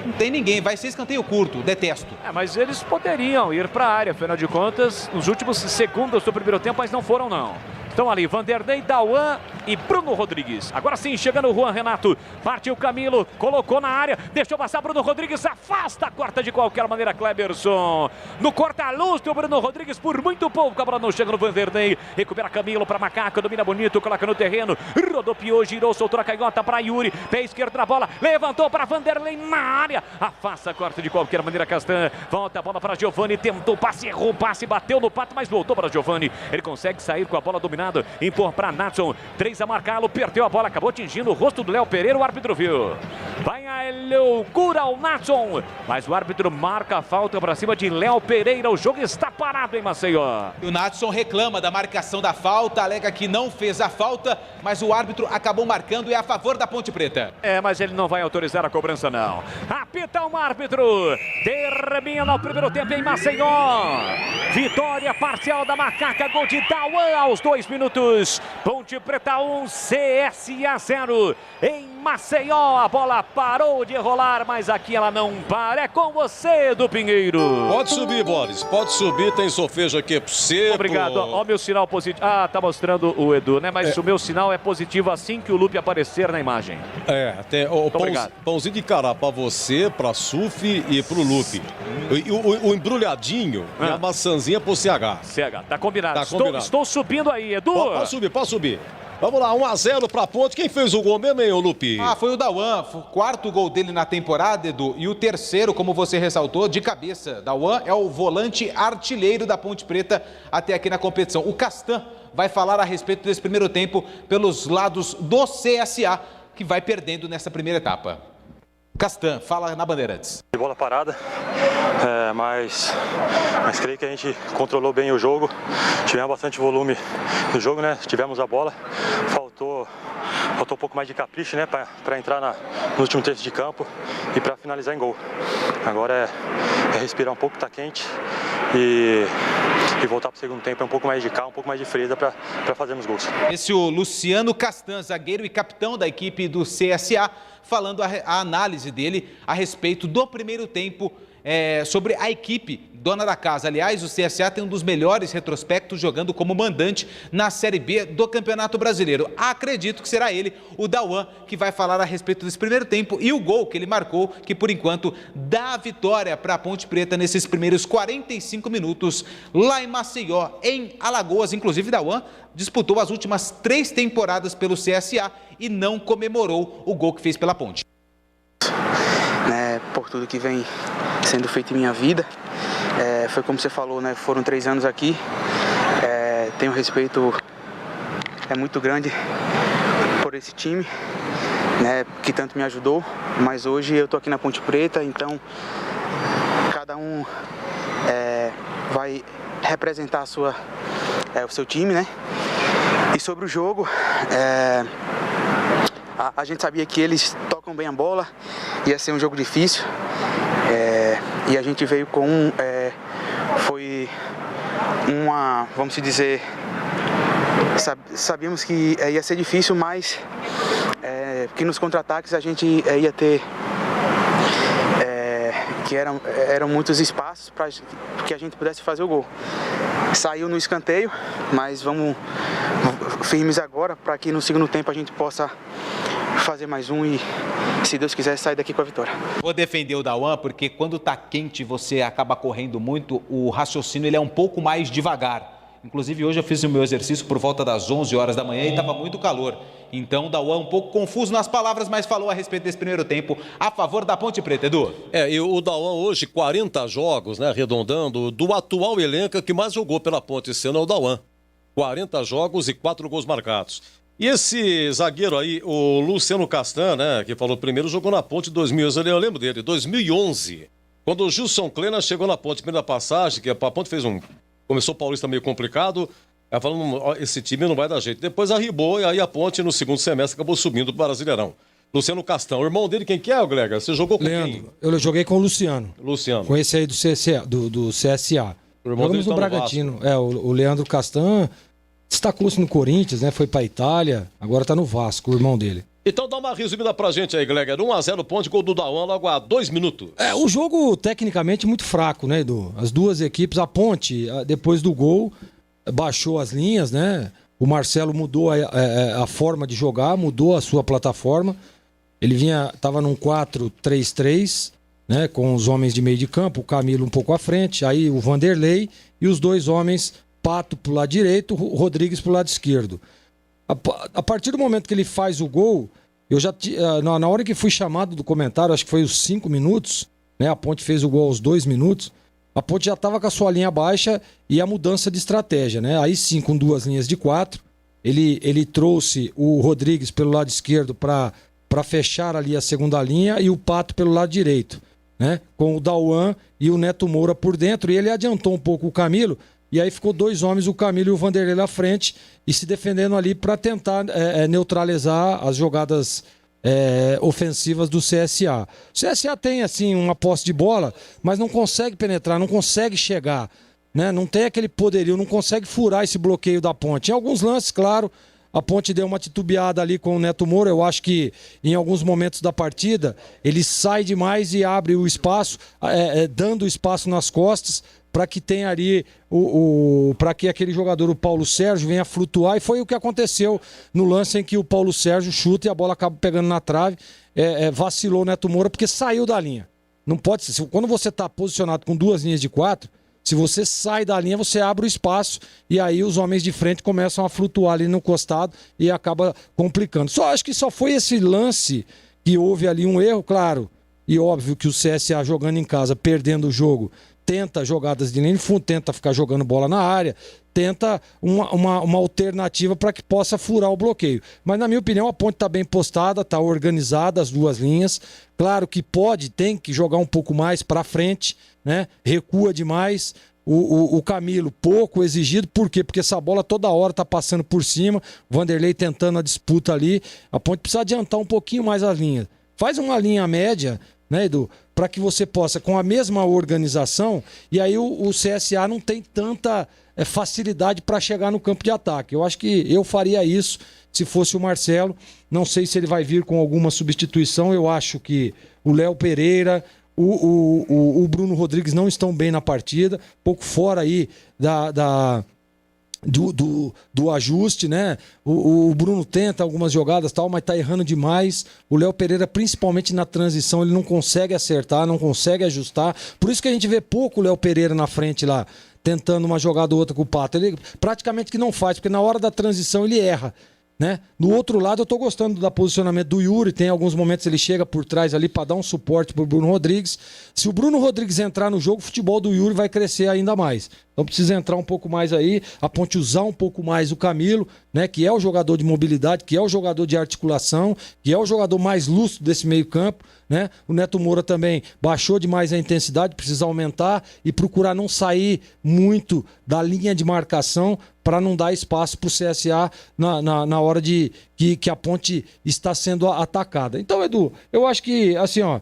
Não tem ninguém, vai ser escanteio curto, detesto. Mas eles poderiam ir para a área, afinal de contas, nos últimos segundos do primeiro tempo, mas não foram não. Estão ali Vanderlei, Dauan e Bruno Rodrigues. Agora sim, chegando o Juan Renato. Partiu Camilo, colocou na área, deixou passar Bruno Rodrigues, afasta, corta de qualquer maneira Kleberson. No corta-luz do Bruno Rodrigues, por muito pouco, a bola não chega no Vanderlei. Recupera Camilo para Macaco, domina bonito, coloca no terreno. Rodopiou, girou, soltou a canhota para Yuri. Pé esquerdo na bola, levantou para Vanderlei na área. Afasta, corta de qualquer maneira Castan. Volta a bola para Giovani, tentou passe, errou o passe, bateu no pato, mas voltou para Giovani. Ele consegue sair com a bola dominada, impor para Natson. 3 a marcá-lo, perdeu a bola, acabou atingindo o rosto do Léo Pereira, o árbitro viu. Vai a loucura o Natson, mas o árbitro marca a falta para cima de Léo Pereira. O jogo está parado em Maceió. O Natson reclama da marcação da falta, alega que não fez a falta, mas o árbitro acabou marcando e é a favor da Ponte Preta. Mas ele não vai autorizar a cobrança não. Apita um árbitro. Termina o primeiro tempo em Maceió. Vitória parcial da Macaca, gol de Dauan aos 2 minutos. Ponte Preta 1, CSA 0. Em Maceió, a bola parou de rolar, mas aqui ela não para. É com você, Edu Pinheiro. Pode subir, Boris. Pode subir, tem solfejo aqui para você. Obrigado. Ó, o meu sinal positivo. Tá mostrando o Edu, né? Mas o meu sinal é positivo assim que o Lupe aparecer na imagem. Até o pãozinho de cará para você, para Suf e para o Lupe. O embrulhadinho e a maçãzinha para o CH. CH, tá combinado. Estou subindo aí, Edu. Pode subir. Vamos lá, 1-0 para a Ponte. Quem fez o gol mesmo, hein, Lupe? Foi o Dauan. Foi o 4º gol dele na temporada, Edu. E o 3º, como você ressaltou, de cabeça. Dauan é o volante artilheiro da Ponte Preta até aqui na competição. O Castan vai falar a respeito desse primeiro tempo pelos lados do CSA, que vai perdendo nessa primeira etapa. Castan, fala na Bandeirantes. De bola parada, mas creio que a gente controlou bem o jogo, tivemos bastante volume no jogo, né? Tivemos a bola, faltou um pouco mais de capricho, né? Para entrar no último terço de campo e para finalizar em gol. Agora é respirar um pouco, tá quente e voltar para o segundo tempo, um pouco mais de calma, um pouco mais de frieza para fazermos gols. Esse é o Luciano Castan, zagueiro e capitão da equipe do CSA, falando a análise dele a respeito do primeiro tempo sobre a equipe dona da casa. Aliás, o CSA tem um dos melhores retrospectos jogando como mandante na Série B do Campeonato Brasileiro. Acredito que será ele, o Dauan, que vai falar a respeito desse primeiro tempo e o gol que ele marcou, que por enquanto dá a vitória para a Ponte Preta nesses primeiros 45 minutos lá em Maceió, em Alagoas. Inclusive, Dauan disputou as últimas 3 temporadas pelo CSA e não comemorou o gol que fez pela Ponte. Por tudo que vem sendo feito em minha vida, foi como você falou, né? Foram 3 anos aqui, tenho respeito muito grande por esse time, né? Que tanto me ajudou, mas hoje eu tô aqui na Ponte Preta, então cada um vai representar o seu time, né? E sobre o jogo, a gente sabia que eles tocam bem a bola, ia ser um jogo difícil, e a gente veio com foi uma, vamos dizer, sabíamos que ia ser difícil, mas que nos contra-ataques a gente ia ter que eram muitos espaços para que a gente pudesse fazer o gol. Saiu no escanteio, mas vamos firmes agora para que no segundo tempo a gente possa fazer mais um e, se Deus quiser, sair daqui com a vitória. Vou defender o Dauan porque quando tá quente você acaba correndo muito, o raciocínio ele é um pouco mais devagar. Inclusive hoje eu fiz o meu exercício por volta das 11 horas da manhã e estava muito calor. Então o Dauan um pouco confuso nas palavras, mas falou a respeito desse primeiro tempo a favor da Ponte Preta, Edu. E o Dauan hoje, 40 jogos, né, arredondando, do atual elenco que mais jogou pela Ponte esse ano é o Dauan. 40 jogos e 4 gols marcados. E esse zagueiro aí, o Luciano Castan, né, que falou primeiro, jogou na Ponte em 2011, eu lembro dele, 2011. Quando o Gilson Klena chegou na Ponte, primeira passagem, que a Ponte começou o Paulista meio complicado, ela falou, esse time não vai dar jeito. Depois arribou e aí a Ponte no segundo semestre acabou subindo para o Brasileirão. Luciano Castan, o irmão dele, quem que é, Glega? Você jogou com Leandro, quem? Eu joguei com o Luciano. Com esse aí do CSA. Jogamos no Bragantino. O Leandro Castan destacou-se no Corinthians, né? Foi pra Itália, agora tá no Vasco, o irmão dele. Então dá uma resumida pra gente aí, Gleger. 1-0 Ponte, gol do Dauan logo há 2 minutos. O jogo tecnicamente muito fraco, né, Edu? As duas equipes, a Ponte, depois do gol, baixou as linhas, né? o Marcelo mudou a forma de jogar, mudou a sua plataforma. Ele estava num 4-3-3, né, com os homens de meio de campo, o Camilo um pouco à frente, aí o Vanderlei e os dois homens, Pato pro lado direito, o Rodrigues pro lado esquerdo. A partir do momento que ele faz o gol, eu já na hora que fui chamado do comentário, acho que foi os 5 minutos, né, a Ponte fez o gol aos 2 minutos, a Ponte já estava com a sua linha baixa e a mudança de estratégia, né? Aí sim, com 2 linhas de 4, ele trouxe o Rodrigues pelo lado esquerdo para fechar ali a segunda linha e o Pato pelo lado direito, né? Com o Dauan e o Neto Moura por dentro, e ele adiantou um pouco o Camilo, e aí ficou 2 homens, o Camilo e o Vanderlei na frente, e se defendendo ali para tentar neutralizar as jogadas ofensivas do CSA. O CSA tem assim uma posse de bola, mas não consegue penetrar, não consegue chegar, né? Não tem aquele poderio, não consegue furar esse bloqueio da Ponte. Em alguns lances, claro, a Ponte deu uma titubeada ali com o Neto Moura. Eu acho que em alguns momentos da partida ele sai demais e abre o espaço, dando espaço nas costas para que tenha ali para que aquele jogador, o Paulo Sérgio, venha flutuar, e foi o que aconteceu no lance em que o Paulo Sérgio chuta e a bola acaba pegando na trave. Vacilou o Neto Moura porque saiu da linha. Não pode ser. Quando você está posicionado com 2 linhas de 4, se você sai da linha, você abre o espaço e aí os homens de frente começam a flutuar ali no costado e acaba complicando. Acho que só foi esse lance que houve ali um erro, claro, e óbvio que o CSA jogando em casa, perdendo o jogo, tenta jogadas de linha de fundo, tenta ficar jogando bola na área, tenta uma alternativa para que possa furar o bloqueio. Mas, na minha opinião, a Ponte está bem postada, está organizada as 2 linhas. Claro que tem que jogar um pouco mais para frente, né? Recua demais. O Camilo, pouco exigido. Por quê? Porque essa bola toda hora está passando por cima. O Vanderlei tentando a disputa ali. A Ponte precisa adiantar um pouquinho mais as linhas. Faz uma linha média, né, Edu? Para que você possa, com a mesma organização, e aí o CSA não tem tanta facilidade para chegar no campo de ataque. Eu acho que eu faria isso se fosse o Marcelo. Não sei se ele vai vir com alguma substituição. Eu acho que o Léo Pereira, o Bruno Rodrigues não estão bem na partida, pouco fora aí do ajuste, né? O Bruno tenta algumas jogadas tal, mas tá errando demais. O Léo Pereira, principalmente na transição, ele não consegue acertar, não consegue ajustar. Por isso que a gente vê pouco o Léo Pereira na frente lá, tentando uma jogada ou outra com o Pato. Ele praticamente que não faz, porque na hora da transição ele erra, né? No outro lado, eu tô gostando do posicionamento do Yuri. Tem alguns momentos ele chega por trás ali para dar um suporte pro Bruno Rodrigues. Se o Bruno Rodrigues entrar no jogo, o futebol do Yuri vai crescer ainda mais. Então precisa entrar um pouco mais aí, a Ponte usar um pouco mais o Camilo, né, que é o jogador de mobilidade, que é o jogador de articulação, que é o jogador mais lúcido desse meio-campo, né? O Neto Moura também baixou demais a intensidade, precisa aumentar e procurar não sair muito da linha de marcação para não dar espaço para o CSA na hora que a Ponte está sendo atacada. Então, Edu, eu acho que assim, ó,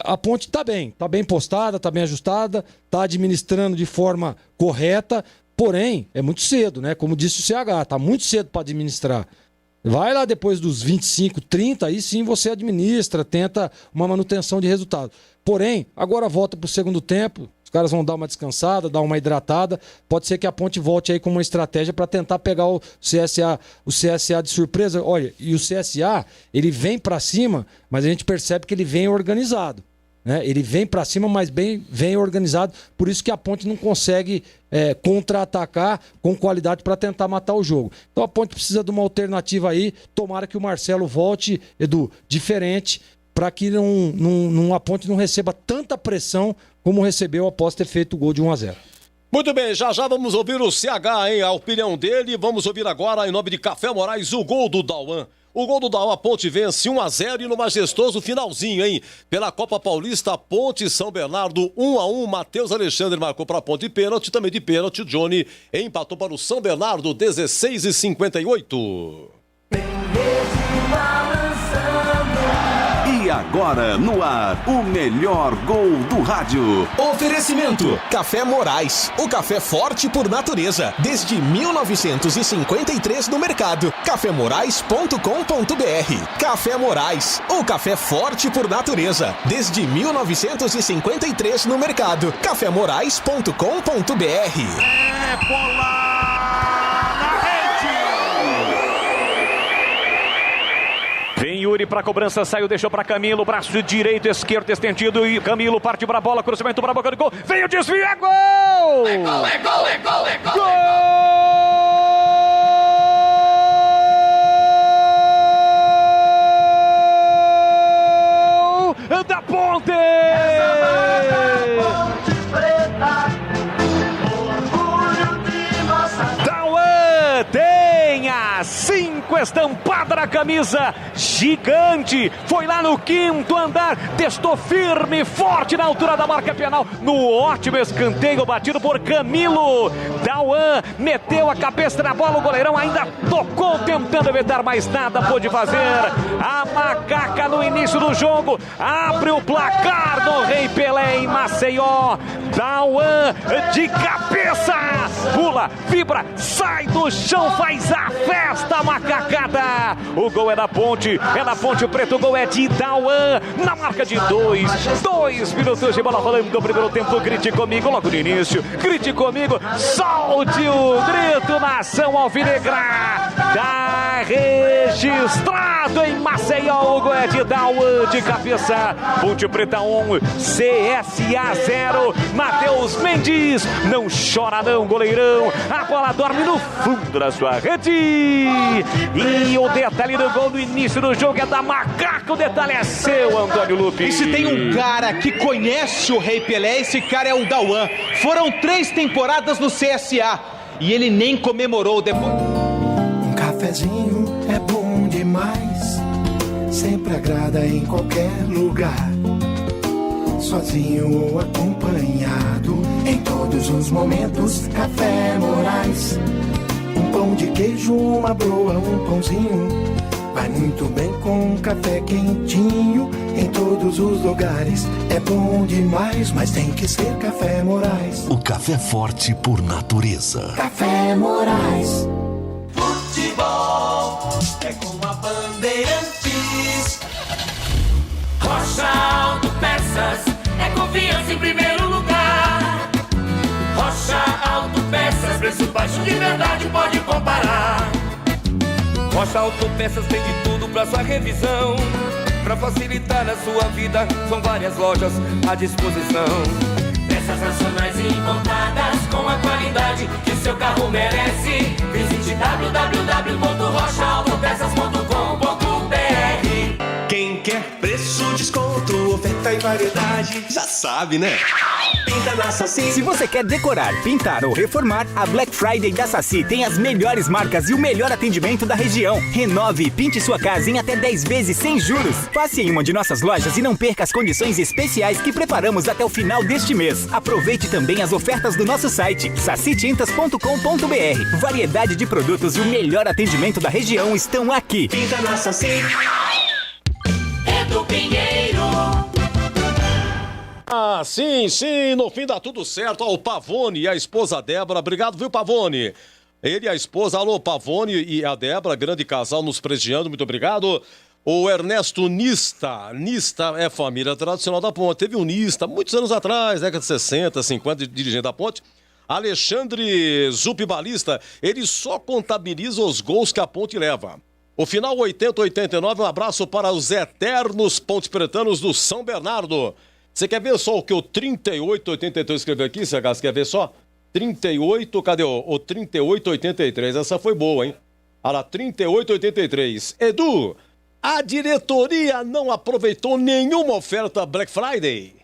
a Ponte está bem postada, está bem ajustada, está administrando de forma correta, porém, é muito cedo, né? Como disse o CH, está muito cedo para administrar. Vai lá depois dos 25, 30, aí sim você administra, tenta uma manutenção de resultado. Porém, agora volta para o segundo tempo, os caras vão dar uma descansada, dar uma hidratada, pode ser que a Ponte volte aí com uma estratégia para tentar pegar o CSA de surpresa. Olha, e o CSA, ele vem para cima, mas a gente percebe que ele vem organizado, né? Ele vem para cima, mas vem organizado, por isso que a Ponte não consegue contra-atacar com qualidade para tentar matar o jogo. Então a Ponte precisa de uma alternativa aí, tomara que o Marcelo volte, Edu, diferente, para que a Ponte não receba tanta pressão como recebeu após ter feito o gol de 1-0. Muito bem, já vamos ouvir o CH, hein? A opinião dele. Vamos ouvir agora, em nome de Café Moraes, o gol do Dauan. O gol do Dauan, a Ponte vence 1-0 e no majestoso finalzinho, hein? Pela Copa Paulista, Ponte e São Bernardo, 1-1. Matheus Alexandre marcou para a Ponte de pênalti, também de pênalti. Johnny empatou para o São Bernardo, 16:58. E agora, no ar, o melhor gol do rádio. Oferecimento: Café Moraes, o café forte por natureza, desde 1953 no mercado. cafemorais.com.br. Café Moraes, o café forte por natureza, desde 1953 no mercado. cafemorais.com.br. Bola na rede! Yuri para cobrança, saiu, deixou para Camilo, braço direito, esquerdo estendido e Camilo parte para a bola, cruzamento para a boca do gol, veio o desvio, é gol! É gol, é gol, é gol, é gol! Gol da Ponte! Dauan tem a 5 estampada na camisa, gigante, foi lá no 5º andar, testou firme, forte na altura da marca penal, no ótimo escanteio batido por Camilo. Dauan meteu a cabeça na bola, o goleirão ainda tocou tentando evitar, mais nada pôde fazer. A Macaca no início do jogo abre o placar do Rei Pelé em Maceió. Dauan de cabeça, pula, vibra, sai do chão, faz a festa macacada. O gol é da Ponte Preta, o gol é de Dauan, na marca de 2 minutos de bola rolando do primeiro tempo. Grite comigo logo no início, grite comigo, solte o grito, nação alvinegra. Tá registrado em Maceió, o gol é de Dauan de cabeça. Ponte Preta 1, CSA 0. Matheus Mendes, não chora não, goleirão, a bola dorme no fundo da sua rede. E o detalhe do gol no início do jogo é da Macaca, o detalhe é seu, Antônio Lupi. E se tem um cara que conhece o Rei Pelé, esse cara é o Dauan. Foram 3 temporadas no CSA e ele nem comemorou depois. Um cafezinho é bom demais, sempre agrada em qualquer lugar. Sozinho ou acompanhado, em todos os momentos, Café Moraes. Um pão de queijo, uma broa, um pãozinho, vai muito bem com um café quentinho. Em todos os lugares, é bom demais, mas tem que ser Café Moraes. O café forte por natureza. Café Moraes. Futebol é com a Bandeirantes. Rocha Autopeças é confiança em primeiro lugar. Rocha Autopeças, preço baixo de verdade, pode comparar. Rocha Autopeças tem de tudo pra sua revisão. Pra facilitar a sua vida, são várias lojas à disposição. Peças nacionais e importadas com a qualidade que o seu carro merece. Visite www.rochaautopeças.com.br. Quem quer preço, desconto, oferta e variedade, já sabe, né? Pinta na Saci. Se você quer decorar, pintar ou reformar, a Black Friday da Saci tem as melhores marcas e o melhor atendimento da região. Renove e pinte sua casa em até 10 vezes sem juros. Passe em uma de nossas lojas e não perca as condições especiais que preparamos até o final deste mês. Aproveite também as ofertas do nosso site, sacitintas.com.br. Variedade de produtos e o melhor atendimento da região estão aqui. Pinta na Saci. Do Pinheiro. Ah, sim, no fim dá tudo certo. Ó, o Pavone e a esposa Débora, obrigado, viu, Pavone? Ele e a esposa, alô, Pavone e a Débora, grande casal nos prestigiando, muito obrigado. O Ernesto Nista é família tradicional da Ponte. Teve um Nista muitos anos atrás, década de 60, 50, dirigente da Ponte. Alexandre Zupibalista, ele só contabiliza os gols que a Ponte leva. O final 80-89, um abraço para os eternos ponte-pretanos do São Bernardo. Você quer ver só o que o 38-83 escreveu aqui, CH? Você quer ver só? 38, cadê o 38-83? Essa foi boa, hein? Olha lá, 38-83. Edu, a diretoria não aproveitou nenhuma oferta Black Friday?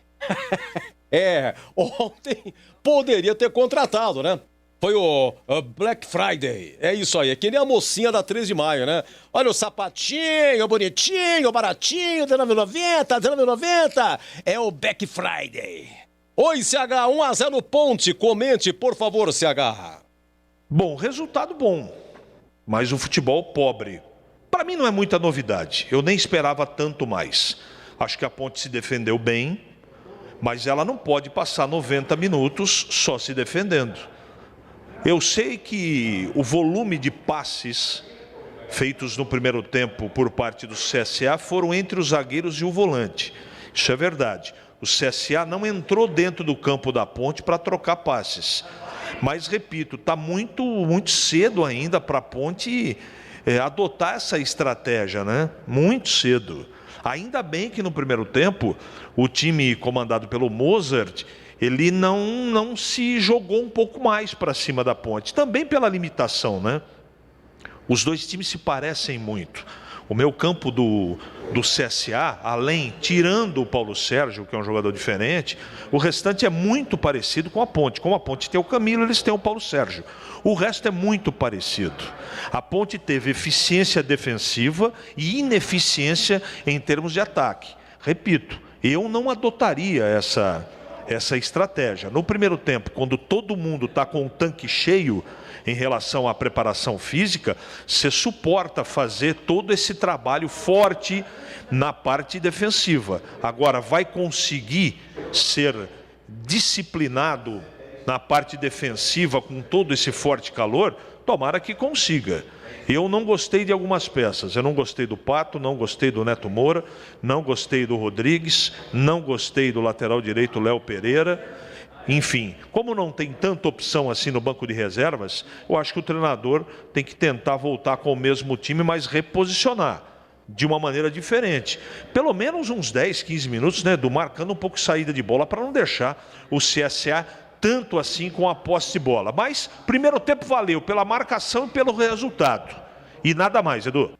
Ontem poderia ter contratado, né? Foi o Black Friday. É isso aí, é que nem a mocinha da 3 de maio, né? Olha o sapatinho, bonitinho, baratinho, R$19,90, R$19,90. É o Black Friday. Oi, CH, 1-0 Ponte. Comente, por favor, CH. Bom, resultado bom, mas o futebol pobre. Para mim não é muita novidade. Eu nem esperava tanto mais. Acho que a Ponte se defendeu bem, mas ela não pode passar 90 minutos só se defendendo. Eu sei que o volume de passes feitos no primeiro tempo por parte do CSA foram entre os zagueiros e o volante. Isso é verdade. O CSA não entrou dentro do campo da Ponte para trocar passes. Mas, repito, está muito cedo ainda para a Ponte adotar essa estratégia, né? Muito cedo. Ainda bem que no primeiro tempo, o time comandado pelo Mozart, ele não se jogou um pouco mais para cima da Ponte. Também pela limitação, né? Os dois times se parecem muito. O meu campo do CSA, tirando o Paulo Sérgio, que é um jogador diferente, o restante é muito parecido com a Ponte. Como a Ponte tem o Camilo, eles têm o Paulo Sérgio. O resto é muito parecido. A Ponte teve eficiência defensiva e ineficiência em termos de ataque. Repito, eu não adotaria essa estratégia. No primeiro tempo, quando todo mundo está com o tanque cheio em relação à preparação física, você suporta fazer todo esse trabalho forte na parte defensiva. Agora, vai conseguir ser disciplinado na parte defensiva com todo esse forte calor? Tomara que consiga. Eu não gostei de algumas peças. Eu não gostei do Pato, não gostei do Neto Moura, não gostei do Rodrigues, não gostei do lateral direito Léo Pereira. Enfim, como não tem tanta opção assim no banco de reservas, eu acho que o treinador tem que tentar voltar com o mesmo time, mas reposicionar de uma maneira diferente. Pelo menos uns 10, 15 minutos, né, Edu, marcando um pouco de saída de bola para não deixar o CSA tanto assim com a posse de bola. Mas primeiro tempo valeu pela marcação e pelo resultado. E nada mais, Edu.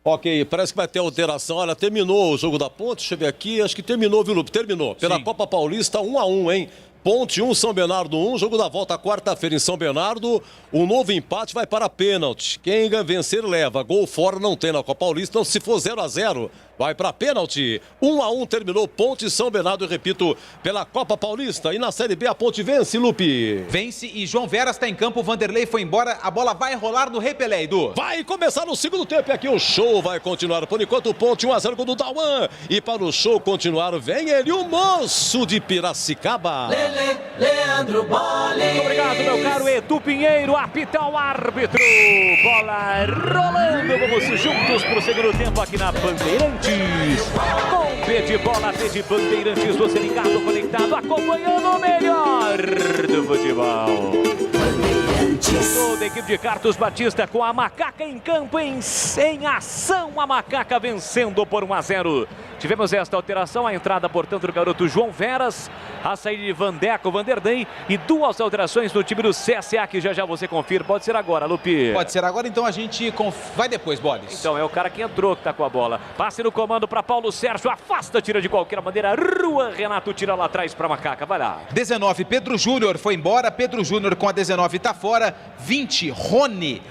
Ok, parece que vai ter alteração. Olha, terminou o jogo da Ponte, deixa eu ver aqui, acho que terminou, viu, Lupe? Terminou. Pela Copa Paulista, 1-1, hein? Ponte 1, São Bernardo 1, jogo da volta quarta-feira em São Bernardo. O novo empate vai para pênalti. Quem vencer leva. Gol fora não tem na Copa Paulista. Então, se for 0-0, vai para pênalti. 1-1 terminou Ponte e São Bernardo, eu repito, pela Copa Paulista. E na Série B a Ponte vence, Lupe. Vence e João Veras está em campo. O Vanderlei foi embora. A bola vai rolar no Rei Pelé, Edu. Vai começar no segundo tempo e aqui o show vai continuar. Por enquanto, Ponte 1-0 com o Dauan. E para o show continuar, vem ele, o moço de Piracicaba. Leandro Bolle. Muito obrigado, meu caro Edu Pinheiro. Apita o árbitro. Bola rolando. Vamos juntos pro segundo tempo aqui na Bandeirantes. Com P de bola, P de Bandeirantes. Você ligado, conectado, acompanhando o melhor do futebol. Toda a equipe de Carlos Batista com a Macaca em campo, em ação. A Macaca vencendo por 1-0. Tivemos esta alteração, a entrada, portanto, do garoto João Veras, a saída de Vandeco, Vanderlei e duas alterações no time do CSA, que já você confirma. Pode ser agora, Lupi. Pode ser agora, então a gente vai depois, Boles. Então é o cara que entrou que tá com a bola. Passe no comando para Paulo Sérgio, afasta, tira de qualquer maneira. Rua Renato tira lá atrás para Macaca, vai lá. 19, Pedro Júnior foi embora, Pedro Júnior com a 19 tá fora. 20, Rony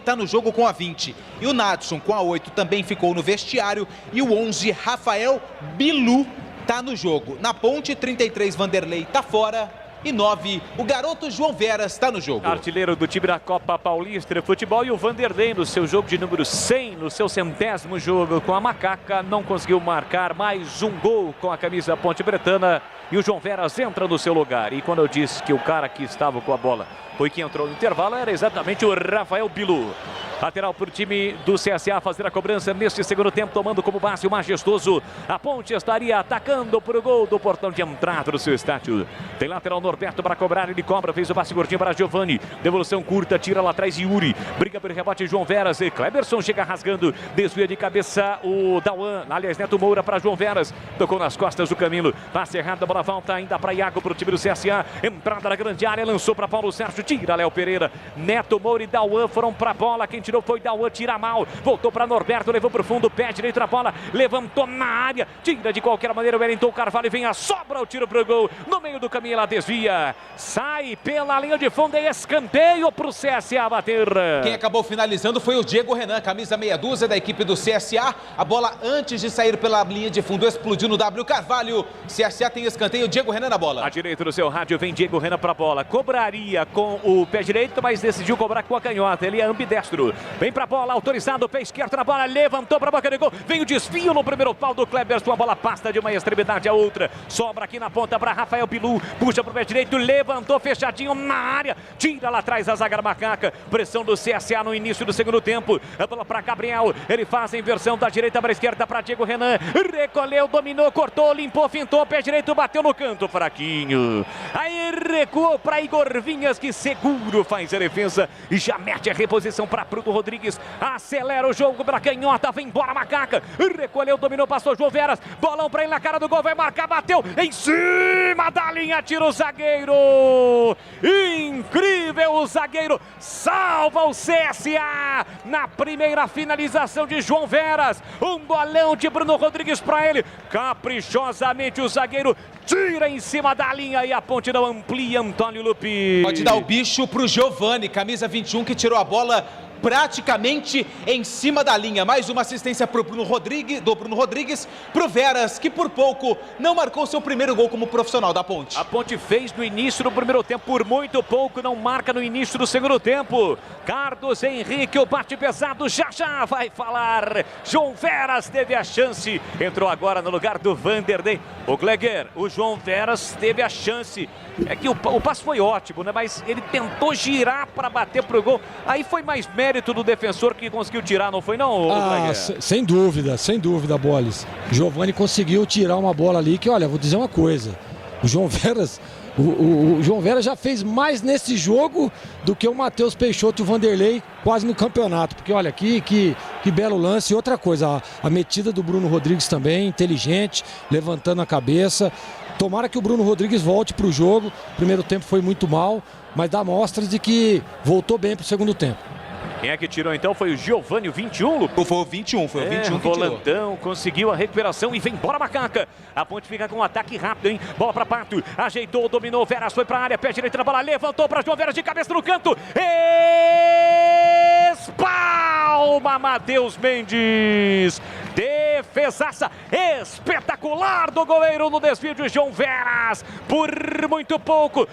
tá no jogo com a 20. E o Nadson com a 8 também ficou no vestiário. E o 11, Rafael Bilu, tá no jogo. Na Ponte, 33, Vanderlei tá fora. E 9, o garoto João Veras está no jogo. Artilheiro do time da Copa Paulista de Futebol. E o Vanderlei no seu jogo de número 100, no seu 100º jogo com a Macaca, não conseguiu marcar mais um gol com a camisa da Ponte Bretana. E o João Veras entra no seu lugar. E quando eu disse que o cara que estava com a bola foi quem entrou no intervalo, era exatamente o Rafael Bilu. Lateral para o time do CSA fazer a cobrança neste segundo tempo, tomando como base o majestoso. A Ponte estaria atacando para o gol do portão de entrada do seu estádio. Tem lateral Norberto para cobrar, ele cobra, fez o passe curtinho para Giovani. Devolução curta, tira lá atrás Yuri. Briga pelo rebote João Veras. E Kleberson chega rasgando, desvia de cabeça o Dauan. Aliás, Neto Moura para João Veras. Tocou nas costas do Camilo. Passe errado, a bola volta ainda para Iago, para o time do CSA. Entrada na grande área, lançou para Paulo Sérgio. Tira Léo Pereira. Neto Moura e Dauan foram para a bola. Quem tirou foi Dauan, tira mal. Voltou para Norberto, levou para o fundo, pé direito na bola. Levantou na área. Tira de qualquer maneira o Wellington Carvalho. Vem a sobra, o tiro para o gol. No meio do caminho, ela desvia. Sai pela linha de fundo e escanteio para o CSA bater. Quem acabou finalizando foi o Diego Renan, camisa meia dúzia da equipe do CSA. A bola, antes de sair pela linha de fundo, explodiu no W Carvalho. CSA tem escanteio, Diego Renan na bola. À direita do seu rádio vem Diego Renan para a bola. Cobraria com o pé direito, mas decidiu cobrar com a canhota. Ele é ambidestro. Vem para a bola, autorizado, pé esquerdo na bola, levantou para a boca de gol. Vem o desvio no primeiro pau do Kleberson. A bola passa de uma extremidade a outra. Sobra aqui na ponta para Rafael Bilu. Puxa para o pé direito, levantou fechadinho na área. Tira lá atrás a zaga da Macaca. Pressão do CSA no início do segundo tempo. A bola para Gabriel. Ele faz a inversão da direita para a esquerda para Diego Renan. Recolheu, dominou, cortou, limpou, fintou. Pé direito, bateu no canto, fraquinho. Aí recuou para Igor Vinhas, que seguro faz a defesa e já mete a reposição para Agnaldo Rodrigues acelera o jogo pela canhota, vem embora Macaca, recolheu, dominou, passou João Veras, bolão pra ele na cara do gol, vai marcar, bateu em cima da linha, tira o zagueiro, incrível, o zagueiro salva o CSA na primeira finalização de João Veras, um bolão de Bruno Rodrigues pra ele, caprichosamente o zagueiro tira em cima da linha e a Ponte não amplia. Antônio Lupi pode dar o bicho pro Giovani, camisa 21, que tirou a bola praticamente em cima da linha. Mais uma assistência pro Bruno Rodrigues, pro Veras, que por pouco não marcou seu primeiro gol como profissional da Ponte. A Ponte fez no início do primeiro tempo, por muito pouco não marca no início do segundo tempo. Carlos Henrique, o bate pesado, já vai falar. João Veras teve a chance, entrou agora no lugar do Vanderlei. O Gleger, o João Veras teve a chance. É que o passe foi ótimo, né? Mas ele tentou girar para bater pro gol. Aí foi mais mérito do defensor que conseguiu tirar, não foi não? Sem dúvida, Bolis. Giovani conseguiu tirar uma bola ali que, olha, vou dizer uma coisa. O João Veras, o João Veras já fez mais nesse jogo do que o Matheus Peixoto e o Vanderlei quase no campeonato. Porque, olha, que belo lance. E outra coisa, a metida do Bruno Rodrigues também, inteligente, levantando a cabeça. Tomara que o Bruno Rodrigues volte para o jogo. O primeiro tempo foi muito mal, mas dá mostras de que voltou bem para o segundo tempo. Quem é que tirou então? Foi o Giovani, o 21, Lu? Foi o 21 que volantão, tirou. Conseguiu a recuperação e vem embora Macaca. A Ponte fica com um ataque rápido, hein? Bola para Pato, ajeitou, dominou, Veras foi para a área, pé direito na bola, levantou para João Veras de cabeça no canto. Espalma Matheus Mendes. Defesaça espetacular do goleiro no desvio de João Veras. Por muito pouco,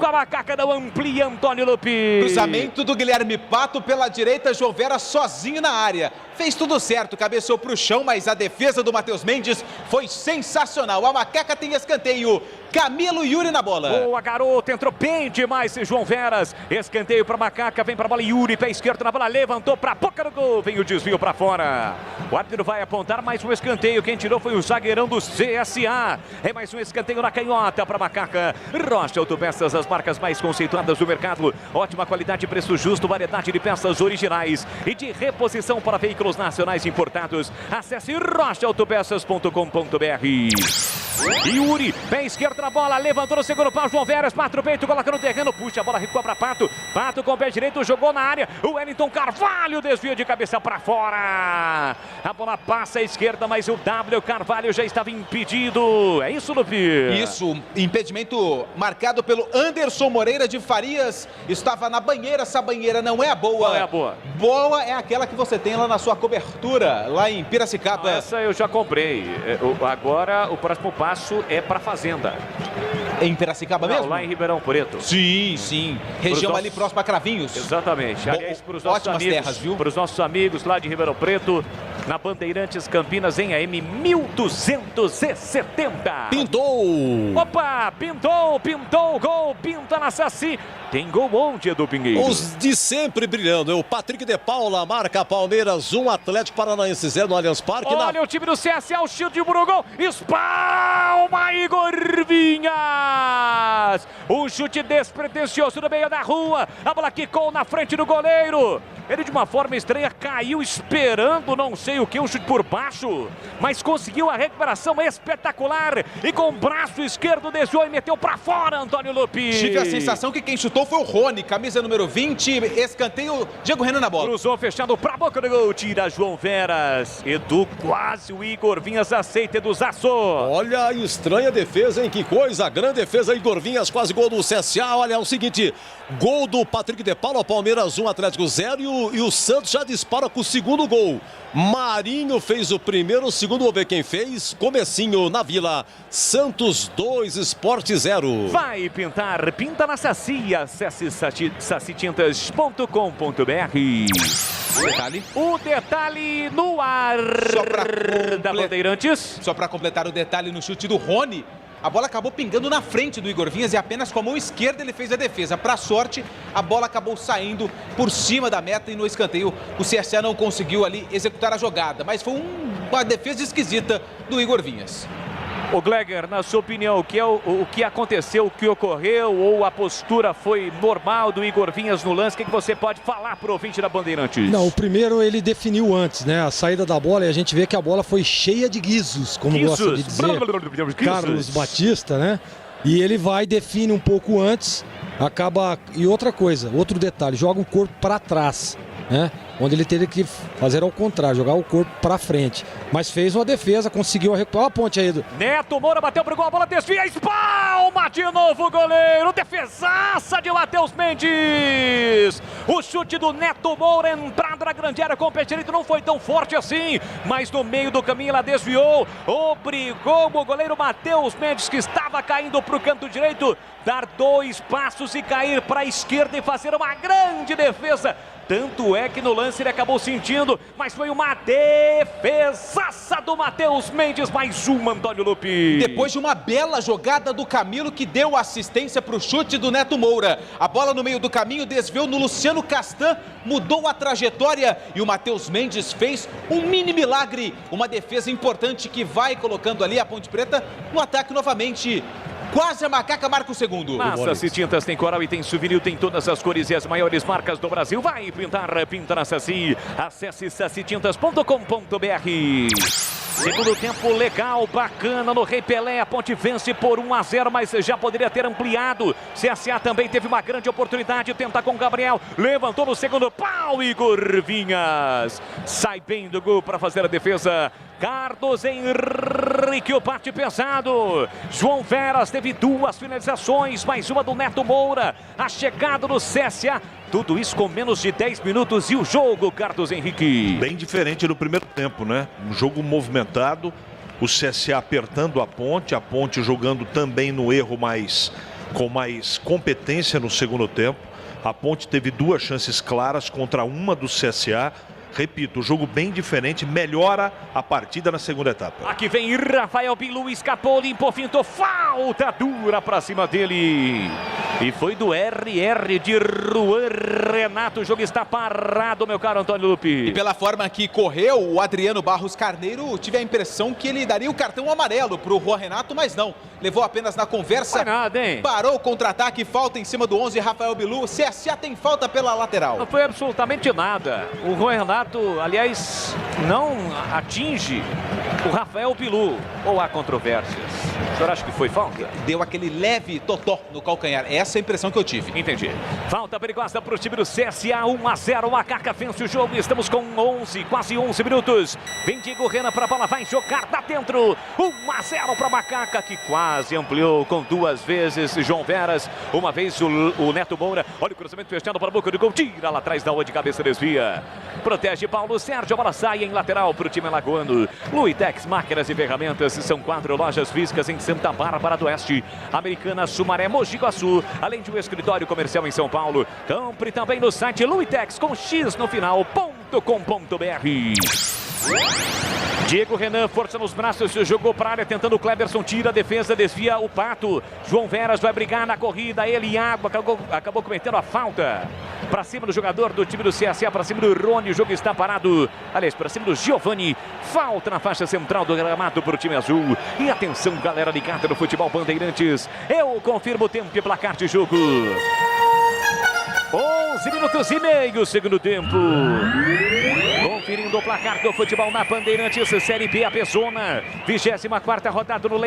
a Macaca não amplia. Antônio Lupi. Cruzamento do Guilherme Pato pela direita, João Veras sozinho na área. Fez tudo certo, cabeceou pro chão, mas a defesa do Matheus Mendes foi sensacional. A Macaca tem escanteio. Camilo Yuri na bola. Boa, garoto, entrou bem demais João Veras. Escanteio para Macaca, vem para a bola Yuri, pé esquerdo na bola, levantou para a boca do gol, vem o desvio para fora. O árbitro vai apontar mais um escanteio, quem tirou foi o zagueirão do CSA. É mais um escanteio na canhota para Macaca. Rocha Autopeças, as marcas mais conceituadas do mercado. Ótima qualidade, preço justo, variedade de peças originais e de reposição para veículos nacionais importados. Acesse rochaautopeças.com.br. Yuri, pé esquerdo na bola, levantou no segundo pau, João Veras, Pato peito, coloca no terreno, puxa a bola, recua para Pato. Pato com o pé direito, jogou na área, o Wellington Carvalho, desvio de cabeça para fora. A bola passa à esquerda, mas o W Carvalho já estava impedido. É isso, Lupi? Isso, impedimento marcado pelo Anderson Moreira de Farias. Estava na banheira, essa banheira não é a boa. Qual é a boa? Boa é aquela que você tem lá na sua cobertura, lá em Piracicaba. Essa eu já comprei. Agora o próximo passo é para Fazenda. Em Piracicaba mesmo? Lá em Ribeirão Preto. Sim. Região ali próxima a Cravinhos. Exatamente. Aliás, para os nossos amigos, terras, viu? Para os nossos amigos lá de Ribeirão Preto, na Bandeirantes Campinas, em AM 1270. Pintou! Opa, pintou, gol, pinta na Saci. Tem gol onde, Edu Pingueiro? Os de sempre brilhando. O Patrick de Paula marca Palmeiras 1, Atlético Paranaense 0 no Allianz Parque. Olha o time do CSA, o chute de Burugol. Espalma Igor Vinhas. Um chute despretensioso no meio da rua. A bola quicou na frente do goleiro. Ele de uma forma estranha caiu esperando não sei o que, um chute por baixo. Mas conseguiu a recuperação espetacular. E com o braço esquerdo desviou e meteu pra fora, Antônio Lupi. Tive a sensação que quem chutou foi o Rony, camisa número 20, escanteio, Diego Renan na bola. Cruzou fechado pra boca do gol, tira João Veras. Edu, quase o Igor Vinhas aceita, Eduzaço. Olha a estranha defesa, hein? Que coisa, grande defesa, Igor Vinhas, quase gol do CSA. Olha, é o seguinte, gol do Patrick de Paula, Palmeiras 1, Atlético 0 e o Santos já dispara com o segundo gol. Marinho fez o primeiro, o segundo, vou ver quem fez. Comecinho na Vila, Santos 2, Sport 0. Vai pintar, pinta na Saci, acesse sacitintas.com.br. O detalhe no ar da Bandeirantes. Só para completar o detalhe no chute do Rony, a bola acabou pingando na frente do Igor Vinhas e apenas com a mão esquerda ele fez a defesa. Para sorte, a bola acabou saindo por cima da meta e no escanteio o CSA não conseguiu ali executar a jogada. Mas foi uma defesa esquisita do Igor Vinhas. Ô Gleger, na sua opinião, o que aconteceu, o que ocorreu, ou a postura foi normal do Igor Vinhas no lance? O que você pode falar pro ouvinte da Bandeirantes? Não, o primeiro ele definiu antes, né? A saída da bola, e a gente vê que a bola foi cheia de guizos, como gosta de dizer Carlos Batista, né? E ele vai, define um pouco antes, acaba... E outra coisa, outro detalhe, joga o corpo para trás, né? Onde ele teve que fazer ao contrário, jogar o corpo para frente. Mas fez uma defesa, conseguiu recuperar a ponte aí. Neto Moura bateu pro gol, a bola desvia, espalma de novo o goleiro. Defesaça de Matheus Mendes. O chute do Neto Moura, entrada na grande área com o pé direito, não foi tão forte assim. Mas no meio do caminho ela desviou. Obrigou o goleiro Matheus Mendes, que estava caindo pro canto direito, dar 2 passos e cair para a esquerda e fazer uma grande defesa. Tanto é que no lance ele acabou sentindo, mas foi uma defesaça do Matheus Mendes, mais uma, Antônio Lupi. Depois de uma bela jogada do Camilo, que deu assistência para o chute do Neto Moura. A bola no meio do caminho desviou no Luciano Castan, mudou a trajetória e o Matheus Mendes fez um mini milagre. Uma defesa importante que vai colocando ali a Ponte Preta no ataque novamente. Quase a Macaca marca o segundo. Massas e tintas, tem coral e tem souvenir, tem todas as cores e as maiores marcas do Brasil. Vai pintar, pinta na Saci. Acesse sacitintas.com.br. Segundo tempo legal, bacana no Rei Pelé. A Ponte vence por 1-0, mas já poderia ter ampliado. CSA também teve uma grande oportunidade. Tenta com o Gabriel. Levantou no segundo pau. Igor Vinhas sai bem do gol para fazer a defesa. Carlos Henrique, o bate pesado. João Veras teve 2 finalizações, mais uma do Neto Moura. A chegada do CSA. Tudo isso com menos de 10 minutos e o jogo, Carlos Henrique. Bem diferente do primeiro tempo, né? Um jogo movimentado, o CSA apertando a Ponte jogando também no erro, mas com mais competência no segundo tempo. A Ponte teve 2 chances claras contra uma do CSA. Repito, o jogo bem diferente, melhora a partida na segunda etapa. Aqui vem Rafael Bilu, escapou, limpou, fintou, falta dura pra cima dele. E foi do RR de Juan Renato, o jogo está parado, meu caro Antônio Lupi. E pela forma que correu o Adriano Barros Carneiro, tive a impressão que ele daria o cartão amarelo pro Juan Renato, mas não. Levou apenas na conversa. Foi nada, hein? Parou o contra-ataque, falta em cima do 11, Rafael Bilu. CSA tem falta pela lateral. Não foi absolutamente nada. O Juan Renato, aliás, não atinge o Rafael Bilu. Ou há controvérsias? O senhor acha que foi falta? Deu aquele leve totó no calcanhar. Essa é a impressão que eu tive. Entendi. Falta perigosa para o time do CSA. 1-0. O Macaca vence o jogo. Estamos com 11, quase 11 minutos. Vem Diego Rena para a bola. Vai jogar, tá dentro. 1-0 para a Macaca, que quase ampliou com 2 vezes. João Veras. Uma vez o Neto Moura. Olha o cruzamento fechando para a boca do gol. Tira lá atrás da onde de cabeça, desvia. Protege Paulo Sérgio. A bola sai em lateral para o time alagoano. Luitex, máquinas e ferramentas. São 4 lojas físicas em Santa Bárbara do Oeste, Americana, Sumaré, Mogi Guaçu, além de um escritório comercial em São Paulo. Compre também no site Luitex com X no final.com.br. Diego Renan, força nos braços, jogou para a área, tentando o Cleberson, tira a defesa, desvia o Pato. João Veras vai brigar na corrida, ele e Água acabou cometendo a falta. Para cima do jogador do time do CSA, para cima do Rony, o jogo está parado. Aliás, para cima do Giovani, falta na faixa central do gramado para o time azul. E atenção, galera ligada no Futebol Bandeirantes, eu confirmo o tempo e placar de jogo. 11 minutos e meio, segundo tempo. Conferindo o placar do futebol na Bandeirantes, Série B, a Pezona. 24ª rodada no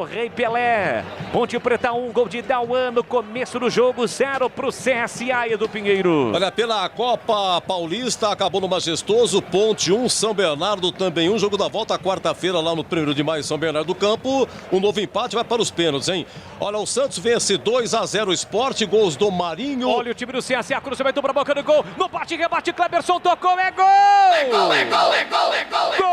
Rei Pelé. Ponte Preta 1, gol de Dauan no começo do jogo, 0 para o CSA e do Pinheiro. Olha, pela Copa Paulista, acabou no majestoso, Ponte 1, São Bernardo também 1. Jogo da volta, quarta-feira, lá no 1º de maio, São Bernardo do Campo. Um novo empate, vai para os pênaltis, hein? Olha, o Santos vence 2-0 o Sport, gols do Marinho. Olha o time do CSA, cruzamento para a boca do gol. No bate, rebate, Cleberson tocou, é gol! É gol, é gol, é gol, é gol! Gol!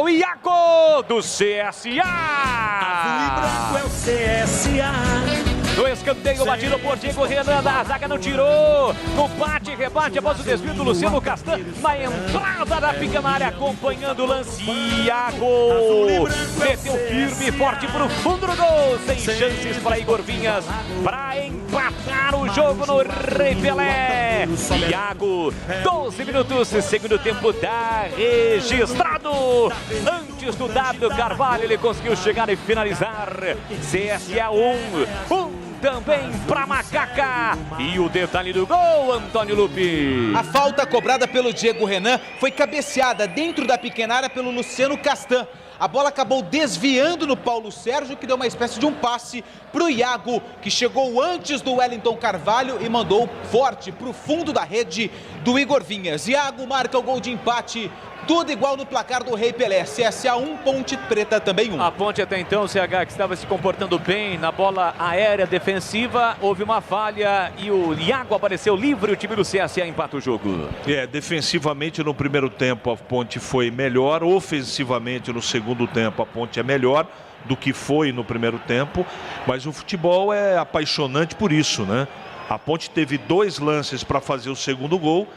Iago do CSA! Azul e branco é o CSA. No escanteio batido por Diego Renan, a zaga não tirou. No bate, rebate. rebate após o desvio do Luciano Castan na entrada da pequena área, acompanhando o lance. Iago meteu firme e forte para o fundo do gol, sem chances para Igor Vinhas para empatar o jogo no Rei Pelé. Iago, 12 minutos, segundo tempo tá registrado. Antes do W Carvalho, ele conseguiu chegar e finalizar. CSA 1 também para Macaca. E o detalhe do gol, Antônio Lupi. A falta cobrada pelo Diego Renan foi cabeceada dentro da pequena área pelo Luciano Castan. A bola acabou desviando no Paulo Sérgio, que deu uma espécie de um passe para o Iago, que chegou antes do Wellington Carvalho e mandou forte para o fundo da rede do Igor Vinhas. Iago marca o gol de empate. Tudo igual no placar do Rei Pelé. CSA 1, Ponte Preta também 1. A Ponte até então, CH, que estava se comportando bem na bola aérea defensiva, houve uma falha e o Iago apareceu livre, o time do CSA empata o jogo. Defensivamente no primeiro tempo a Ponte foi melhor, ofensivamente no segundo tempo a Ponte é melhor do que foi no primeiro tempo, mas o futebol é apaixonante por isso, né? A Ponte teve 2 lances para fazer o segundo gol,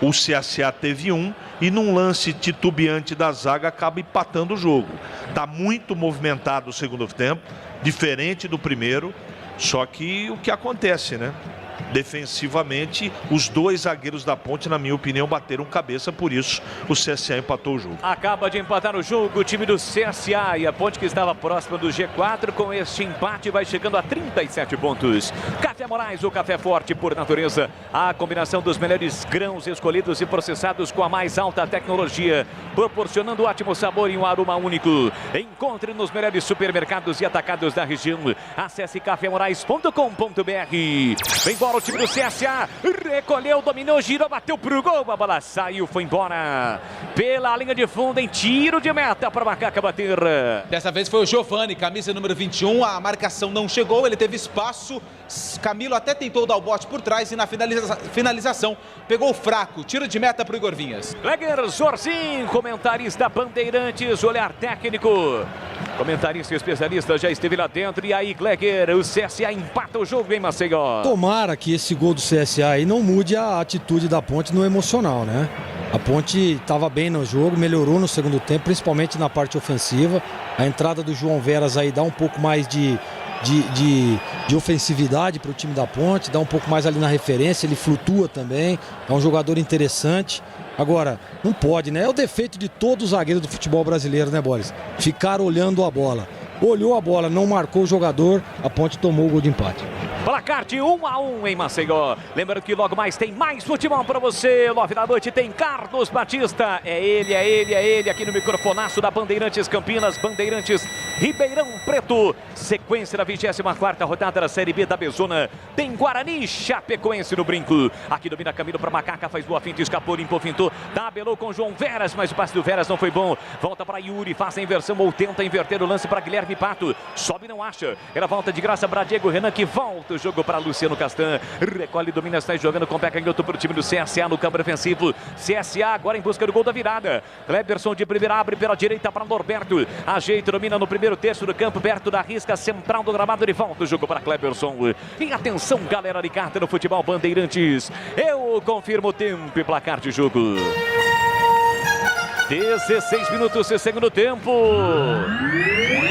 o CSA teve 1 e num lance titubeante da zaga acaba empatando o jogo. Está muito movimentado o segundo tempo, diferente do primeiro, só que o que acontece, né? Defensivamente, os 2 zagueiros da Ponte, na minha opinião, bateram cabeça, por isso o CSA empatou o jogo. Acaba de empatar o jogo o time do CSA e a Ponte, que estava próxima do G4, com este empate vai chegando a 37 pontos. Café Moraes, o café forte por natureza, a combinação dos melhores grãos escolhidos e processados com a mais alta tecnologia, proporcionando ótimo sabor e um aroma único. Encontre nos melhores supermercados e atacados da região. Acesse cafemorais.com.br. Vem embora o time do CSA, recolheu, dominou, girou, bateu pro gol, a bola saiu, foi embora pela linha de fundo em tiro de meta para Macaca bater. Dessa vez foi o Giovani, camisa número 21, a marcação não chegou, ele teve espaço, Camilo até tentou dar o bote por trás e na finalização pegou fraco, tiro de meta pro Igor Vinhas. Kleger Zorzin, comentarista Bandeirantes, olhar técnico, comentarista e especialista já esteve lá dentro. E aí, Kleger, o CSA empata o jogo em Maceió. Tomara que esse gol do CSA aí não mude a atitude da Ponte no emocional, né? A Ponte estava bem no jogo, melhorou no segundo tempo, principalmente na parte ofensiva. A entrada do João Veras aí dá um pouco mais de ofensividade para o time da Ponte, dá um pouco mais ali na referência, ele flutua também, é um jogador interessante. Agora, não pode, né? É o defeito de todos os zagueiros do futebol brasileiro, né, Boris? Ficar olhando a bola. Olhou a bola, não marcou o jogador, a Ponte tomou o gol de empate. Placar de 1-1 em Maceió. Lembrando que logo mais tem mais futebol para você. 9 da noite tem Carlos Batista. É ele aqui no microfonaço da Bandeirantes Campinas, Bandeirantes Ribeirão Preto. Sequência da 24ª rodada da Série B da Bezona. Tem Guarani e Chapecoense no brinco. Aqui domina Camilo para Macaca, faz boa finta, escapou, limpou, fintou. Tabelou com João Veras, mas o passe do Veras não foi bom. Volta para Yuri, faz a inversão ou tenta inverter o lance para Guilherme Pato. Sobe, não acha. Era volta de graça para Diego Renan, que volta o jogo para Luciano Castan. Recolhe, domina, está jogando com pé canhoto para o time do CSA no campo defensivo. CSA agora em busca do gol da virada. Cleberson de primeira abre pela direita para Norberto. Ajeita, domina no primeiro terço do campo, perto da risca central do gramado. Ele volta o jogo para Cleberson. E atenção, galera ligada no futebol Bandeirantes. Eu confirmo o tempo e placar de jogo. 16 minutos e segundo tempo.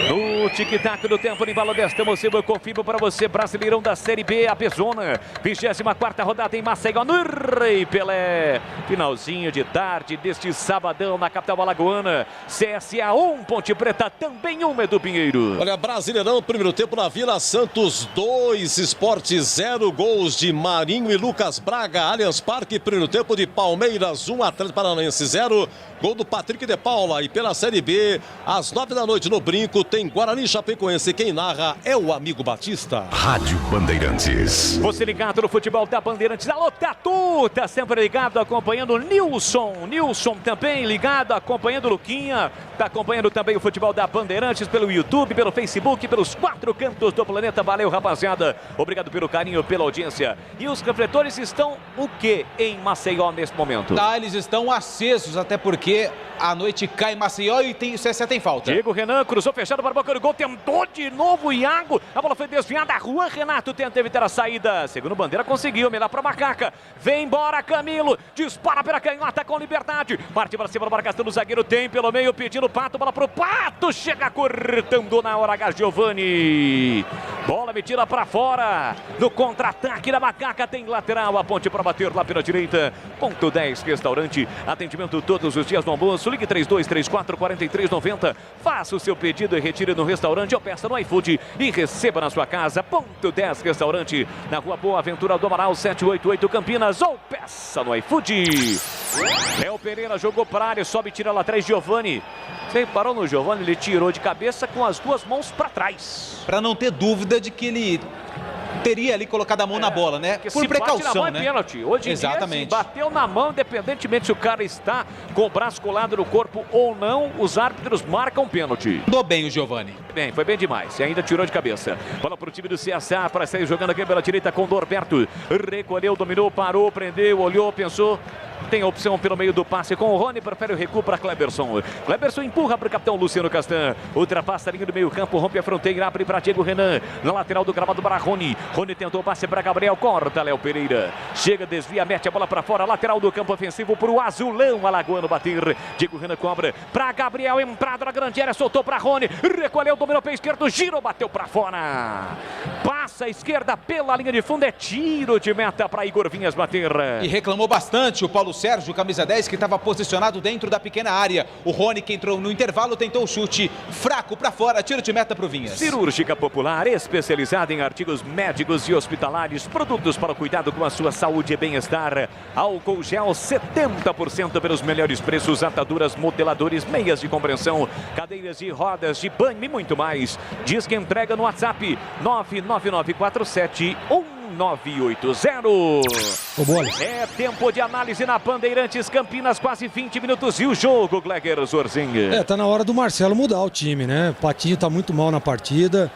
No tic-tac do tempo, Nivaldo Estamos, eu confirmo para você, Brasileirão da Série B, a Bezona, 24ª rodada em Maceió, no Rei Pelé. Finalzinho de tarde deste sabadão na capital alagoana. CSA 1, Ponte Preta também 1, Edu Pinheiro. Olha, Brasileirão, primeiro tempo na Vila Santos 2, Sport 0, gols de Marinho e Lucas Braga. Allianz Parque, primeiro tempo de Palmeiras 1, Atlético Paranaense 0, gol do Patrick de Paula. E pela Série B, às 9 da noite no Brinco, tem Guarani e Chapecoense. Quem narra é o amigo Batista. Rádio Bandeirantes. Você ligado no futebol da Bandeirantes. Alô, Tatu, tá sempre ligado, acompanhando o Nilson. Nilson também ligado, acompanhando o Luquinha. Tá acompanhando também o futebol da Bandeirantes pelo YouTube, pelo Facebook, pelos 4 cantos do planeta. Valeu, rapaziada. Obrigado pelo carinho, pela audiência. E os refletores estão o quê em Maceió nesse momento? Tá, eles estão acesos, até porque a noite cai em Maceió e o CSA tem falta. Diego Renan cruzou fechado para a boca do chegou, tentou de novo o Iago. A bola foi desviada. Juan Renato tenta evitar a saída. Segundo Bandeira conseguiu, melhor para Macaca. Vem embora Camilo. Dispara pela canhota com liberdade. Parte para cima, marcação do zagueiro. Tem pelo meio, pedindo o Pato. Bola pro Pato. Chega cortando na hora H. Giovani. Bola metida para fora. No contra-ataque da Macaca. Tem lateral. A ponte para bater lá pela direita. Ponto 10 Restaurante. Atendimento todos os dias no almoço. Ligue 3234-4390. Faça o seu pedido e retire no restaurante ou peça no iFood e receba na sua casa. Ponto 10 Restaurante. Na Rua Boa Aventura do Amaral 788 Campinas. Ou peça no iFood. Léo Pereira jogou para a área. Sobe e tira lá atrás Giovani. Você parou no Giovani, ele tirou de cabeça com as duas mãos para trás. Para não ter dúvida de que ele teria ali colocado a mão na bola, né? Por precaução, bate na mão, né? É pênalti. Hoje exatamente. Em dia, bateu na mão, independentemente se o cara está com o braço colado no corpo ou não, os árbitros marcam pênalti. Mandou bem o Giovani. Bem, foi bem demais. E ainda tirou de cabeça. Bola para o time do CSA para sair jogando aqui pela direita com Norberto. Recolheu, dominou, parou, prendeu, olhou, pensou. Tem a opção pelo meio do passe com o Rony, prefere o recuo para Kleberson. Kleberson empurra para o capitão Luciano Castan. Ultrapassa a linha do meio campo, rompe a fronteira, abre para Diego Renan. Na lateral do gramado para Rony. Rony tentou o passe para Gabriel, corta Léo Pereira. Chega, desvia, mete a bola para fora. Lateral do campo ofensivo para o Azulão Alagoano bater. Diego Renan cobra para Gabriel, entrada na grande área, soltou para Rony. Recolheu, dominou pé esquerdo, girou, bateu para fora. Passa a esquerda pela linha de fundo, é tiro de meta para Igor Vinhas bater. E reclamou bastante o Paulo Sérgio, camisa 10, que estava posicionado dentro da pequena área. O Rony, que entrou no intervalo, tentou o chute fraco para fora, tiro de meta para o Vinhas. Cirúrgica Popular, especializada em artigos médicos e hospitalares, produtos para o cuidado com a sua saúde e bem-estar. Álcool gel 70% pelos melhores preços, ataduras, modeladores, meias de compreensão, cadeiras de rodas de banho e muito mais. Diz que entrega no WhatsApp 99947 1980. É tempo de análise na Bandeirantes Campinas, quase 20 minutos e o jogo, Gleger Zorzinho. Tá na hora do Marcelo mudar o time, né? O Patinho tá muito mal na partida.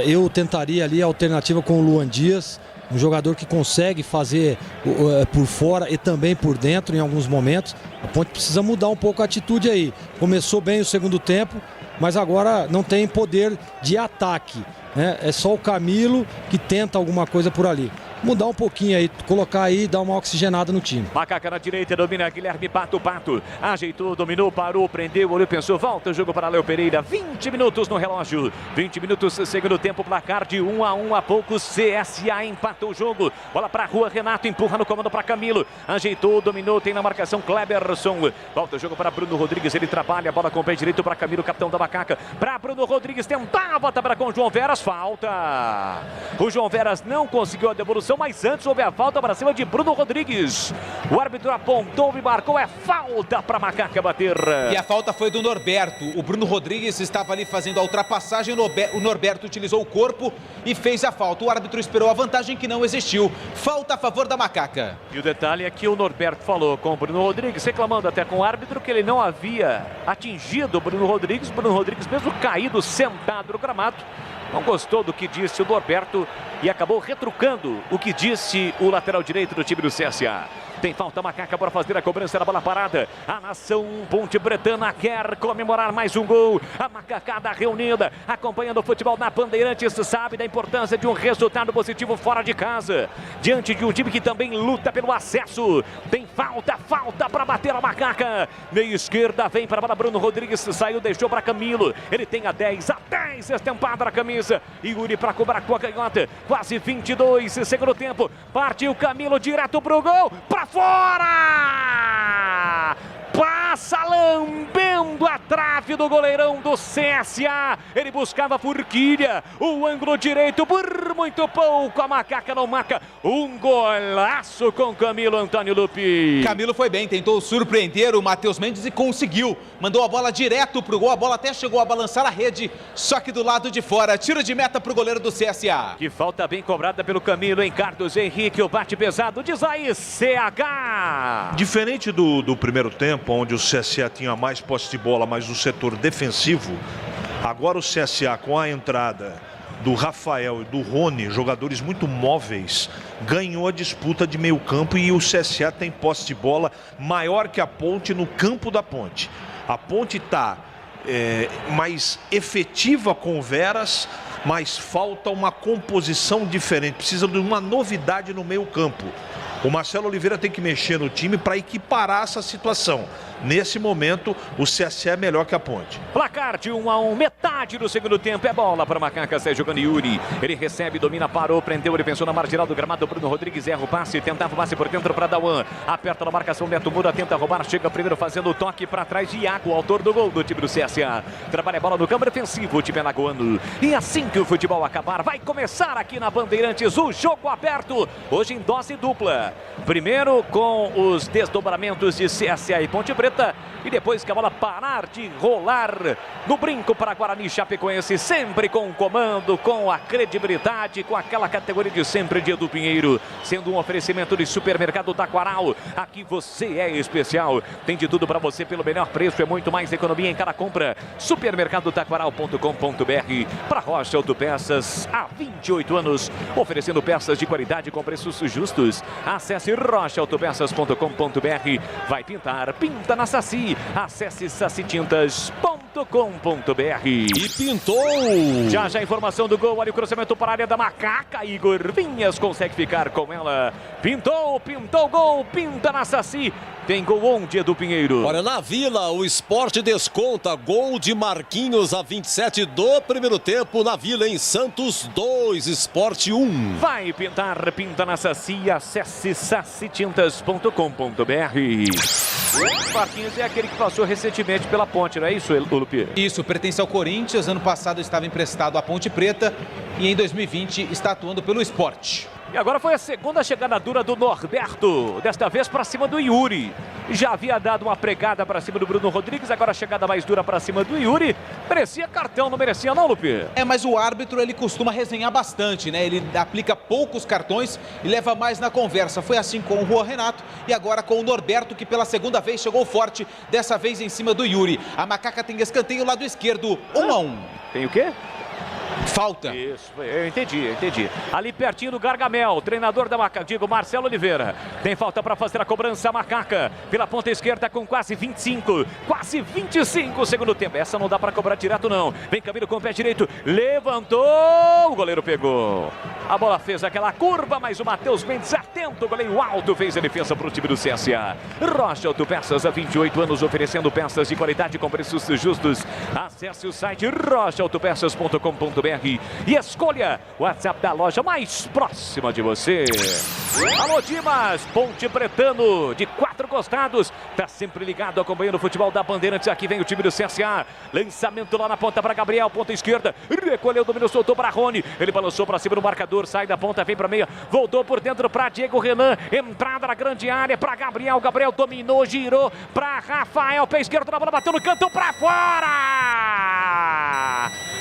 Eu tentaria ali a alternativa com o Luan Dias, um jogador que consegue fazer por fora e também por dentro em alguns momentos. A Ponte precisa mudar um pouco a atitude aí. Começou bem o segundo tempo, mas agora não tem poder de ataque, né? É só o Camilo que tenta alguma coisa por ali. Mudar um pouquinho aí, colocar aí e dar uma oxigenada no time. Macaca na direita, domina Guilherme Pato. Ajeitou, dominou, parou, prendeu, olhou, pensou, volta o jogo para Léo Pereira. 20 minutos no relógio. 20 minutos, segundo tempo, placar de 1-1 a pouco. CSA empatou o jogo. Bola para Rua, Renato empurra no comando para Camilo. Ajeitou, dominou, tem na marcação Kleberson. Volta o jogo para Bruno Rodrigues, ele trabalha, a bola com o pé direito para Camilo, capitão da Macaca. Para Bruno Rodrigues, tentava, tabela com o João Veras, falta. O João Veras não conseguiu a devolução, mas antes houve a falta para cima de Bruno Rodrigues. O árbitro apontou e marcou, é falta para Macaca bater. E a falta foi do Norberto. O Bruno Rodrigues estava ali fazendo a ultrapassagem, o Norberto utilizou o corpo e fez a falta. O árbitro esperou a vantagem que não existiu. Falta a favor da Macaca. E o detalhe é que o Norberto falou com o Bruno Rodrigues, reclamando até com o árbitro que ele não havia atingido o Bruno Rodrigues. Bruno Rodrigues mesmo caído, sentado no gramado. Não gostou do que disse o Norberto e acabou retrucando o que disse o lateral direito do time do CSA. Tem falta, Macaca, para fazer a cobrança da bola parada. A nação Ponte Bretana quer comemorar mais um gol. A macacada reunida, acompanhando o futebol na Bandeirantes, sabe da importância de um resultado positivo fora de casa, diante de um time que também luta pelo acesso. Tem falta para bater a Macaca. Meio esquerda, vem para a bola, Bruno Rodrigues saiu, deixou para Camilo. Ele tem a 10 estampada na camisa. Yuri para cobrar com a canhota. Quase 22, segundo tempo. Partiu Camilo direto pro gol. Para fora! Passa lambendo a trave do goleirão do CSA. Ele buscava a forquilha, o ângulo direito, por muito pouco a Macaca não marca. Um golaço com Camilo Antônio Lupi. Camilo foi bem, tentou surpreender o Matheus Mendes e conseguiu. Mandou a bola direto pro gol, a bola até chegou a balançar a rede, só que do lado de fora. Tiro de meta pro goleiro do CSA. Que falta bem cobrada pelo Camilo, hein? Carlos Henrique, o bate pesado, diz aí, CH. Diferente do primeiro tempo, onde o CSA tinha mais posse de bola, mas o setor defensivo, agora o CSA, com a entrada do Rafael e do Rony, jogadores muito móveis, ganhou a disputa de meio campo e o CSA tem posse de bola maior que a Ponte no campo da Ponte. A Ponte está mais efetiva com o Veras, mas falta uma composição diferente, precisa de uma novidade no meio campo. O Marcelo Oliveira tem que mexer no time para equiparar essa situação. Nesse momento, o CSA é melhor que a Ponte. Placar de 1-1, metade do segundo tempo. É bola para Macaca, sai jogando Yuri. Ele recebe, domina, parou, prendeu, ele pensou na marginal do gramado. Bruno Rodrigues erra o passe, tentava o passe por dentro para Dauan. Aperta na marcação, Neto Moura tenta roubar, chega primeiro fazendo o toque para trás. Iago, autor do gol do time do CSA. Trabalha a bola no campo defensivo, o time alagoano. E assim que o futebol acabar, vai começar aqui na Bandeirantes o jogo aberto. Hoje em dose dupla. Primeiro com os desdobramentos de CSA e Ponte Preta. E depois que a bola parar de rolar no brinco para Guarani Chapecoense, sempre com o comando, com a credibilidade, com aquela categoria de sempre de Edu Pinheiro, sendo um oferecimento de Supermercado Taquaral. Aqui você é especial, tem de tudo para você pelo melhor preço, é muito mais economia em cada compra. Supermercadotaquaral.com.br. Para Rocha Autopeças, há 28 anos, oferecendo peças de qualidade com preços justos. Acesse rochaautopeças.com.br. Vai pintar, pinta na Saci. Acesse sacitintas.com.br. E pintou! Já a informação do gol, olha o cruzamento para a área da Macaca. Igor Vinhas consegue ficar com ela. Pintou, gol, pinta na Saci. Tem gol onde, Edu Pinheiro? Olha, na Vila, o Sport desconta. Gol de Marquinhos a 27 do primeiro tempo. Na Vila, em Santos, 2, Sport 1. Vai pintar, pinta na Saci. Acesse sacitintas.com.br. Marquinhos é aquele que passou recentemente pela Ponte, não é isso, Lupi? Isso, pertence ao Corinthians. Ano passado estava emprestado à Ponte Preta e em 2020 está atuando pelo Sport. E agora foi a segunda chegada dura do Norberto, desta vez para cima do Yuri. Já havia dado uma pregada para cima do Bruno Rodrigues, agora a chegada mais dura para cima do Yuri. Merecia cartão, não merecia não, Lupi? Mas o árbitro, ele costuma resenhar bastante, né? Ele aplica poucos cartões e leva mais na conversa. Foi assim com o Juan Renato e agora com o Norberto, que pela segunda vez chegou forte, dessa vez em cima do Yuri. A Macaca tem escanteio lado esquerdo, 1-1. Tem o quê? Falta. Isso, eu entendi. Ali pertinho do Gargamel, treinador da Macaca, digo, Marcelo Oliveira. Tem falta para fazer a cobrança, a Macaca. Pela ponta esquerda com quase 25, quase 25 segundo tempo. Essa não dá para cobrar direto não. Vem Camilo com o pé direito, levantou, o goleiro pegou. A bola fez aquela curva, mas o Matheus Mendes atento, o goleiro alto fez a defesa para o time do CSA. Rocha Autopeças, há 28 anos, oferecendo peças de qualidade com preços justos. Acesse o site rochaautopeças.com.br e escolha o WhatsApp da loja mais próxima de você. Alô Dimas, Ponte Pretano de 4 costados, tá sempre ligado acompanhando o futebol da Bandeirantes. Aqui vem o time do CSA, lançamento lá na ponta para Gabriel, ponta esquerda, recolheu, dominou, soltou para Rony, ele balançou para cima do marcador, sai da ponta, vem para meia, voltou por dentro para Diego Renan, entrada na grande área para Gabriel, Gabriel dominou, girou para Rafael, pé esquerdo na bola, bateu no canto para fora.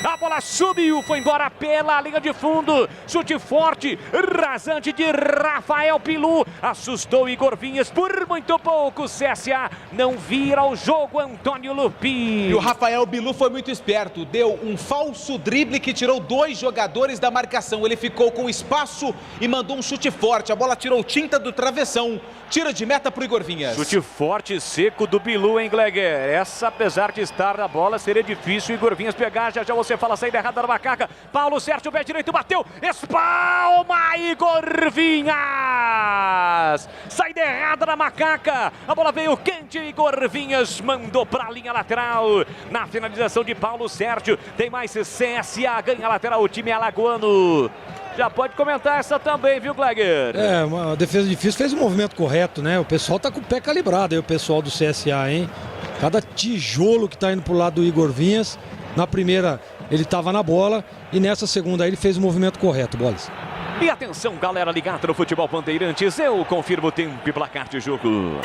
A bola subiu, foi embora pela linha de fundo. Chute forte, rasante de Rafael Pilu. Assustou Igor Vinhas por muito pouco. CSA não vira o jogo, Antônio Lupi. E o Rafael Bilu foi muito esperto. Deu um falso drible que tirou 2 jogadores da marcação. Ele ficou com espaço e mandou um chute forte. A bola tirou tinta do travessão. Tira de meta pro Igor Vinhas. Chute forte e seco do Bilu, hein, Gleger? Essa, apesar de estar na bola, seria difícil o Igor Vinhas pegar. Já você fala, saída errada da Macaca. Paulo Sérgio, pé direito, bateu. Espalma, Igor Vinhas. Saída errada da Macaca. A bola veio quente, Igor Vinhas mandou para a linha lateral. Na finalização de Paulo Sérgio. Tem mais CSA, ganha lateral o time alagoano. Já pode comentar essa também, viu, Gleger? Uma defesa difícil, fez o movimento correto, né? O pessoal tá com o pé calibrado aí, o pessoal do CSA, hein? Cada tijolo que tá indo pro lado do Igor Vinhas. Na primeira ele tava na bola e nessa segunda aí ele fez o movimento correto, Bolas. E atenção, galera ligada no Futebol Bandeirantes, eu confirmo o tempo e placar de jogo.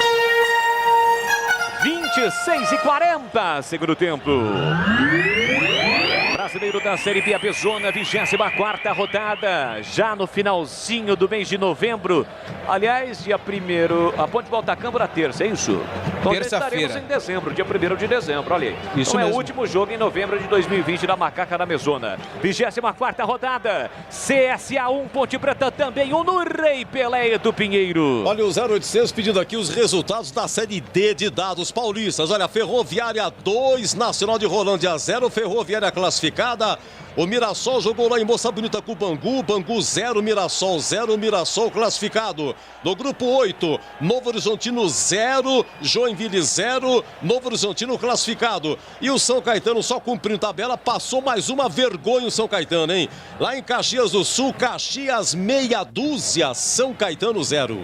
26:40, segundo tempo. Brasileiro da Série B, a Bezona, 24ª rodada, já no finalzinho do mês de novembro. Aliás, dia 1º, a Ponte volta a campo na terça, é isso? Então, terça-feira. estaremos em dezembro, dia 1º de dezembro, olha aí. Isso então mesmo. É o último jogo em novembro de 2020 da Macaca da Bezona. 24ª rodada, CSA 1, Ponte Preta também 1 no Rei Pelé do Pinheiro. Olha o 0800 pedindo aqui os resultados da Série D de dados paulistas. Olha, Ferroviária 2, Nacional de Rolândia 0, Ferroviária classificada. O Mirassol jogou lá em Moça Bonita com o Bangu. Bangu 0, Mirassol 0, Mirassol classificado. No grupo 8, Novo Horizontino 0, Joinville 0, Novo Horizontino classificado. E o São Caetano só cumprindo tabela, passou mais uma vergonha o São Caetano, hein? Lá em Caxias do Sul, Caxias meia dúzia, São Caetano 0.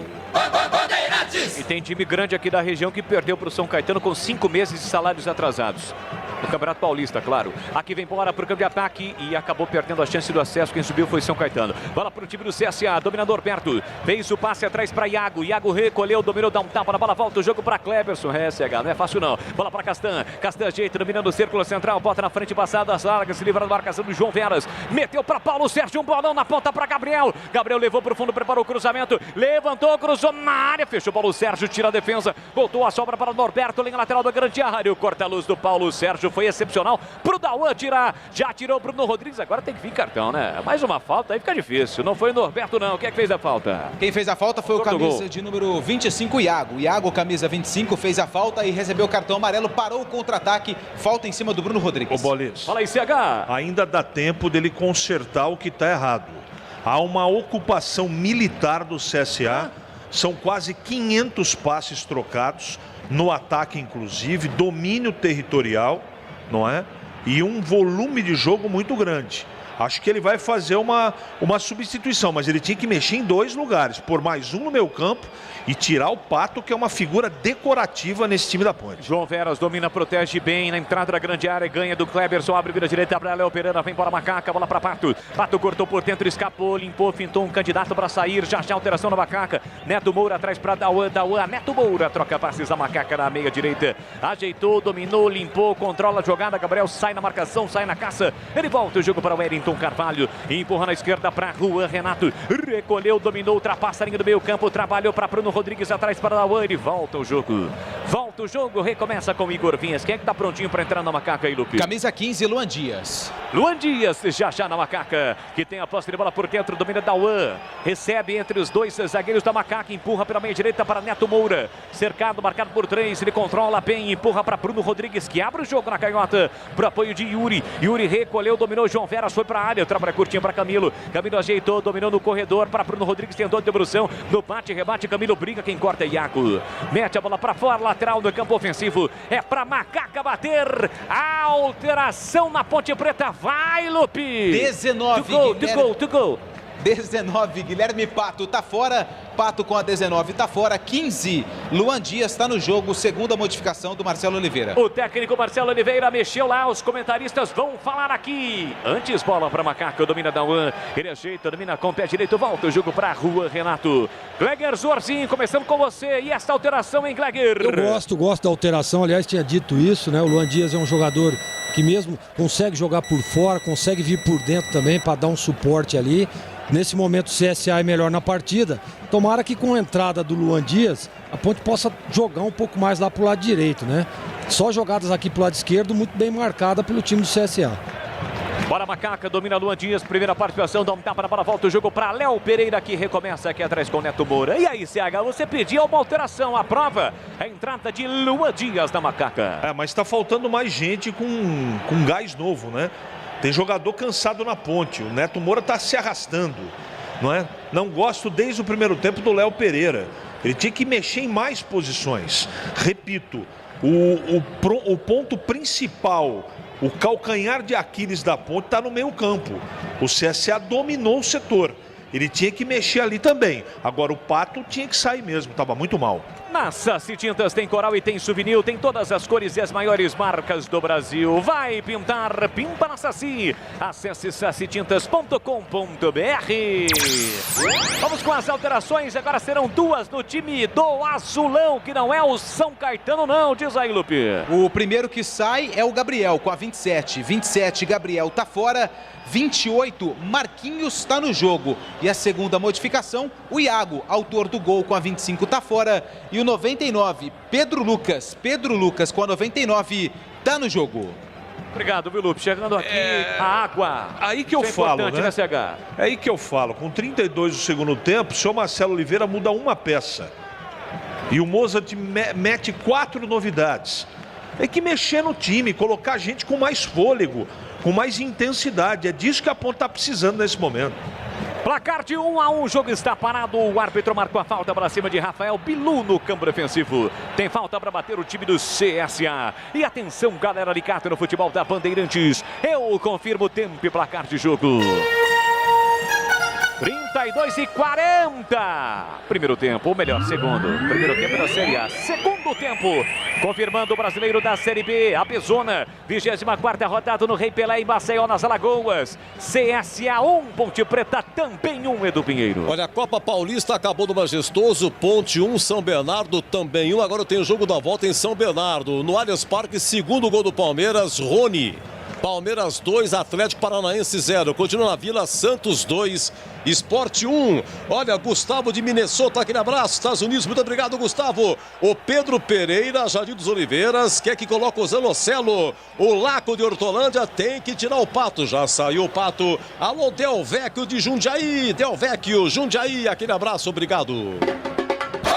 E tem time grande aqui da região que perdeu para o São Caetano com 5 meses de salários atrasados. No Campeonato Paulista, claro. Aqui vem bola para o campo de ataque e acabou perdendo a chance do acesso. Quem subiu foi São Caetano. Bola para o time do CSA, dominador perto. Fez o passe atrás para Iago. Iago recolheu, dominou, dá um tapa na bola, volta o jogo para Cleberson. SH, não é fácil não. Bola para Castan. Castan ajeita, dominando o círculo central. Bota na frente, passada, as largas, se livra da marcação do João Veras. Meteu para Paulo Sérgio, um bolão na ponta para Gabriel. Gabriel levou para o fundo, preparou o cruzamento. Levantou, cruzou na área. Fechou Paulo Sérgio, tira a defesa. Voltou a sobra para Norberto, linha lateral do grande área. O corta-luz do Paulo Sérgio foi excepcional pro Dauan tirar. Já tirou o Bruno Rodrigues, agora tem que vir cartão, né? Mais uma falta, aí fica difícil. Não foi o Norberto, não. Quem é que fez a falta? Quem fez a falta foi o camisa de número 25, Iago. Iago, camisa 25, fez a falta e recebeu o cartão amarelo. Parou o contra-ataque. Falta em cima do Bruno Rodrigues. Ô, Bolis. Fala aí, CH. Ainda dá tempo dele consertar o que está errado. Há uma ocupação militar do CSA. São quase 500 passes trocados. No ataque, inclusive. Domínio territorial, não é? E um volume de jogo muito grande. Acho que ele vai fazer uma substituição, mas ele tinha que mexer em 2 lugares, pôr mais um no meio campo e tirar o Pato, que é uma figura decorativa nesse time da Ponte. João Veras domina, protege bem na entrada da grande área, ganha do Cleberson, abre, vira direita para Léo Pereira, vem para Macaca, bola para Pato. Pato cortou por dentro, escapou, limpou, fintou um candidato para sair, já alteração na Macaca. Neto Moura atrás para Dauan, Neto Moura troca passes a Macaca na meia direita, ajeitou, dominou, limpou, controla a jogada, Gabriel sai na marcação, sai na caça, ele volta o jogo para o Wellington Carvalho, empurra na esquerda para Juan Renato, recolheu, dominou, ultrapassa a linha do meio campo, trabalhou para Bruno Rodrigues atrás para Dauan, ele volta o jogo, recomeça com Igor Vinhas. Quem é que tá prontinho para entrar na Macaca aí, Lupe? Camisa 15, Luan Dias. Luan Dias, já na Macaca, que tem a posse de bola por dentro, domina Dauan, recebe entre os 2 zagueiros da Macaca, empurra pela meia direita para Neto Moura, cercado, marcado por 3, ele controla bem, empurra para Bruno Rodrigues, que abre o jogo na canhota, pro apoio de Yuri, recolheu, dominou, João Veras foi para a área, trabalha curtinho para Camilo ajeitou, dominou no corredor para Bruno Rodrigues, tentou a devolução, no bate, rebate, Camilo briga, quem corta é Iago, mete a bola para fora, lateral do campo ofensivo, é para Macaca bater, a alteração na Ponte Preta, vai Lupe! 19, to go. 19, Guilherme Pato tá fora, Pato com a 19 tá fora, 15, Luan Dias tá no jogo, segunda modificação do Marcelo Oliveira. O técnico Marcelo Oliveira mexeu lá, os comentaristas vão falar aqui. Antes, bola para Macaca, domina Dauan, ele ajeita, domina com o pé direito, volta o jogo para Juan Renato. Gleger Zorzinho, começando com você, e essa alteração, hein, Gleger? Eu gosto da alteração, aliás, tinha dito isso, né? O Luan Dias é um jogador que mesmo consegue jogar por fora, consegue vir por dentro também para dar um suporte ali. Nesse momento o CSA é melhor na partida. Tomara que com a entrada do Luan Dias, a Ponte possa jogar um pouco mais lá pro lado direito, né? Só jogadas aqui pro lado esquerdo, muito bem marcada pelo time do CSA. Bora Macaca, domina Luan Dias, primeira participação, dá um tapa na bola, volta o jogo para Léo Pereira, que recomeça aqui atrás com o Neto Moura. E aí, CH, você pediu uma alteração, a prova, a entrada de Luan Dias na Macaca. Mas está faltando mais gente com gás novo, né? Tem jogador cansado na Ponte, o Neto Moura está se arrastando, não é? Não gosto desde o primeiro tempo do Léo Pereira. Ele tinha que mexer em mais posições. Repito, o ponto principal, o calcanhar de Aquiles da Ponte está no meio campo. O CSA dominou o setor. Ele tinha que mexer ali também. Agora o Pato tinha que sair mesmo, estava muito mal. Na Saci Tintas tem coral e tem souvenir, tem todas as cores e as maiores marcas do Brasil. Vai pintar, pinta na Saci. Acesse sacitintas.com.br. Vamos com as alterações, agora serão 2 no time do Azulão, que não é o São Caetano não, diz aí, Lupe. O primeiro que sai é o Gabriel, com a 27. 27, Gabriel tá fora. 28, Marquinhos está no jogo. E a segunda modificação, o Iago, autor do gol, com a 25, está fora. E o 99, Pedro Lucas. Pedro Lucas, com a 99, está no jogo. Obrigado, viu, Lupe? Chegando aqui, a água. Aí que eu falo, né? CH. É aí que eu falo. Com 32 do segundo tempo, o senhor Marcelo Oliveira muda uma peça. E o Mozart mete 4 novidades. Tem que mexer no time, colocar gente com mais fôlego, com mais intensidade. É disso que a Ponte está precisando nesse momento. Placar de 1-1, o jogo está parado. O árbitro marcou a falta para cima de Rafael Bilu no campo defensivo. Tem falta para bater o time do CSA. E atenção, galera ligada no futebol da Bandeirantes. Eu confirmo o tempo e placar de jogo. 32:40. Primeiro tempo, ou melhor, segundo. Primeiro tempo da Série A. Segundo tempo, confirmando o brasileiro da Série B, a Bezona. 24ª rodada no Rei Pelé em Maceió, nas Alagoas. CSA 1, Ponte Preta também 1, Edu Pinheiro. Olha, a Copa Paulista acabou do Majestoso, Ponte 1, São Bernardo também 1. Agora tem o jogo da volta em São Bernardo. No Allianz Parque, segundo gol do Palmeiras, Rony. Palmeiras 2, Atlético Paranaense 0. Continua na Vila, Santos 2, Sport 1. Olha, Gustavo de Minnesota, aquele abraço, Estados Unidos, muito obrigado, Gustavo. O Pedro Pereira, Jardim dos Oliveiras, quer que coloque o Zanocelo. O Laco de Hortolândia tem que tirar o Pato, já saiu o Pato. Alô, Del Vecchio de Jundiaí, Del Vecchio, Jundiaí, aquele abraço, obrigado.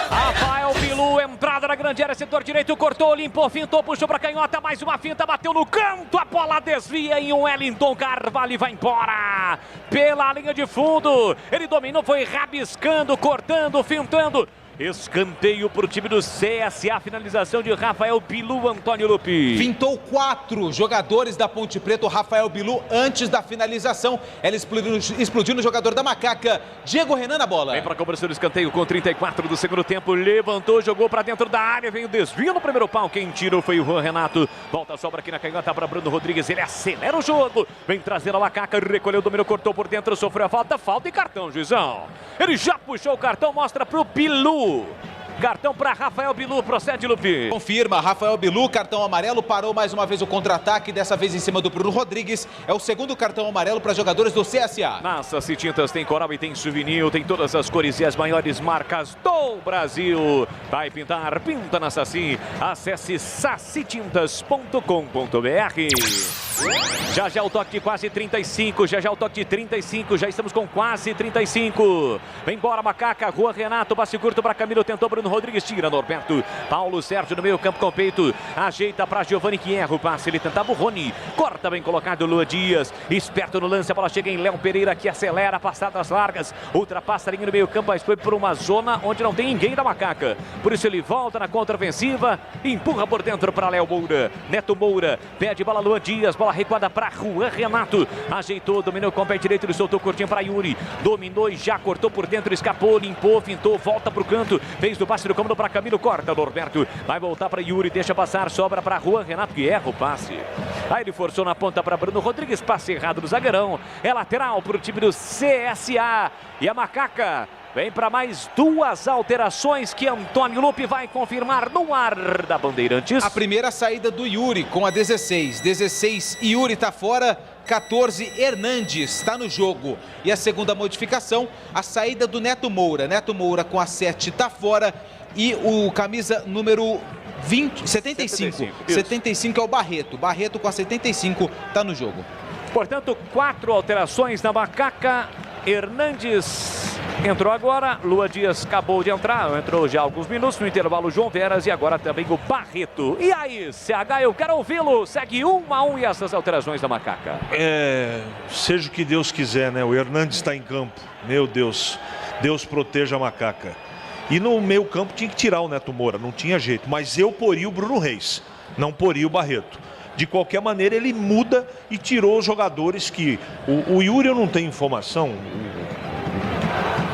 Rafael Bilu, entrada na grande área, setor direito, cortou, limpou, fintou, puxou pra canhota, mais uma finta, bateu no canto, a bola desvia em um Wellington Carvalho e vai embora pela linha de fundo. Ele dominou, foi rabiscando, cortando, fintando. Escanteio para o time do CSA, finalização de Rafael Bilu, Antônio Lupi. Fintou 4 jogadores da Ponte Preta, o Rafael Bilu, antes da finalização. Ela explodiu no jogador da Macaca, Diego Renan na bola. Vem para a cobrança do escanteio com 34 do segundo tempo, levantou, jogou para dentro da área, vem o desvio no primeiro pau, quem tirou foi o Juan Renato. Volta a sobra aqui na canhota para Bruno Rodrigues, ele acelera o jogo, vem trazendo a Macaca, recolheu o domínio, cortou por dentro, sofreu a falta e cartão, juizão. Ele já puxou o cartão, mostra para o Bilu. Cartão para Rafael Bilu, procede, Lupi. Confirma, Rafael Bilu, cartão amarelo, parou mais uma vez o contra-ataque, dessa vez em cima do Bruno Rodrigues. É o segundo cartão amarelo para jogadores do CSA. Na Saci Tintas tem coral e tem souvenir, tem todas as cores e as maiores marcas do Brasil. Vai pintar, pinta na Saci. Acesse sacitintas.com.br. Já o toque de quase 35, já o toque de 35, já estamos com quase 35. Vem embora, Macaca, Juan Renato, passe curto para Camilo, tentou Bruno Rodrigues, tira Norberto. Paulo Sérgio no meio campo com o peito, ajeita para Giovani que erra o passe, ele tentava o Rony, corta bem colocado Lua Dias, esperto no lance, a bola chega em Léo Pereira que acelera, passadas largas, ultrapassa a linha no meio campo, mas foi por uma zona onde não tem ninguém da Macaca. Por isso ele volta na contra-ofensiva, empurra por dentro para Léo Moura, Neto Moura, pede bola Lua Dias, bola recuada para Juan Renato, ajeitou, dominou com o pé direito, ele soltou curtinho para Yuri, dominou e já cortou por dentro, escapou, limpou, fintou, volta para o canto, fez do passe do cômodo para Camilo, corta Norberto, vai voltar para Yuri, deixa passar, sobra para Juan Renato que erra o passe. Aí ele forçou na ponta para Bruno Rodrigues, passe errado do zagueirão, é lateral para o time do CSA e a Macaca vem para mais 2 alterações que Antônio Lupi vai confirmar no ar da Bandeirantes. A primeira saída do Yuri com a 16. 16, Yuri está fora. 14, Hernandes está no jogo. E a segunda modificação, a saída do Neto Moura. Neto Moura com a 7 está fora. E o camisa número 75. 75 é o Barreto. Barreto com a 75 está no jogo. Portanto, 4 alterações na Macaca. Hernandes entrou agora, Lua Dias acabou de entrar, entrou já há alguns minutos, no intervalo João Veras e agora também o Barreto. E aí, CH, eu quero ouvi-lo, segue 1-1 e essas alterações da Macaca. Seja o que Deus quiser, né? O Hernandes está em campo, meu Deus, Deus proteja a Macaca. E no meio campo tinha que tirar o Neto Moura, não tinha jeito, mas eu poria o Bruno Reis, não poria o Barreto. De qualquer maneira, ele muda e tirou os jogadores que... O Yuri eu não tenho informação.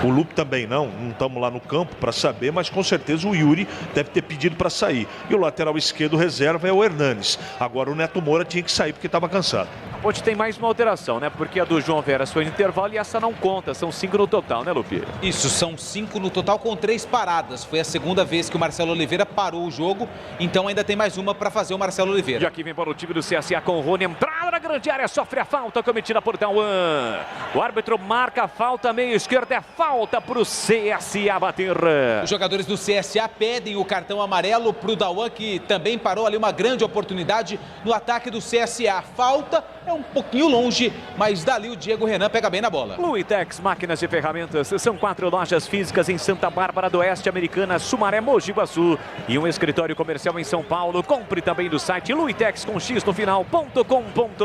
O Lupe também não estamos lá no campo para saber, mas com certeza o Yuri deve ter pedido para sair. E o lateral esquerdo reserva é o Hernanes. Agora o Neto Moura tinha que sair porque estava cansado. A Ponte tem mais uma alteração, né? Porque a do João Veras foi no intervalo e essa não conta. São 5 no total, né, Lupe? Isso, são 5 no total com 3 paradas. Foi a segunda vez que o Marcelo Oliveira parou o jogo, então ainda tem mais uma para fazer o Marcelo Oliveira. E aqui vem para o time do CSA com o Rony. Entrada na grande área, sofre a falta cometida por Tauan. O árbitro marca a falta, meio esquerda, é falta para o CSA bater. Os jogadores do CSA pedem o cartão amarelo para o Dauan, que também parou ali uma grande oportunidade no ataque do CSA. Falta é um pouquinho longe, mas dali o Diego Renan pega bem na bola. Luitex, máquinas e ferramentas. São 4 lojas físicas em Santa Bárbara do Oeste, Americana, Sumaré, Mogi Guaçu e um escritório comercial em São Paulo. Compre também do site Luitex com X no final.com.br.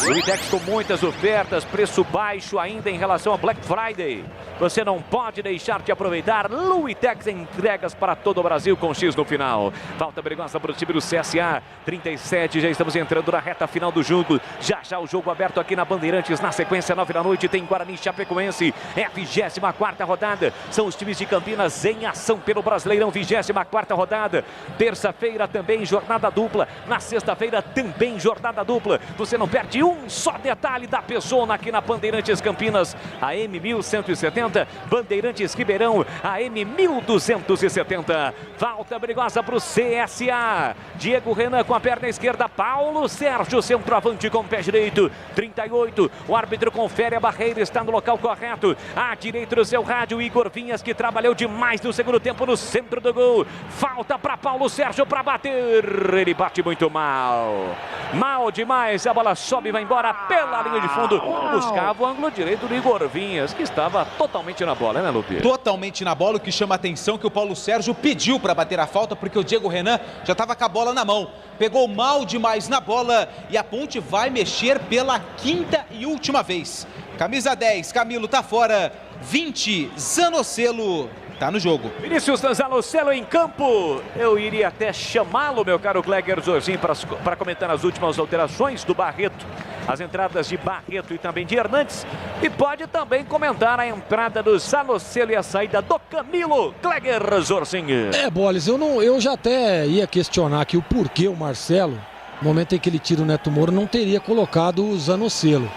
Luitex com muitas ofertas, preço baixo ainda em relação a Black Friday. Você não pode deixar de aproveitar. Luitex entregas para todo o Brasil com X no final. Falta perigosa para o time do CSA. 37, já estamos entrando na reta final do jogo. Já o jogo aberto aqui na Bandeirantes. Na sequência, 9 da noite, tem Guarani e Chapecoense. É a 24ª rodada. São os times de Campinas em ação pelo Brasileirão. 24ª rodada. Terça-feira também jornada dupla. Na sexta-feira também jornada dupla. Você não perde um só detalhe da pessoa aqui na Bandeirantes Campinas. AM 1170. Bandeirantes Ribeirão, AM 1270. Falta perigosa para o CSA. Diego Renan com a perna esquerda. Paulo Sérgio, centroavante com o pé direito. 38. O árbitro confere a barreira, está no local correto. À direita do seu rádio, Igor Vinhas, que trabalhou demais no segundo tempo no centro do gol. Falta para Paulo Sérgio para bater. Ele bate muito mal. Mal demais. A bola sobe e vai embora pela linha de fundo. Buscava o ângulo direito do Igor Vinhas, que estava totalmente na bola, né, Lupe? Totalmente na bola, o que chama a atenção que o Paulo Sérgio pediu para bater a falta, porque o Diego Renan já estava com a bola na mão. Pegou mal demais na bola e a Ponte vai mexer pela 5ª e última vez. Camisa 10, Camilo tá fora. 20, Zanocelo tá no jogo. Vinícius Zanocelo em campo. Eu iria até chamá-lo, meu caro Cleger Zorzinho, para comentar as últimas alterações do Barreto. As entradas de Barreto e também de Hernandes. E pode também comentar a entrada do Zanocelo e a saída do Camilo. Cleger Zorzinho. Boles, eu já até ia questionar aqui o porquê o Marcelo, no momento em que ele tira o Neto Moura, não teria colocado o Zanocelo.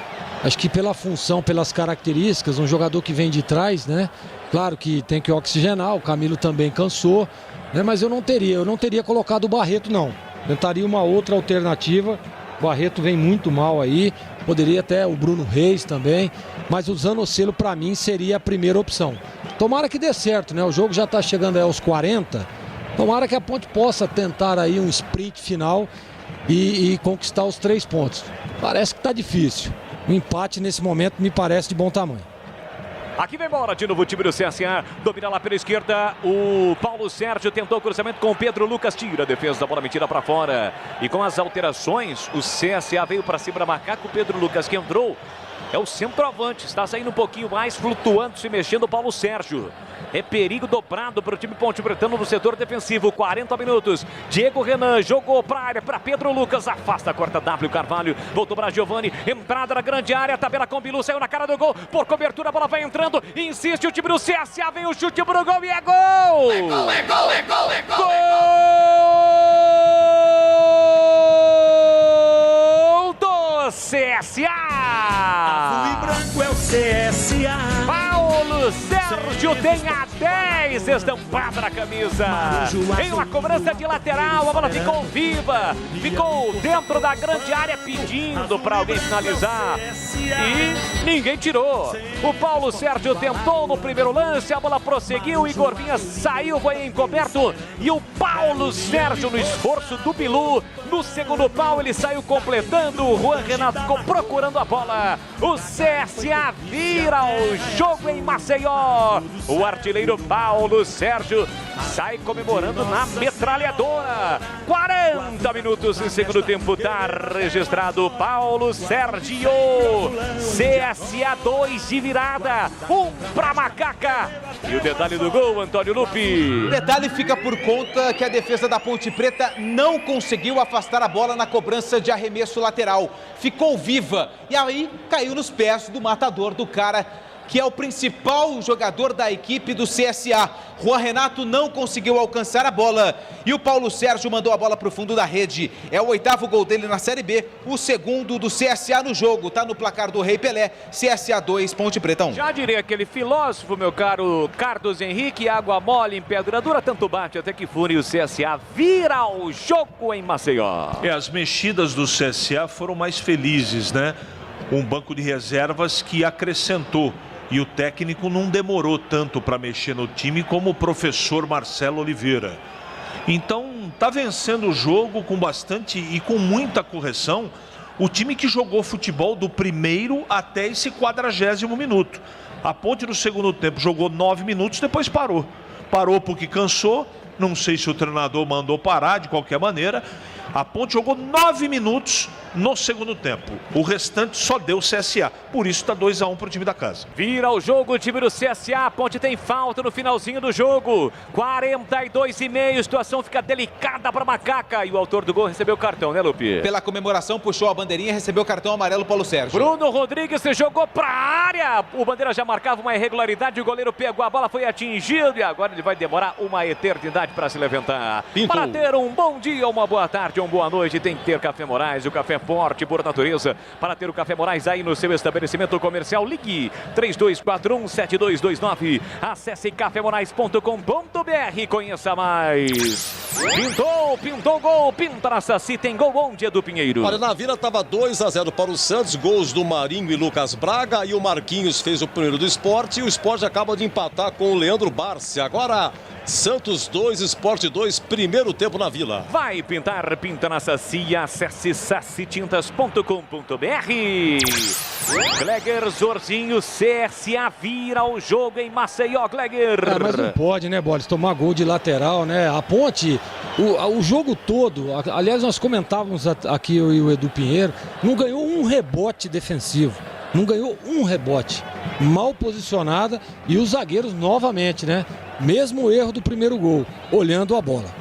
Acho que pela função, pelas características, um jogador que vem de trás, né? Claro que tem que oxigenar, o Camilo também cansou, né? Mas eu não teria colocado o Barreto, não. Tentaria uma outra alternativa. O Barreto vem muito mal aí, poderia até o Bruno Reis também, mas o Zanocelo para mim seria a primeira opção. Tomara que dê certo, né? O jogo já está chegando aí aos 40, tomara que a Ponte possa tentar aí um sprint final e conquistar os 3 pontos. Parece que está difícil. O empate nesse momento me parece de bom tamanho. Aqui vem bola de novo o time do CSA. Domina lá pela esquerda. O Paulo Sérgio tentou o cruzamento com o Pedro Lucas. Tira a defesa da bola metida para fora. E com as alterações, o CSA veio para cima para marcar com o Pedro Lucas, que entrou. É o centroavante. Está saindo um pouquinho mais, flutuando, se mexendo o Paulo Sérgio. É perigo dobrado para o time Ponte Pretano no setor defensivo. 40 minutos. Diego Renan jogou para a área, para Pedro Lucas. Afasta, corta W Carvalho. Voltou para Giovani. Entrada na grande área. Tabela com Bilu. Saiu na cara do gol. Por cobertura, a bola vai entrando. Insiste o time do CSA. Vem o chute pro gol e é gol! É gol, é gol, é gol, é gol! Gol do CSA! Azul e branco é o CSA. Paulo Sérgio tem a 10 estampada na camisa. Em uma cobrança de lateral, a bola ficou viva. Ficou dentro da grande área pedindo para alguém finalizar. E ninguém tirou. O Paulo Sérgio tentou no primeiro lance, a bola prosseguiu. Igor Vinhas saiu, foi encoberto. E o Paulo Sérgio, no esforço do Bilu, no segundo pau, ele saiu completando. O Juan Renato ficou procurando a bola. O CSA vira o jogo em Maceió. O artilheiro Paulo Sérgio sai comemorando na metralhadora. 40 minutos em segundo tempo, tá registrado. Paulo Sérgio. CSA 2 de virada. 1 pra Macaca. E o detalhe do gol, Antônio Lupi. O detalhe fica por conta que a defesa da Ponte Preta não conseguiu afastar a bola na cobrança de arremesso lateral. Ficou viva e aí caiu nos pés do matador, do cara que é o principal jogador da equipe do CSA. Juan Renato não conseguiu alcançar a bola e o Paulo Sérgio mandou a bola para o fundo da rede. É o 8º gol dele na Série B, o 2º do CSA no jogo. Tá no placar do Rei Pelé, CSA 2, Ponte Preta 1. Já diria aquele filósofo, meu caro Carlos Henrique, água mole em pedra dura, tanto bate até que fune, o CSA vira o jogo em Maceió. As mexidas do CSA foram mais felizes, né? Um banco de reservas que acrescentou. E o técnico não demorou tanto para mexer no time como o professor Marcelo Oliveira. Então, tá vencendo o jogo com bastante e com muita correção o time que jogou futebol do primeiro até esse 40º minuto. A Ponte no segundo tempo jogou 9 minutos, depois parou. Parou porque cansou, não sei se o treinador mandou parar de qualquer maneira. A Ponte jogou 9 minutos no segundo tempo. O restante só deu o CSA. Por isso está 2-1 para o time da casa. Vira o jogo o time do CSA. A Ponte tem falta no finalzinho do jogo. 42,5. A situação fica delicada para Macaca. E o autor do gol recebeu o cartão, né, Lupe? Pela comemoração, puxou a bandeirinha e recebeu o cartão amarelo, Paulo Sérgio. Bruno Rodrigues jogou para a área. O Bandeira já marcava uma irregularidade. O goleiro pegou a bola, foi atingido. E agora ele vai demorar uma eternidade para se levantar. Pintou. Para ter um bom dia, uma boa tarde, uma boa noite, tem que ter Café Moraes. O café forte por natureza. Para ter o Café Moraes aí no seu estabelecimento comercial, ligue 3241-7229. Acesse cafemorais.com.br. Conheça mais. Pintou gol, pinta na Saci, tem gol onde, Edu Pinheiro? Olha, na Vila estava 2-0 para o Santos, gols do Marinho e Lucas Braga, e o Marquinhos fez o primeiro do Sport, e o Sport acaba de empatar com o Leandro Barsi. Agora, Santos 2, Sport 2, primeiro tempo na Vila. Vai pintar, pinta na Saci, acesse sacitintas.com.br. Gleger Zorzinho, CSA vira o jogo em Maceió, Gleger. Mas não pode, né, Bolis, tomar gol de lateral, né? A Ponte, o jogo todo, aliás, nós comentávamos aqui, eu e o Edu Pinheiro, não ganhou um rebote defensivo. Não ganhou um rebote. Mal posicionada e os zagueiros novamente, né? Mesmo erro do primeiro gol, olhando a bola.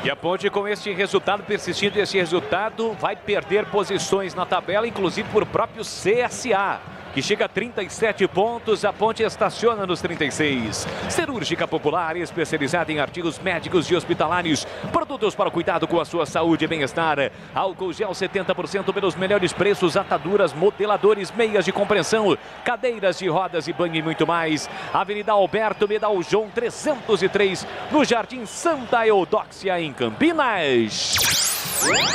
E a Ponte, com este resultado, persistindo esse resultado, vai perder posições na tabela, inclusive por próprio CSA, que chega a 37 pontos, a Ponte estaciona nos 36. Cirúrgica Popular, especializada em artigos médicos e hospitalares, produtos para o cuidado com a sua saúde e bem-estar. Álcool gel 70% pelos melhores preços, ataduras, modeladores, meias de compressão, cadeiras de rodas e banho e muito mais. Avenida Alberto Medal João 303, no Jardim Santa Eudóxia, em Campinas.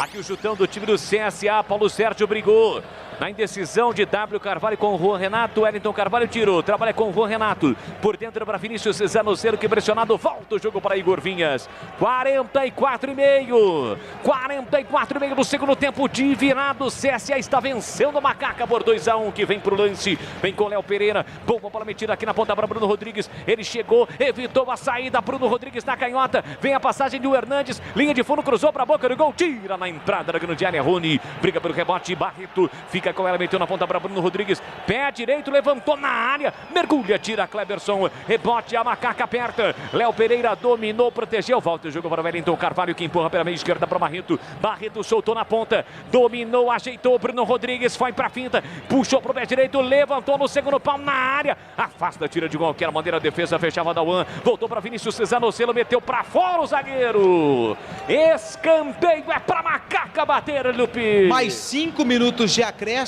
Aqui o chutão do time do CSA, Paulo Sérgio brigou na indecisão de W Carvalho com o Juan Renato. Wellington Carvalho tirou, trabalha com o Juan Renato. Por dentro para Vinícius Zanocelo, que pressionado, volta o jogo para Igor Vinhas. 44,5 do segundo tempo de virado. O CSA está vencendo o Macaca por 2-1, que vem para o lance. Vem com o Léo Pereira, bomba bola metida aqui na ponta para Bruno Rodrigues. Ele chegou, evitou a saída, Bruno Rodrigues na canhota. Vem a passagem do Hernandes, linha de fundo, cruzou para a boca do gol, tira na entrada da grande área. Rony briga pelo rebote, Barreto fica com ela, meteu na ponta para Bruno Rodrigues, pé direito, levantou na área, mergulha, tira Kleberson, rebote, a Macaca aperta, Léo Pereira dominou, protegeu, volta o jogo para o Wellington Carvalho, que empurra pela meia esquerda para Barreto. Barreto soltou na ponta, dominou, ajeitou, Bruno Rodrigues foi para a finta, puxou para o pé direito, levantou no segundo pau na área, afasta, tira de qualquer maneira, a defesa fechava da One, voltou para Vinícius Zanocelo, meteu para fora o zagueiro, escanteio, é para Macaca bater, Lupe. Mais 5 minutos de acréscimos,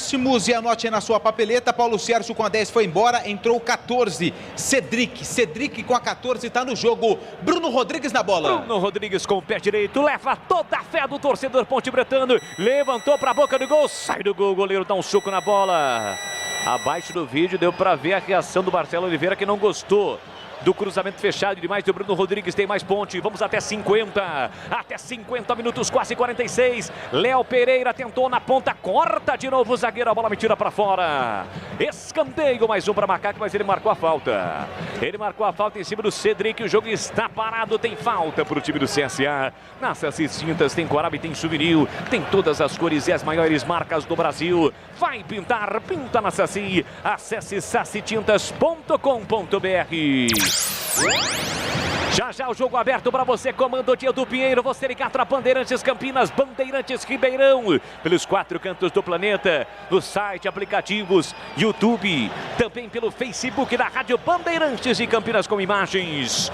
e anote aí na sua papeleta, Paulo Sérgio com a 10 foi embora, entrou 14, Cedric com a 14 está no jogo, Bruno Rodrigues na bola. Bruno Rodrigues com o pé direito, leva toda a fé do torcedor pontebretano, levantou para a boca do gol, sai do gol, o goleiro dá um soco na bola. Abaixo do vídeo deu para ver a reação do Marcelo Oliveira, que não gostou do cruzamento fechado demais do Bruno Rodrigues. Tem mais Ponte, vamos até 50 minutos, quase 46. Léo Pereira tentou na ponta, corta de novo o zagueiro, a bola me tira para fora. Escanteio, mais um para Macaca, mas ele marcou a falta. Ele marcou a falta em cima do Cedric, o jogo está parado, tem falta para o time do CSA. Nas Tintas tem Corabi, tem Souvenir, tem todas as cores e as maiores marcas do Brasil. Vai pintar, pinta na Saci. Acesse sacitintas.com.br. Já o jogo aberto para você, comando de Edu Pinheiro, você ligado a Bandeirantes Campinas, Bandeirantes Ribeirão, pelos 4 cantos do planeta, no site, aplicativos, YouTube, também pelo Facebook da Rádio Bandeirantes de Campinas com imagens.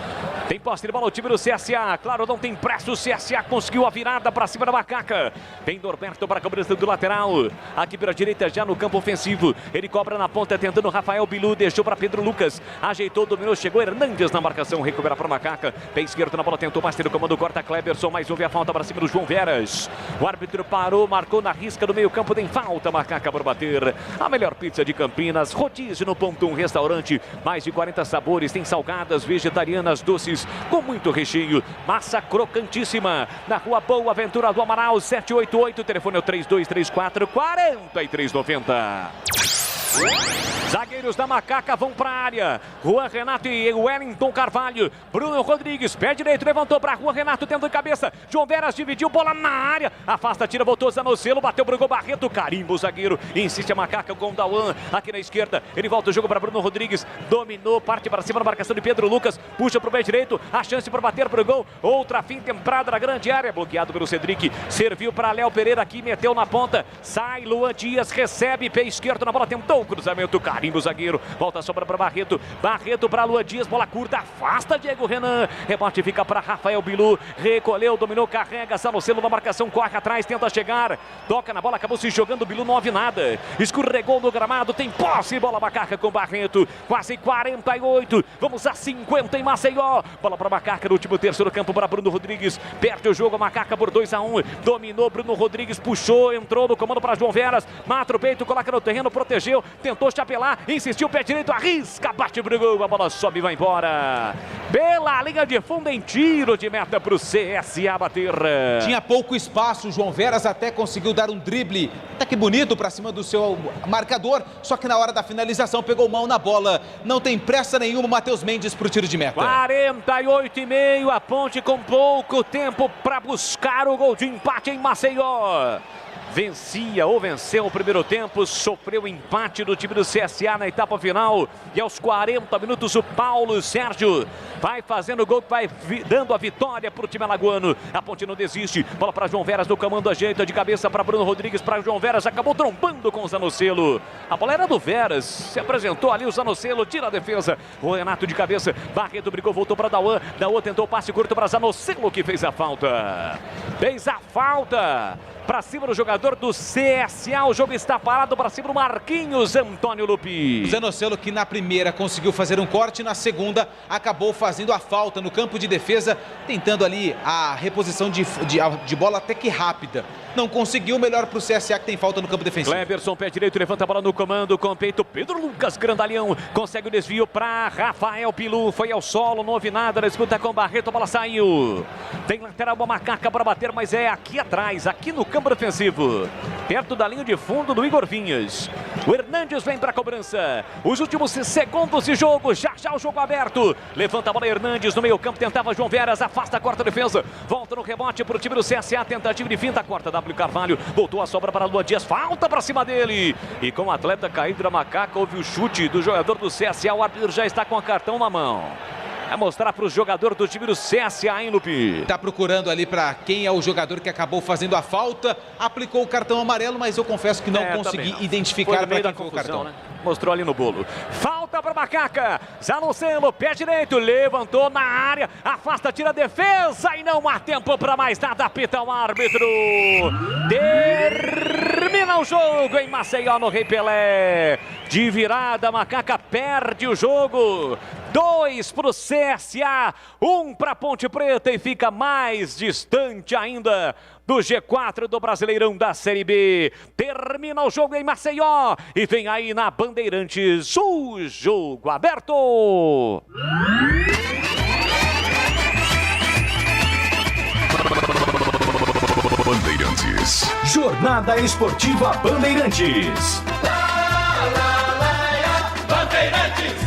Tem posse de bola o time do CSA, claro, não tem pressa, o CSA conseguiu a virada para cima da Macaca. Tem Norberto para a cobrança do lateral, aqui pela direita já no campo ofensivo, ele cobra na ponta tentando Rafael Bilu, deixou para Pedro Lucas, ajeitou, dominou, chegou Hernandes na marcação, recupera para Macaca, pé esquerdo na bola, tentou mais ter o comando, corta Kleberson, mais houve a falta para cima do João Veras. O árbitro parou, marcou na risca do meio campo, tem falta, Macaca por bater. A melhor pizza de Campinas, rodízio no Ponto 1 Restaurante, mais de 40 sabores, tem salgadas, vegetarianas, doces, com muito recheio, massa crocantíssima, na Rua Boa Ventura do Amaral, 788, telefone é o 3234-4390. Zagueiros da Macaca vão para a área. Juan Renato e Wellington Carvalho. Bruno Rodrigues, pé direito, levantou para Juan Renato, tendo de cabeça. João Veras dividiu, bola na área. Afasta, tira, voltou Zanocelo, bateu pro gol Barreto. Carimbo o zagueiro, insiste a Macaca com o Dauan. Aqui na esquerda, ele volta o jogo para Bruno Rodrigues. Dominou, parte para cima na marcação de Pedro Lucas. Puxa pro pé direito, a chance para bater pro gol. Outra finta entrada na grande área, bloqueado pelo Cedric. Serviu para Léo Pereira aqui, meteu na ponta. Sai Luan Dias, recebe, pé esquerdo na bola, tentou o cruzamento. Carimbo o zagueiro, volta a sobra para Barreto. Barreto para Luan Dias, bola curta, afasta Diego Renan. Rebote fica para Rafael Bilu. Recolheu, dominou, carrega, Zanocelo na marcação, corre atrás, tenta chegar. Toca na bola, acabou se jogando, Bilu não houve nada. Escorregou no gramado, tem posse, bola Macaca com Barreto. Quase 48, vamos a 50 em Maceió. Bola para Macaca no último terço do campo para Bruno Rodrigues. Perde o jogo, a Macaca por 2-1. Dominou, Bruno Rodrigues puxou, entrou no comando para João Veras. Mata o peito, coloca no terreno, protegeu, tentou chapelar, insistiu, pé direito, arrisca, bate pro gol, a bola sobe e vai embora. Pela linha de fundo em tiro de meta pro CSA bater. Tinha pouco espaço, o João Veras até conseguiu dar um drible, até que bonito pra cima do seu marcador, só que na hora da finalização pegou mão na bola. Não tem pressa nenhuma, Matheus Mendes pro tiro de meta. 48,5, a Ponte com pouco tempo para buscar o gol de empate em Maceió. Vencia ou venceu o primeiro tempo, sofreu empate do time do CSA na etapa final. E aos 40 minutos o Paulo Sérgio vai fazendo o gol, vai dando a vitória para o time alagoano. A Ponte não desiste, bola para João Veras no comando, ajeita de cabeça para Bruno Rodrigues, para João Veras, acabou trombando com o Zanocelo. A bola era do Veras, se apresentou ali o Zanocelo, tira a defesa. O Renato de cabeça, Barreto brigou, voltou para Dauan. Dauan tentou o passe curto para Zanocelo, que fez a falta. Fez a falta. Para cima do jogador do CSA, o jogo está parado para cima do Marquinhos Antônio Lupi. Zanocelo que na primeira conseguiu fazer um corte, na segunda acabou fazendo a falta no campo de defesa, tentando ali a reposição de bola até que rápida. Não conseguiu, melhor para o CSA que tem falta no campo defensivo. Cleberson, pé direito, levanta a bola no comando, com o peito, Pedro Lucas, grandalhão, consegue o desvio para Rafael Bilu, foi ao solo, não houve nada, disputa com Barreto, a bola saiu. Tem lateral, uma Macaca para bater, mas é aqui atrás, aqui no campo defensivo, perto da linha de fundo do Igor Vinhas. O Hernandes vem para a cobrança, os últimos segundos de jogo, já o jogo aberto. Levanta a bola Hernandes no meio campo, tentava João Veras, afasta, corta a defesa, volta no rebote para o time do CSA, tentativa de finta, corta W Carvalho, voltou a sobra para Luan Dias, falta para cima dele. E com o atleta caído da Macaca, houve o chute do jogador do CSA, o árbitro já está com o cartão na mão. É mostrar para o jogador do time do CSA, hein, Lupi? Tá procurando ali para quem é o jogador que acabou fazendo a falta. Aplicou o cartão amarelo, mas eu confesso que não consegui identificar para quem foi o cartão. Né? Mostrou ali no bolo. Falta para Macaca. Zanocelo, pé direito, levantou na área. Afasta, tira a defesa e não há tempo para mais nada. Apita o árbitro. Termina o jogo em Maceió, no Rei Pelé. De virada, Macaca perde o jogo. 2 para o CSA, 1 para Ponte Preta e fica mais distante ainda do G4 do Brasileirão da Série B. Termina o jogo em Maceió e vem aí na Bandeirantes o jogo aberto. Bandeirantes. Jornada Esportiva Bandeirantes. Bandeirantes.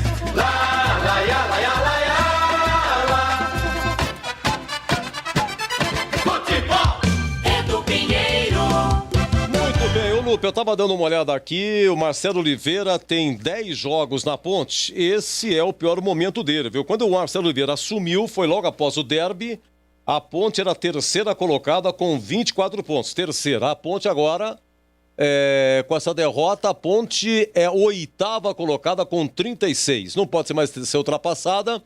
Lupe, eu tava dando uma olhada aqui, o Marcelo Oliveira tem 10 jogos na Ponte, esse é o pior momento dele, viu? Quando o Marcelo Oliveira assumiu, foi logo após o derby, a Ponte era a terceira colocada com 24 pontos, terceira. A Ponte agora, com essa derrota, a Ponte é oitava colocada com 36, não pode ser ultrapassada.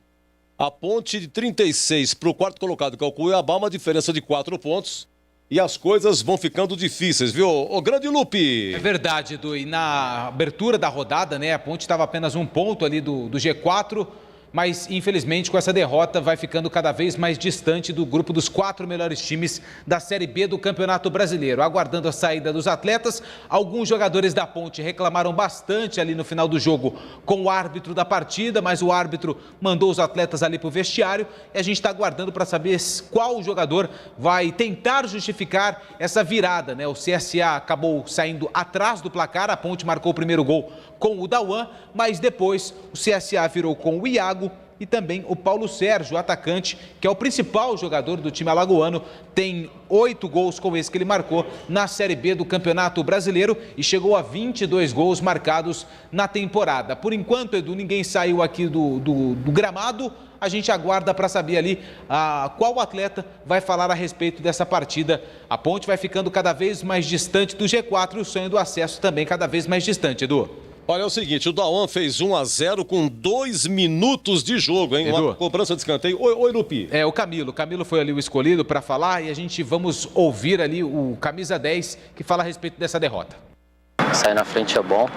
A Ponte de 36 para o quarto colocado, que é o Cuiabá, uma diferença de 4 pontos. E as coisas vão ficando difíceis, viu? Ô, grande Lupe! É verdade, Edu. E na abertura da rodada, né, a Ponte estava apenas um ponto ali do G4, mas infelizmente com essa derrota vai ficando cada vez mais distante do grupo dos 4 melhores times da Série B do Campeonato Brasileiro. Aguardando a saída dos atletas, alguns jogadores da Ponte reclamaram bastante ali no final do jogo com o árbitro da partida, mas o árbitro mandou os atletas ali para o vestiário e a gente está aguardando para saber qual jogador vai tentar justificar essa virada, né? O CSA acabou saindo atrás do placar, a Ponte marcou o primeiro gol com o Dauan, mas depois o CSA virou com o Iago e também o Paulo Sérgio, atacante, que é o principal jogador do time alagoano, tem 8 gols com esse que ele marcou na Série B do Campeonato Brasileiro e chegou a 22 gols marcados na temporada. Por enquanto, Edu, ninguém saiu aqui do gramado, a gente aguarda para saber ali qual atleta vai falar a respeito dessa partida. A Ponte vai ficando cada vez mais distante do G4 e o sonho do acesso também cada vez mais distante, Edu. Olha, é o seguinte, o Dauan fez 1-0 com 2 minutos de jogo, hein? Edu. Uma cobrança de escanteio. Oi, Lupi. O Camilo. O Camilo foi ali o escolhido para falar e a gente vamos ouvir ali o camisa 10 que fala a respeito dessa derrota. Sair na frente é bom,